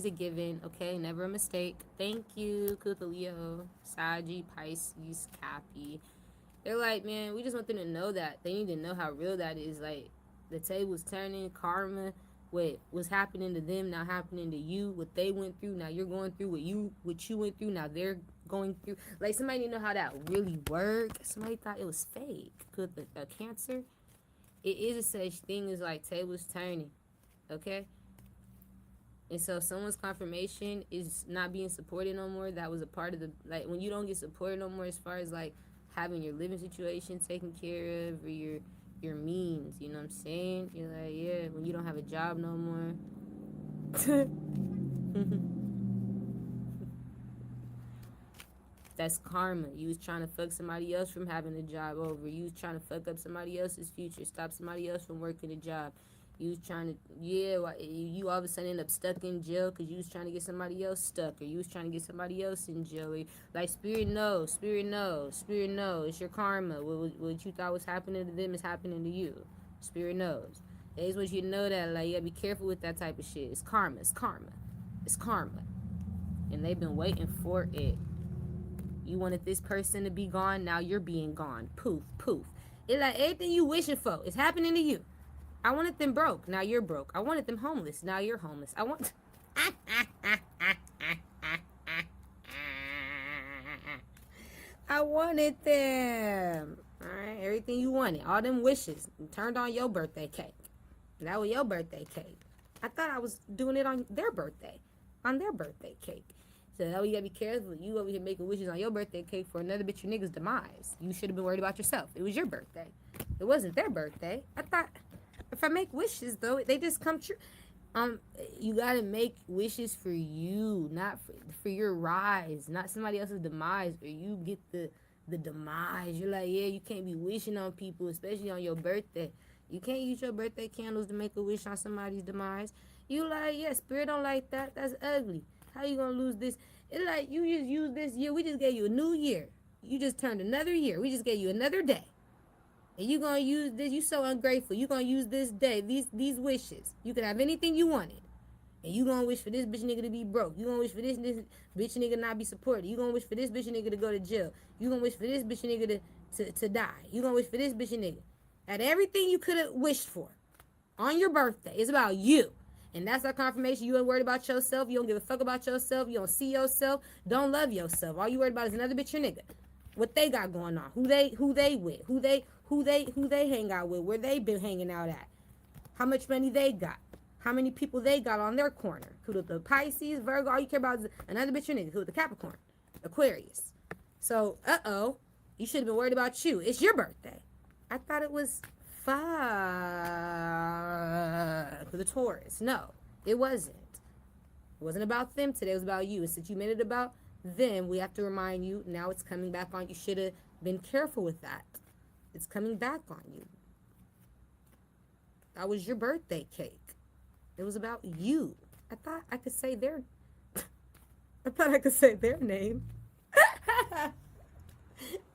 a given, okay? Never a mistake. Thank you, Kuta Leo, Saji, Pisces, Cappy. They're like, man, we just want them to know that. They need to know how real that is. Like, the table's turning, karma, what was happening to them now happening to you, what they went through, now you're going through what you went through, now they're going through. Like, somebody didn't know how that really worked. Somebody thought it was fake. Could a Cancer? It is a such thing as, like, tables turning, okay? And so someone's confirmation is not being supported no more. That was a part of the, like, when you don't get supported no more as far as, like, having your living situation taken care of or your means, you know what I'm saying? You're like, yeah, when you don't have a job no more. That's karma. You was trying to fuck somebody else from having a job over. You was trying to fuck up somebody else's future. Stop somebody else from working a job. You was trying to, you all of a sudden end up stuck in jail because you was trying to get somebody else stuck, or you was trying to get somebody else in jail. Like, spirit knows, spirit knows, spirit knows. It's your karma. What you thought was happening to them is happening to you. Spirit knows. They just want you to know that, like, you gotta be careful with that type of shit. It's karma, it's karma, it's karma. And they've been waiting for it. You wanted this person to be gone, now you're being gone. Poof, poof. It's like everything you wishing for is happening to you. I wanted them broke, now you're broke. I wanted them homeless, now you're homeless. I wanted them. All right, everything you wanted, all them wishes, turned on your birthday cake. That was your birthday cake. I thought I was doing it on their birthday cake. So now you gotta be careful. You over here making wishes on your birthday cake for another bitch your nigga's demise. You should have been worried about yourself. It was your birthday. It wasn't their birthday. I thought if I make wishes though, they just come true. You gotta make wishes for you, not for your rise, not somebody else's demise, or you get the demise. You're like, yeah, you can't be wishing on people, especially on your birthday. You can't use your birthday candles to make a wish on somebody's demise. You like, yeah, spirit don't like that. That's ugly. How you gonna lose this? It's like you just use this year. We just gave you a new year. You just turned another year. We just gave you another day. And you gonna use this. You so ungrateful. You gonna use this day, these wishes. You could have anything you wanted. And you gonna wish for this bitch nigga to be broke. You gonna wish for this bitch nigga not be supported. You gonna wish for this bitch nigga to go to jail. You gonna wish for this bitch nigga to die. You gonna wish for this bitch nigga. At everything you could have wished for on your birthday. It's about you. And that's our confirmation. You ain't worried about yourself. You don't give a fuck about yourself. You don't see yourself. Don't love yourself. All you worried about is another bitch your nigga. What they got going on. Who they with. Who they hang out with. Where they been hanging out at. How much money they got. How many people they got on their corner. Who the Pisces, Virgo. All you care about is another bitch your nigga. Who the Capricorn. Aquarius. So, you should have been worried about you. It's your birthday. I thought it was fuck for the Taurus. No, it wasn't. It wasn't about them today. It was about you. And since you made it about them, we have to remind you, now it's coming back on. You should have been careful with that. It's coming back on you. That was your birthday cake. It was about you. I thought I could say their name.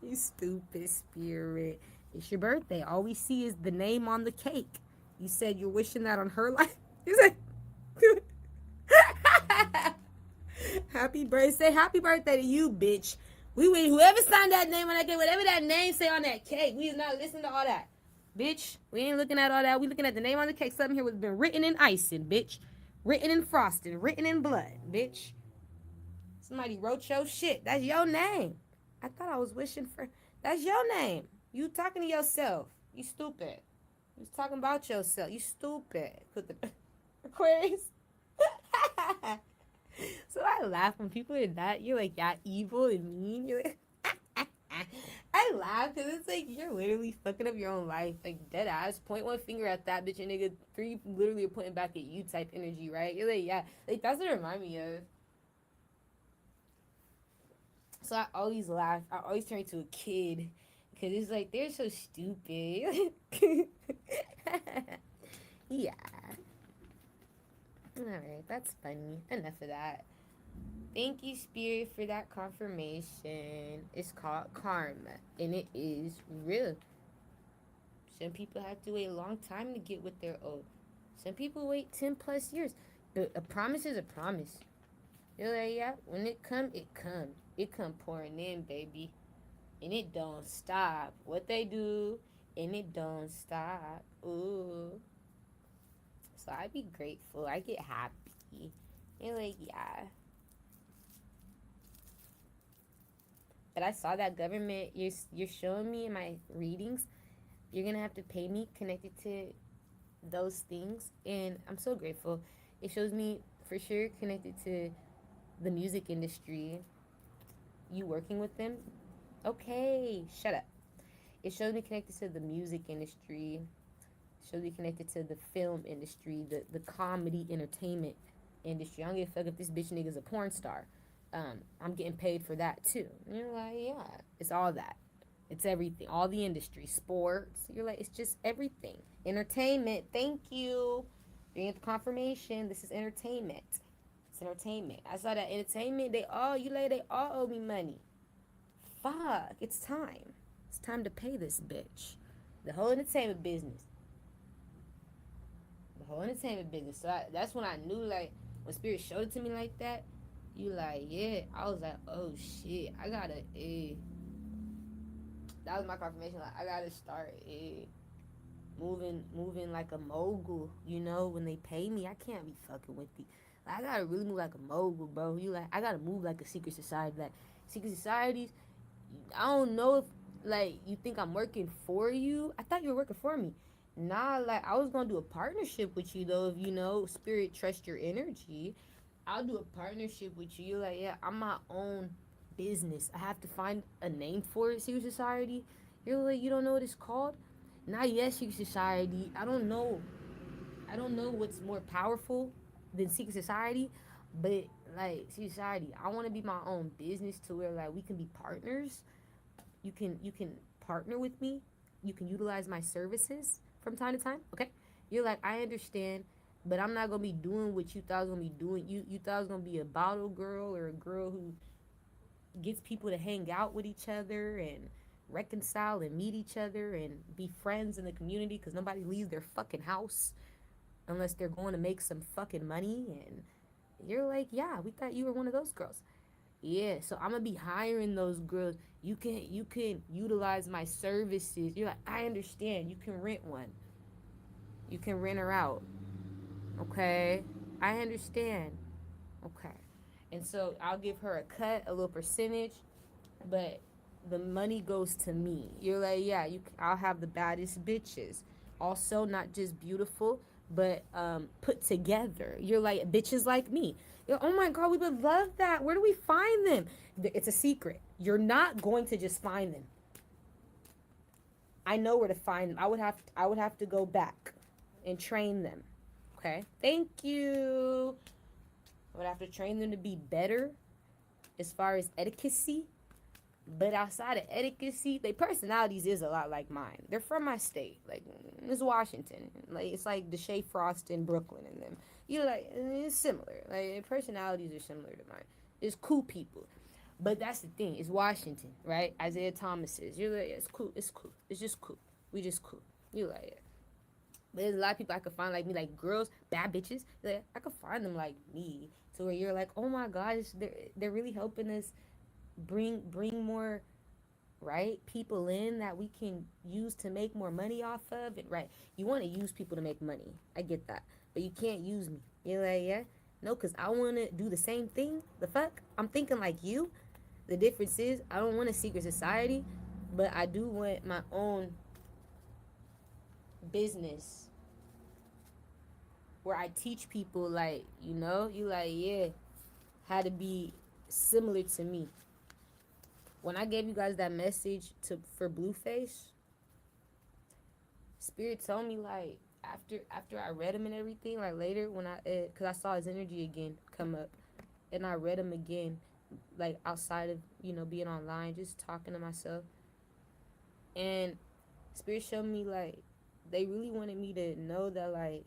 You stupid spirit. It's your birthday. All we see is the name on the cake. You said you're wishing that on her life. You said, happy birthday. Say happy birthday to you, bitch. We wait. Whoever signed that name on that cake, whatever that name say on that cake, we is not listening to all that. Bitch, we ain't looking at all that. We looking at the name on the cake. Something here was been written in icing, bitch. Written in frosting. Written in blood, bitch. Somebody wrote your shit. That's your name. I thought I was wishing for... That's your name. You talking to yourself. You stupid. You was talking about yourself. You stupid. Put the Aquarius. So I laugh when people are that. You're like, yeah, evil and mean. You're like... I laugh because it's like you're literally fucking up your own life. Like, dead ass. Point one finger at that bitch and nigga. Three literally are pointing back at you type energy, right? You're like, yeah. Like, that's what it reminds me of. So I always laugh. I always turn into a kid. Because it's like, they're so stupid. Yeah. Alright, that's funny. Enough of that. Thank you, Spirit, for that confirmation. It's called karma. And it is real. Some people have to wait a long time to get what they're owed. Some people wait 10 plus years. But a promise is a promise. You're like, yeah, when it come, it come. It come pouring in, baby. And it don't stop. What they do, and it don't stop. Ooh. So I be grateful. I get happy. You're like, yeah. But I saw that government you're showing me in my readings. You're going to have to pay me connected to those things. And I'm so grateful. It shows me for sure connected to the music industry. You working with them? Okay, shut up. It shows me connected to the music industry. It shows me connected to the film industry, the comedy entertainment industry. I don't give a fuck if this bitch nigga's a porn star. I'm getting paid for that too. And you're like, yeah, it's all that. It's everything. All the industry, sports. You're like, it's just everything. Entertainment. Thank you. You get the confirmation. This is entertainment. It's entertainment. I saw that entertainment. They all owe me money. Fuck. It's time. It's time to pay this bitch. The whole entertainment business. So that's when I knew, like, when Spirit showed it to me like that, You like, yeah. I was like, oh shit, I gotta, that was my confirmation. Like, I gotta start, moving like a mogul. You know, when they pay me, I can't be fucking with the. Like, I gotta really move like a mogul, bro. You like, I gotta move like a secret society. Like, secret societies, I don't know if like you think I'm working for you. I thought you were working for me. Nah, like I was gonna do a partnership with you though. If you know, spirit trust your energy, I'll do a partnership with you. You're like, yeah, I'm my own business. I have to find a name for it. Secret society. You're like, you don't know what it's called? Not yet, secret society. I don't know. I don't know what's more powerful than secret society, but like secret society, I want to be my own business to where like we can be partners. You can partner with me. You can utilize my services from time to time. Okay, you're like, I understand, but I'm not gonna be doing what you thought I was gonna be doing. You thought I was gonna be a bottle girl or a girl who gets people to hang out with each other and reconcile and meet each other and be friends in the community because nobody leaves their fucking house unless they're going to make some fucking money. And you're like, yeah, we thought you were one of those girls. Yeah, so I'm gonna be hiring those girls. You can utilize my services. You're like, I understand. You can rent one. You can rent her out. Okay, I understand. Okay, and so I'll give her a cut, a little percentage, but the money goes to me. You're like, yeah, I'll have the baddest bitches. Also, not just beautiful, but put together. You're like bitches like me. You're, oh my god, we would love that. Where do we find them? It's a secret. You're not going to just find them. I know where to find them. I would have to go back and train them. Okay, thank you. I would have to train them to be better as far as etiquette. But outside of etiquette, their personalities is a lot like mine. They're from my state. Like, it's Washington. Like, it's like Deshae Frost in Brooklyn and them. You know, like, it's similar. Like, their personalities are similar to mine. It's cool people. But that's the thing. It's Washington, right? Isaiah Thomas says. You're like, yeah, it's cool. It's cool. It's just cool. We just cool. You like it. But there's a lot of people I could find like me, like girls, bad bitches. Like, I could find them like me. So where you're like, oh my gosh, they're really helping us bring more right people in that we can use to make more money off of it. Right, you want to use people to make money, I get that, but you can't use me. You're like, yeah, no, because I want to do the same thing. The fuck, I'm thinking like you. The difference is I don't want a secret society, but I do want my own business where I teach people, like, you know, you like, yeah, how to be similar to me. When I gave you guys that message for Blueface, Spirit told me like after I read him and everything, like later when cause I saw his energy again come up, and I read him again, like outside of being online, just talking to myself, and Spirit showed me like they really wanted me to know that like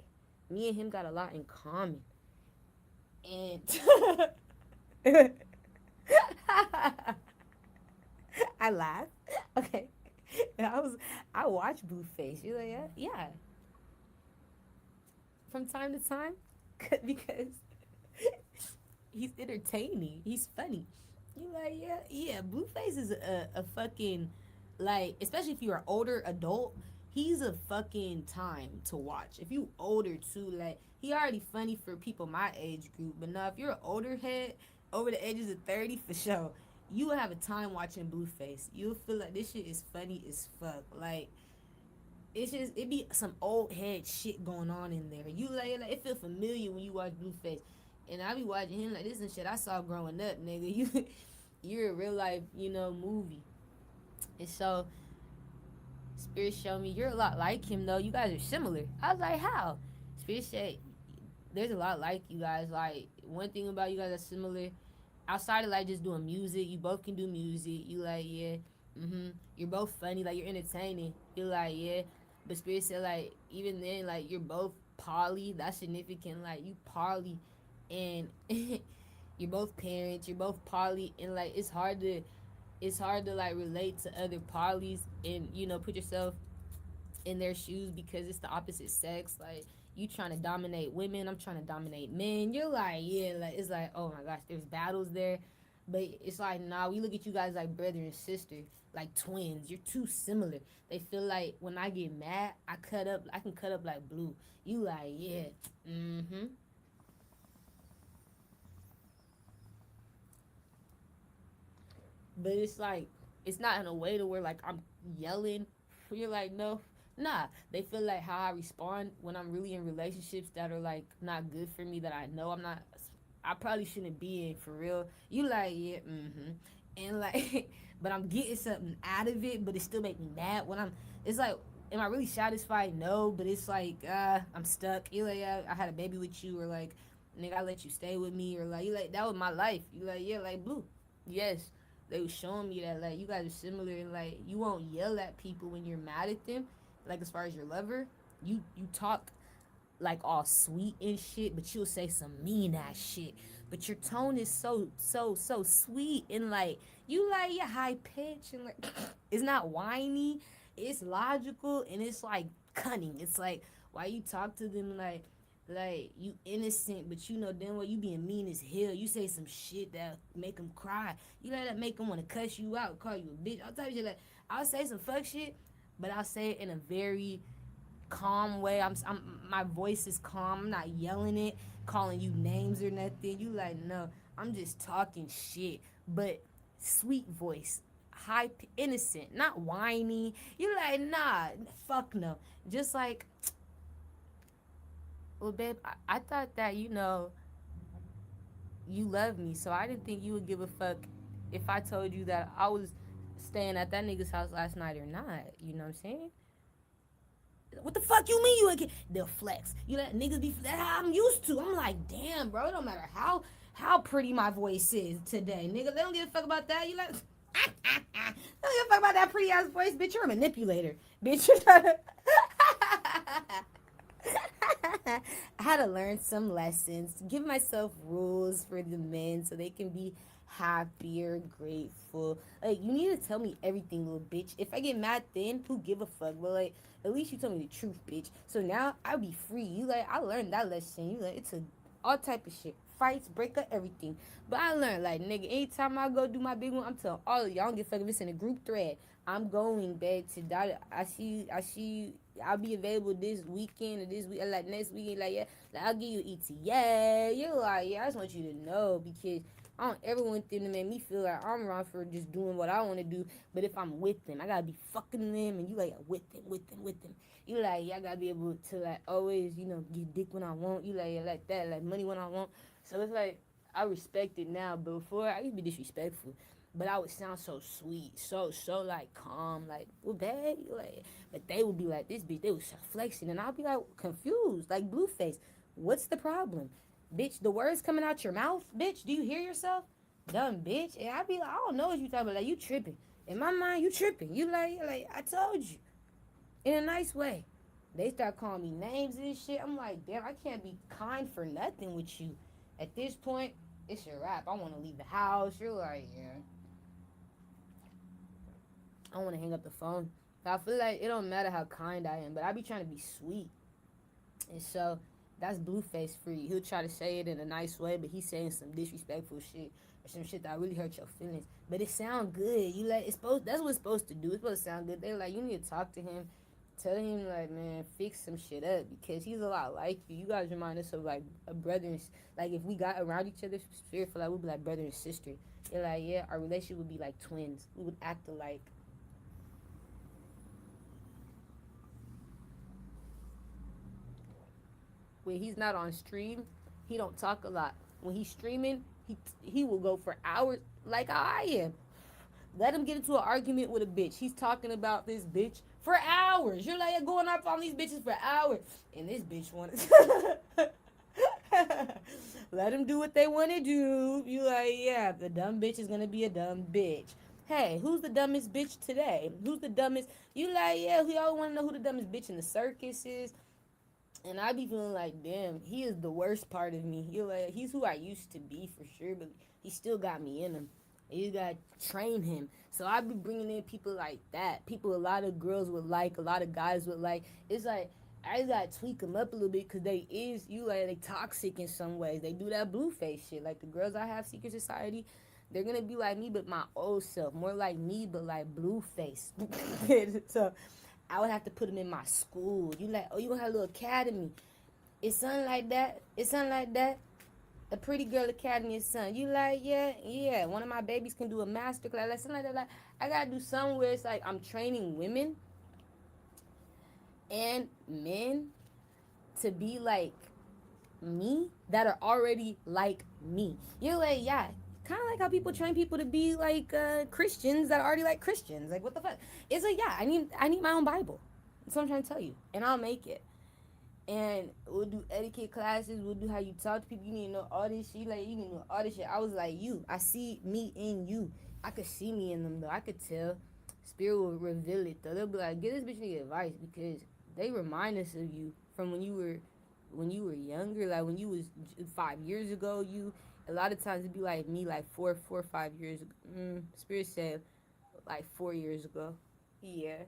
me and him got a lot in common, and I laughed. Okay. And I watch Blueface. You're like, yeah, yeah. From time to time, because he's entertaining. He's funny. You like, yeah, yeah. Blueface is a fucking, like, especially if you're an older adult. He's a fucking time to watch. If you older too, like he already funny for people my age group. But now if you're an older head, over the ages of 30 for sure, you will have a time watching Blueface. You'll feel like this shit is funny as fuck. Like it be some old head shit going on in there. You like it feel familiar when you watch Blueface, and I be watching him like this and shit I saw growing up, nigga. You're a real life movie, and so Spirit showed me you're a lot like him though. You guys are similar. I was like, how? Spirit said there's a lot like you guys. Like one thing about you guys that's similar, outside of like just doing music, you both can do music. You like, yeah, you're both funny, like you're entertaining. You're like, yeah. But Spirit said like even then, like you're both poly. That's significant. Like you poly, and you're both parents. You're both poly, and like it's hard to like relate to other polys and put yourself in their shoes because it's the opposite sex. Like You trying to dominate women, I'm trying to dominate men. You're like, yeah, like it's like, oh my gosh, there's battles there. But it's like, nah, we look at you guys like brother and sister, like twins. You're too similar. They feel like when I get mad, I can cut up like blue. You like, yeah, mm-hmm. But it's like, it's not in a way to where like I'm yelling. You're like, no, nah. They feel like how I respond when I'm really in relationships that are like not good for me, that I know I probably shouldn't be in for real. You like, yeah, mm-hmm. And like, but I'm getting something out of it, but it still make me mad when it's like, am I really satisfied? No, but it's like, I'm stuck. You like, yeah, I had a baby with you, or like, nigga, I let you stay with me, or like, you like, that was my life. You like, yeah, like blue. Yes, they was showing me that like you guys are similar, and like you won't yell at people when you're mad at them. Like as far as your lover, you talk like all sweet and shit, but you'll say some mean ass shit. But your tone is so sweet, and like you like your high pitch, and like it's not whiny, it's logical, and it's like cunning. It's like why you talk to them like you innocent, but you know damn well you being mean as hell. You say some shit that make them cry. You let that make them want to cuss you out, call you a bitch. I'll tell you like I'll say some fuck shit, but I'll say it in a very calm way. My voice is calm. I'm not yelling it, calling you names or nothing. You like no, I'm just talking shit, but sweet voice, innocent, not whiny. You like nah, fuck no. Just like, well, babe, I thought that you love me, so I didn't think you would give a fuck if I told you that I was staying at that nigga's house last night or not. You know what I'm saying? What the fuck you mean you again? They'll flex. You let niggas be. That's how I'm used to. I'm like, damn, bro. It don't matter how pretty my voice is today, nigga. They don't give a fuck about that. You like. Don't give a fuck about that pretty ass voice, bitch. You're a manipulator, bitch. You're trying to. I had to learn some lessons, give myself rules for the men so they can be happier, grateful. Like, you need to tell me everything, little bitch. If I get mad then, who give a fuck? But like, at least you told me the truth, bitch. So now I'll be free. You like, I learned that lesson. You like, it's a all type of shit. Fights, breakup, everything. But I learned, like, nigga, anytime I go do my big one, I'm telling all of y'all, I don't give a fuck if it's in a group thread. I'm going back to that. I'll be available this weekend or this week, like next weekend, like yeah, like I'll give you ET. Yeah, you're like, yeah, I just want you to know because I don't ever want them to make me feel like I'm wrong for just doing what I want to do. But if I'm with them, I gotta be fucking them, and you like with them. You like, yeah, I gotta be able to like always, get dick when I want. You like that, like money when I want. So it's like I respect it now, but before I used to be disrespectful. But I would sound so sweet, so like calm, like well bad, like. But they would be like this bitch. They was flexing, and I'll be like confused, like Blueface. What's the problem, bitch? The words coming out your mouth, bitch. Do you hear yourself, dumb bitch? And I'd be like, I don't know what you talking about. Like you tripping. In my mind, you tripping. You like I told you, in a nice way. They start calling me names and shit. I'm like, damn, I can't be kind for nothing with you. At this point, it's your rap. I want to leave the house. You're like, yeah. I want to hang up the phone. I feel like it don't matter how kind I am, but I be trying to be sweet. And so that's Blueface for you. He'll try to say it in a nice way, but he's saying some disrespectful shit or some shit that really hurt your feelings. But it sound good. You like it's supposed. That's what it's supposed to do. It's supposed to sound good. They're like, you need to talk to him, tell him like, man, fix some shit up because he's a lot like you. You guys remind us of like a brother and like if we got around each other spiritual, like we'd be like brother and sister. You're like, yeah, our relationship would be like twins. We would act alike. When he's not on stream, he don't talk a lot. When he's streaming, he will go for hours like I am. Let him get into an argument with a bitch. He's talking about this bitch for hours. You're like going up on these bitches for hours, and this bitch wanted. Let them do what they want to do. You like, yeah, the dumb bitch is gonna be a dumb bitch. Hey, who's the dumbest bitch today? Who's the dumbest? You like, yeah, we all want to know who the dumbest bitch in the circus is. And I be feeling like, damn, he is the worst part of me. He's who I used to be for sure, but he still got me in him. You gotta train him. So I be bringing in people like that. People a lot of girls would like, a lot of guys would like. It's like I just gotta tweak them up a little bit because they toxic in some ways. They do that blue face shit. Like the girls I have secret society, they're gonna be like me, but my old self, more like me, but like blue face. So I would have to put them in my school. You like, oh, you gonna have a little academy? It's something like that. It's something like that. A pretty girl academy is something. You like, yeah, yeah. One of my babies can do a master class, like something like that. Like I gotta do something where it's like I'm training women and men to be like me that are already like me. You're like, yeah, kind of like how people train people to be like Christians that are already like Christians. Like, what the fuck? It's like, yeah, I need my own Bible. That's what I'm trying to tell you, and I'll make it. And we'll do etiquette classes. We'll do how you talk to people. You need to know all this shit. Like, you need to know all this shit. I was like, you. I see me in you. I could see me in them, though. I could tell. Spirit will reveal it, though. They'll be like, give this bitch any advice because they remind us of you from when you were younger. Like, when you was 5 years ago, you. A lot of times it'd be like me, like 4 or 5 years ago. Spirit said, like 4 years ago. Yeah.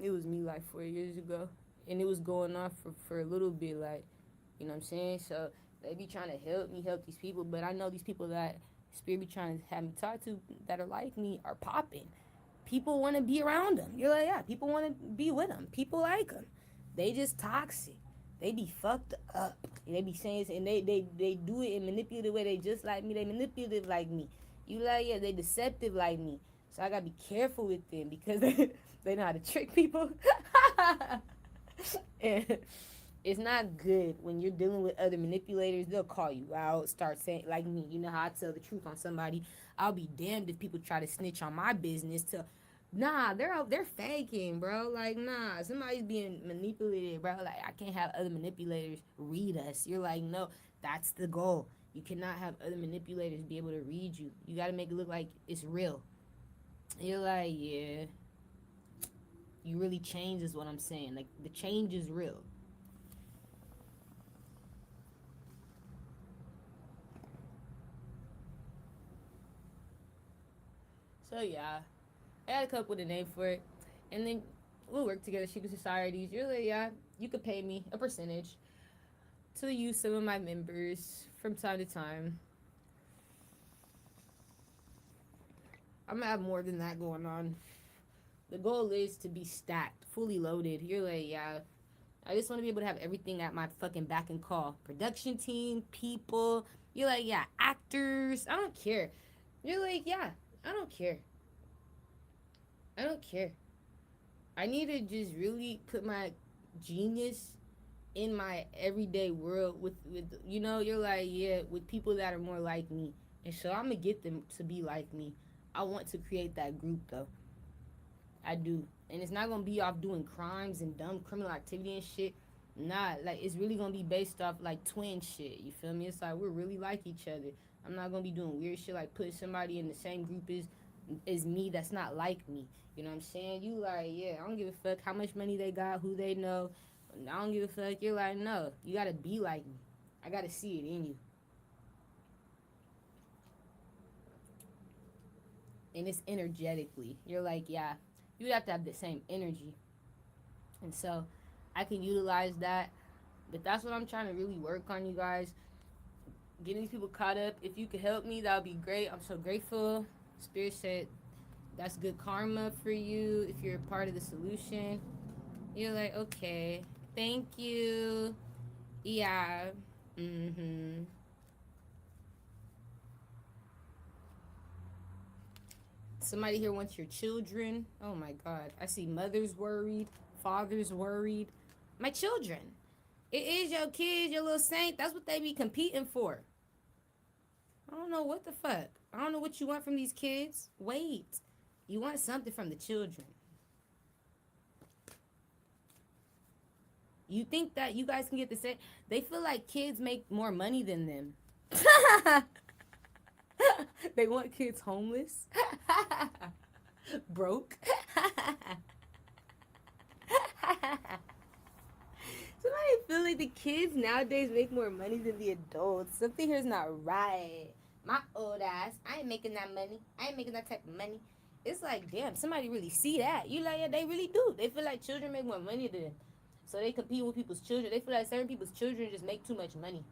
It was me like 4 years ago. And it was going on for a little bit, like, you know what I'm saying? So they be trying to help me help these people, but I know these people that Spirit be trying to have me talk to that are like me are popping. People want to be around them. You're like, yeah, people want to be with them. People like them. They just toxic. They be fucked up. They be saying, and they do it in manipulative way. They just like me. They manipulative like me. You like, yeah, they deceptive like me. So I gotta be careful with them because they know how to trick people. And it's not good when you're dealing with other manipulators. They'll call you out, start saying like me. You know how I tell the truth on somebody. I'll be damned if people try to snitch on my business. Nah, they're faking, bro. Like, nah, somebody's being manipulated, bro. Like, I can't have other manipulators read us. You're like, no, that's the goal. You cannot have other manipulators be able to read you. You got to make it look like it's real. You're like, yeah, you really change is what I'm saying. Like, the change is real. So yeah, I got to come up with a name for it, and then we'll work together. Secret societies. You're like, yeah, you could pay me a percentage to use some of my members from time to time. I'm gonna have more than that going on. The goal is to be stacked, fully loaded. You're like, yeah, I just want to be able to have everything at my fucking back and call. Production team, people. You're like, yeah, actors. I don't care. You're like, yeah, I don't care. I don't care. I need to just really put my genius in my everyday world with you're like, yeah, with people that are more like me. And so I'm gonna get them to be like me. I want to create that group though. I do. And it's not gonna be off doing crimes and dumb criminal activity and shit. Nah, like it's really gonna be based off like twin shit. You feel me? It's like we're really like each other. I'm not gonna be doing weird shit like putting somebody in the same group as me that's not like me. You know what I'm saying? You like, yeah, I don't give a fuck how much money they got, who they know. I don't give a fuck. You're like, no, you gotta be like me. I gotta see it in you. And it's energetically. You're like, yeah, you would have to have the same energy. And so I can utilize that. But that's what I'm trying to really work on, you guys. Getting these people caught up. If you could help me, that would be great. I'm so grateful. Spirit said that's good karma for you if you're a part of the solution. You're like, okay, thank you. Yeah. Mm-hmm. Somebody here wants your children. Oh my God. I see mothers worried, fathers worried. My children. It is your kids, your little saint. That's what they be competing for. I don't know what the fuck. I don't know what you want from these kids. Wait. You want something from the children. You think that you guys can get the same? They feel like kids make more money than them. They want kids homeless, broke. Somebody feel like the kids nowadays make more money than the adults. Something here is not right. My old ass, I ain't making that money. I ain't making that type of money. It's like, damn, somebody really see that. You like, yeah, they really do. They feel like children make more money than them. So they compete with people's children. They feel like certain people's children just make too much money.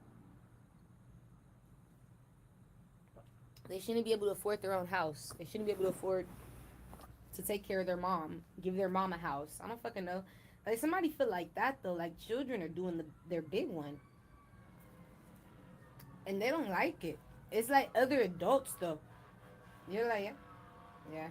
They shouldn't be able to afford their own house. They shouldn't be able to afford to take care of their mom, give their mom a house. I don't fucking know. Like, somebody feel like that though. Like, children are doing their big one, and they don't like it. It's like other adults though. You're like, yeah, yeah.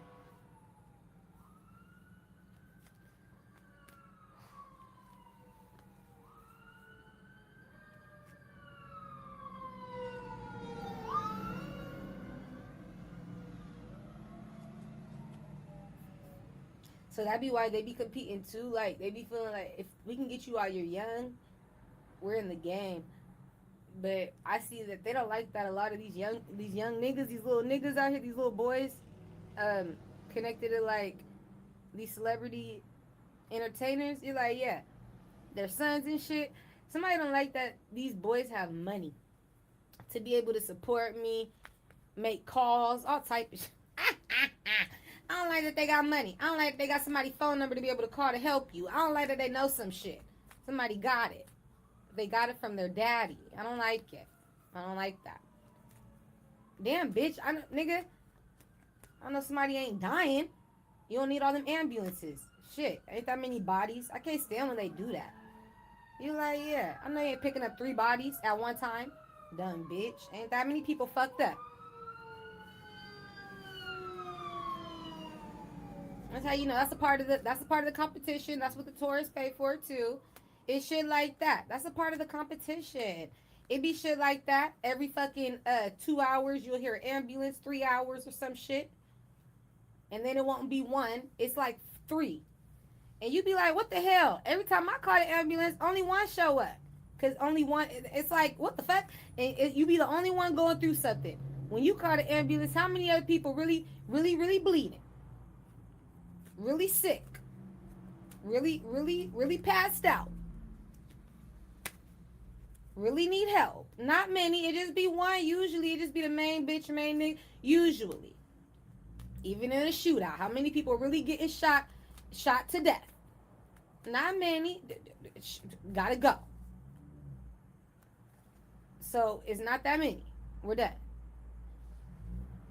So that be why they be competing too. Like, they be feeling like if we can get you while you're young, we're in the game. But I see that they don't like that. A lot of these young niggas, these little niggas out here, these little boys, um, connected to like these celebrity entertainers. You're like, yeah, their sons and shit. Somebody don't like that these boys have money to be able to support me, make calls, all type of shit. I don't like that they got money. I don't like that they got somebody's phone number to be able to call to help you. I don't like that they know some shit. Somebody got it. They got it from their daddy. I don't like it. I don't like that. Damn, bitch. Nigga, I know somebody ain't dying. You don't need all them ambulances. Shit, ain't that many bodies. I can't stand when they do that. You like, yeah. I know you ain't picking up 3 bodies at one time. Dumb bitch. Ain't that many people fucked up. That's how you know that's a part of the competition. That's what the tourists pay for too. It's shit like that. That's a part of the competition. It be shit like that. Every fucking 2 hours you'll hear an ambulance, 3 hours or some shit. And then it won't be one. It's like 3. And you be like, what the hell? Every time I call the ambulance, only one show up. Cause only one, it's like, what the fuck? And you be the only one going through something. When you call the ambulance, how many other people really bleeding? Really sick? Really passed out? Really need help? Not many. It just be one. Usually, it just be the main bitch, main nigga. Usually. Even in a shootout, how many people really getting shot to death? Not many. Gotta go. So it's not that many. We're done.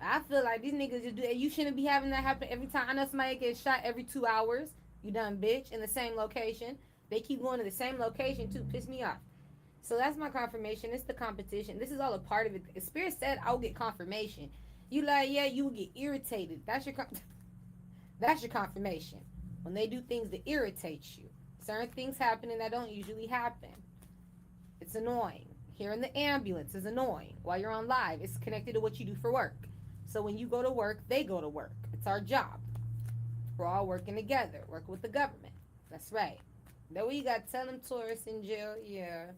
I feel like these niggas just do it. You shouldn't be having that happen every time. I know somebody gets shot every 2 hours. You done, bitch, in the same location. They keep going to the same location too. Piss me off. So that's my confirmation. It's the competition. This is all a part of it. Spirit said I'll get confirmation. You like, yeah, you will get irritated. That's your confirmation. When they do things that irritate you. Certain things happening that don't usually happen. It's annoying. Hearing the ambulance is annoying. While you're on live, it's connected to what you do for work. So when you go to work, they go to work. It's our job. We're all working together. Working with the government. That's right. That way you got to tell them tourists in jail. Yeah.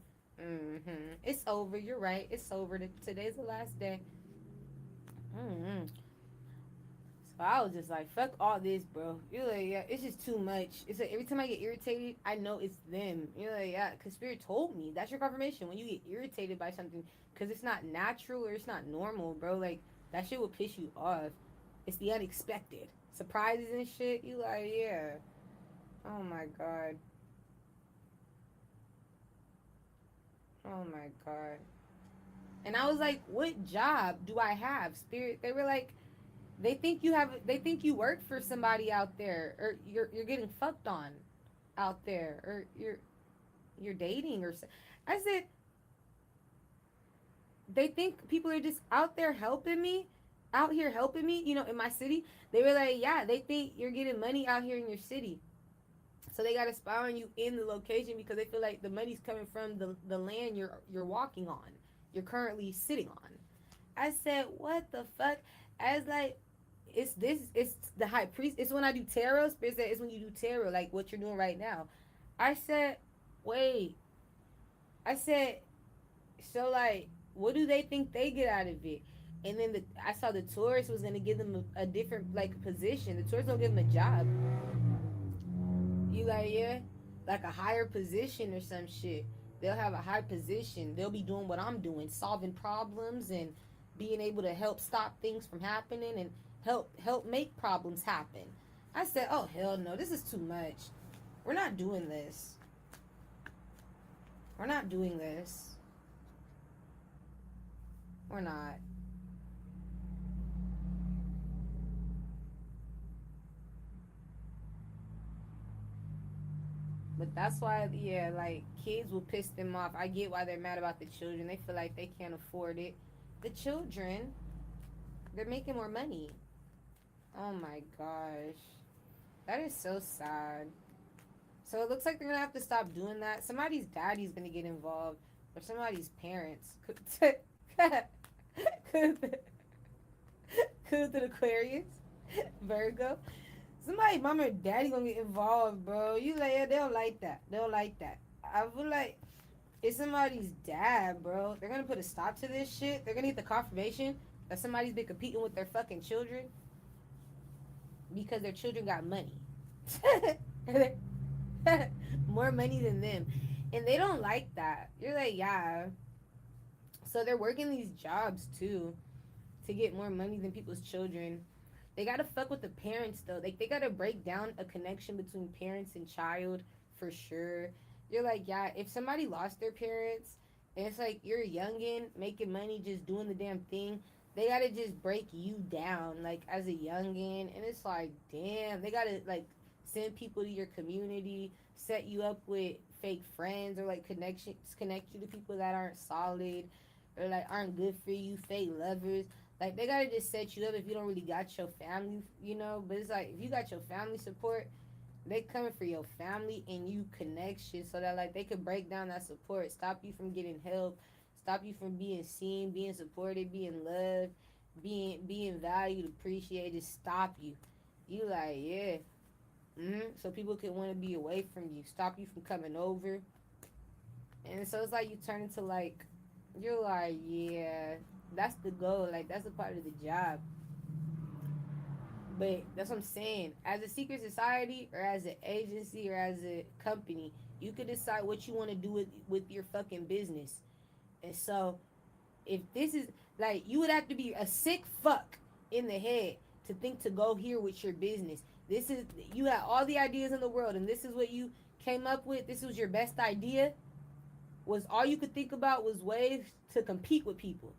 It's over. You're right. It's over. Today's the last day. So I was just like, fuck all this, bro. You're like, yeah, it's just too much. It's like every time I get irritated, I know it's them. You're like, yeah, because Spirit told me. That's your confirmation. When you get irritated by something, because it's not natural or it's not normal, bro. Like, that shit will piss you off. It's the unexpected. Surprises and shit. You like, yeah. Oh, my God. Oh, my God. And I was like, what job do I have, Spirit? They were like, they think you work for somebody out there, or you're getting fucked on out there, or you're dating or I said, they think people are just out here helping me, in my city. They were like, yeah, they think you're getting money out here in your city. So they got to spy on you in the location because they feel like the money's coming from the land you're walking on. You're currently sitting on. I said, what the fuck? I was like, it's the high priest. It's when I do tarot. Spirit said it's when you do tarot, like what you're doing right now. I said, wait. I said, so like, what do they think they get out of it? And then I saw the tourist was gonna give them a different like position. The tourist don't give them a job. You like, yeah, like a higher position or some shit. They'll have a high position. They'll be doing what I'm doing, solving problems and being able to help stop things from happening and help make problems happen. I said, oh hell no, this is too much. We're not doing this. We're not doing this. We're not. But that's why, yeah, like, kids will piss them off. I get why they're mad about the children. They feel like they can't afford it. The children, they're making more money. Oh my gosh. That is so sad. So it looks like they're gonna have to stop doing that. Somebody's daddy's gonna get involved, or somebody's parents. Could the Aquarius, Virgo. Somebody, mama or daddy gonna get involved, bro. You like, yeah, they don't like that. They don't like that. I feel like it's somebody's dad, bro. They're gonna put a stop to this shit. They're gonna get the confirmation that somebody's been competing with their fucking children because their children got money. More money than them. And they don't like that. You're like, yeah. So they're working these jobs too to get more money than people's children. They gotta fuck with the parents though. Like they gotta break down a connection between parents and child for sure. You're like, yeah, if somebody lost their parents and it's like you're a youngin making money just doing the damn thing, they gotta just break you down like as a youngin, and it's like, damn, they gotta like send people to your community, set you up with fake friends or like connections, connect you to people that aren't solid or like aren't good for you, fake lovers. Like they gotta just set you up if you don't really got your family, you know. But it's like if you got your family support, they coming for your family and you connection so that like they could break down that support, stop you from getting help, stop you from being seen, being supported, being loved, being valued, appreciated, stop you. You like, yeah. So people can want to be away from you, stop you from coming over. And so it's like you turn into like you're like, yeah, that's the goal. Like that's a part of the job. But that's what I'm saying. As a secret society or as an agency or as a company, you can decide what you want to do with your fucking business. And so if this is like you would have to be a sick fuck in the head to think to go here with your business. This is you had all the ideas in the world and this is what you came up with. This was your best idea. Was all you could think about was ways to compete with people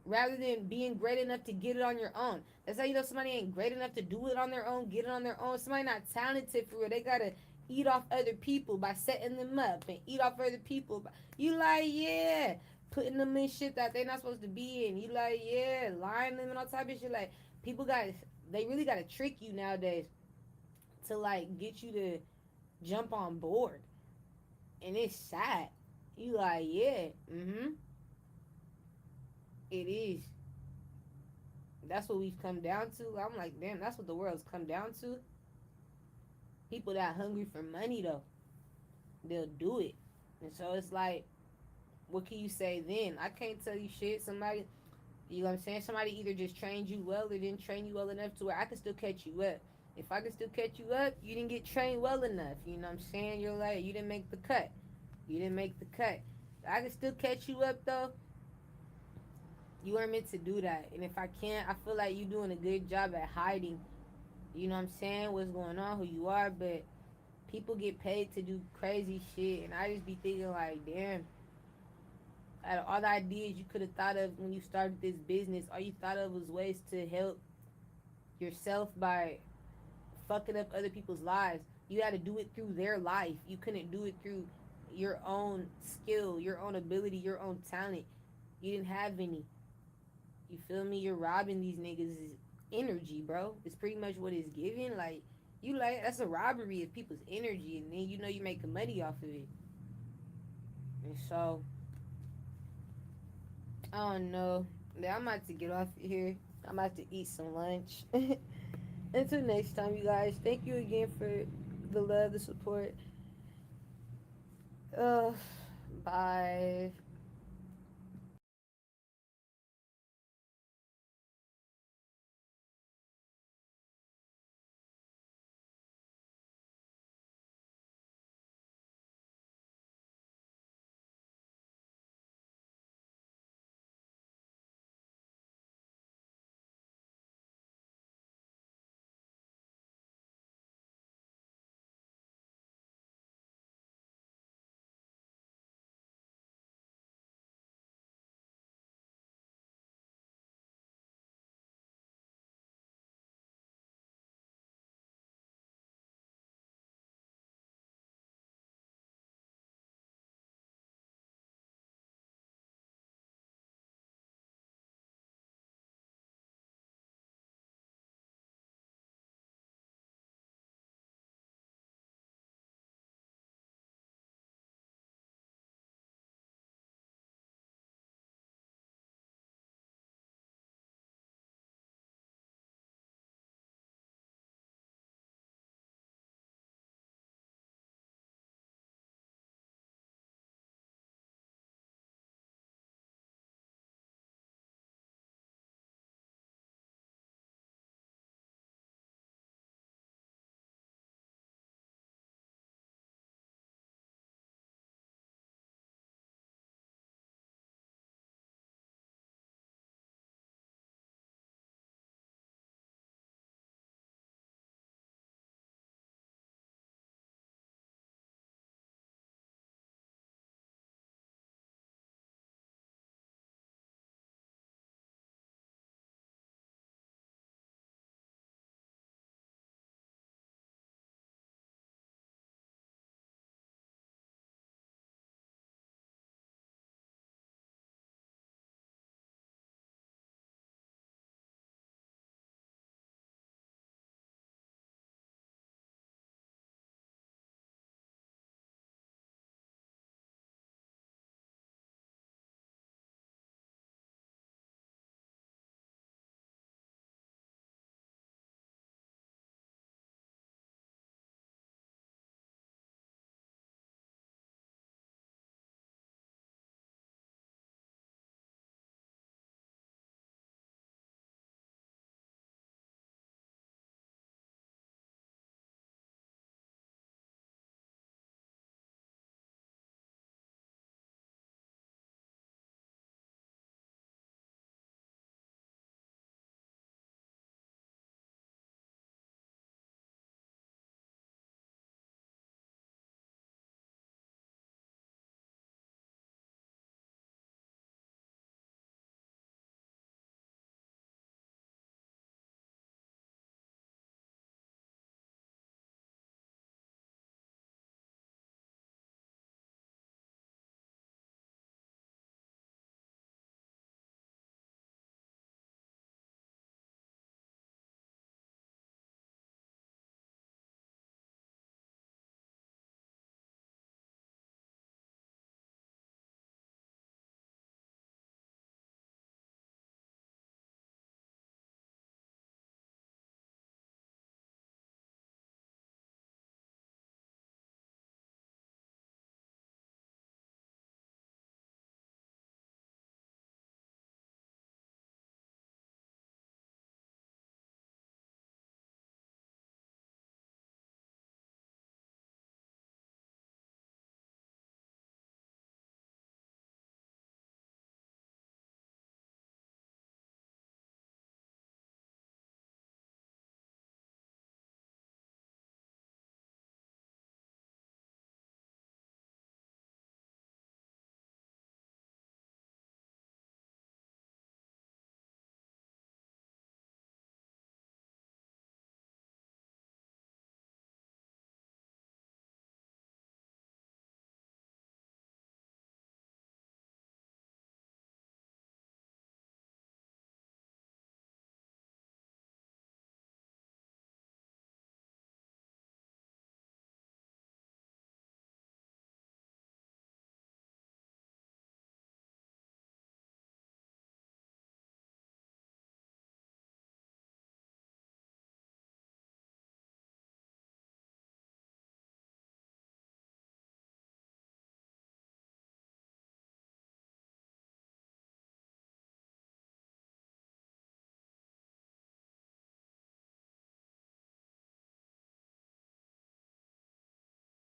rather than being great enough to get it on your own. That's how you know somebody ain't great enough to do it on their own, get it on their own. Somebody not talented for real. They gotta eat off other people by setting them up and eat off other people. You like, yeah, putting them in shit that they're not supposed to be in. You like, yeah, lying them and all type of shit. Like, people got, they really gotta trick you nowadays to like get you to jump on board. And it's sad. You like, yeah, it is. That's what we've come down to. I'm like, damn, that's what the world's come down to. People that hungry for money though, they'll do it. And so it's like, what can you say then? I can't tell you shit. Somebody, you know what I'm saying? Somebody either just trained you well or didn't train you well enough to where I can still catch you up. If I can still catch you up, you didn't get trained well enough. You know what I'm saying? You're like, you didn't make the cut. You didn't make the cut. I can still catch you up though. You weren't meant to do that. And if I can't, I feel like you're doing a good job at hiding, you know what I'm saying, what's going on, who you are. But people get paid to do crazy shit. And I just be thinking, like, damn, out of all the ideas you could have thought of when you started this business, all you thought of was ways to help yourself by fucking up other people's lives. You had to do it through their life. You couldn't do it through your own skill, your own ability, your own talent. You didn't have any. You feel me? You're robbing these niggas' energy, bro. It's pretty much what it's giving. Like, you like, that's a robbery of people's energy, and then you know you're making money off of it. And so, I don't know. I'm about to get off here. I'm about to eat some lunch. Until next time, you guys. Thank you again for the love, the support. Uh, bye.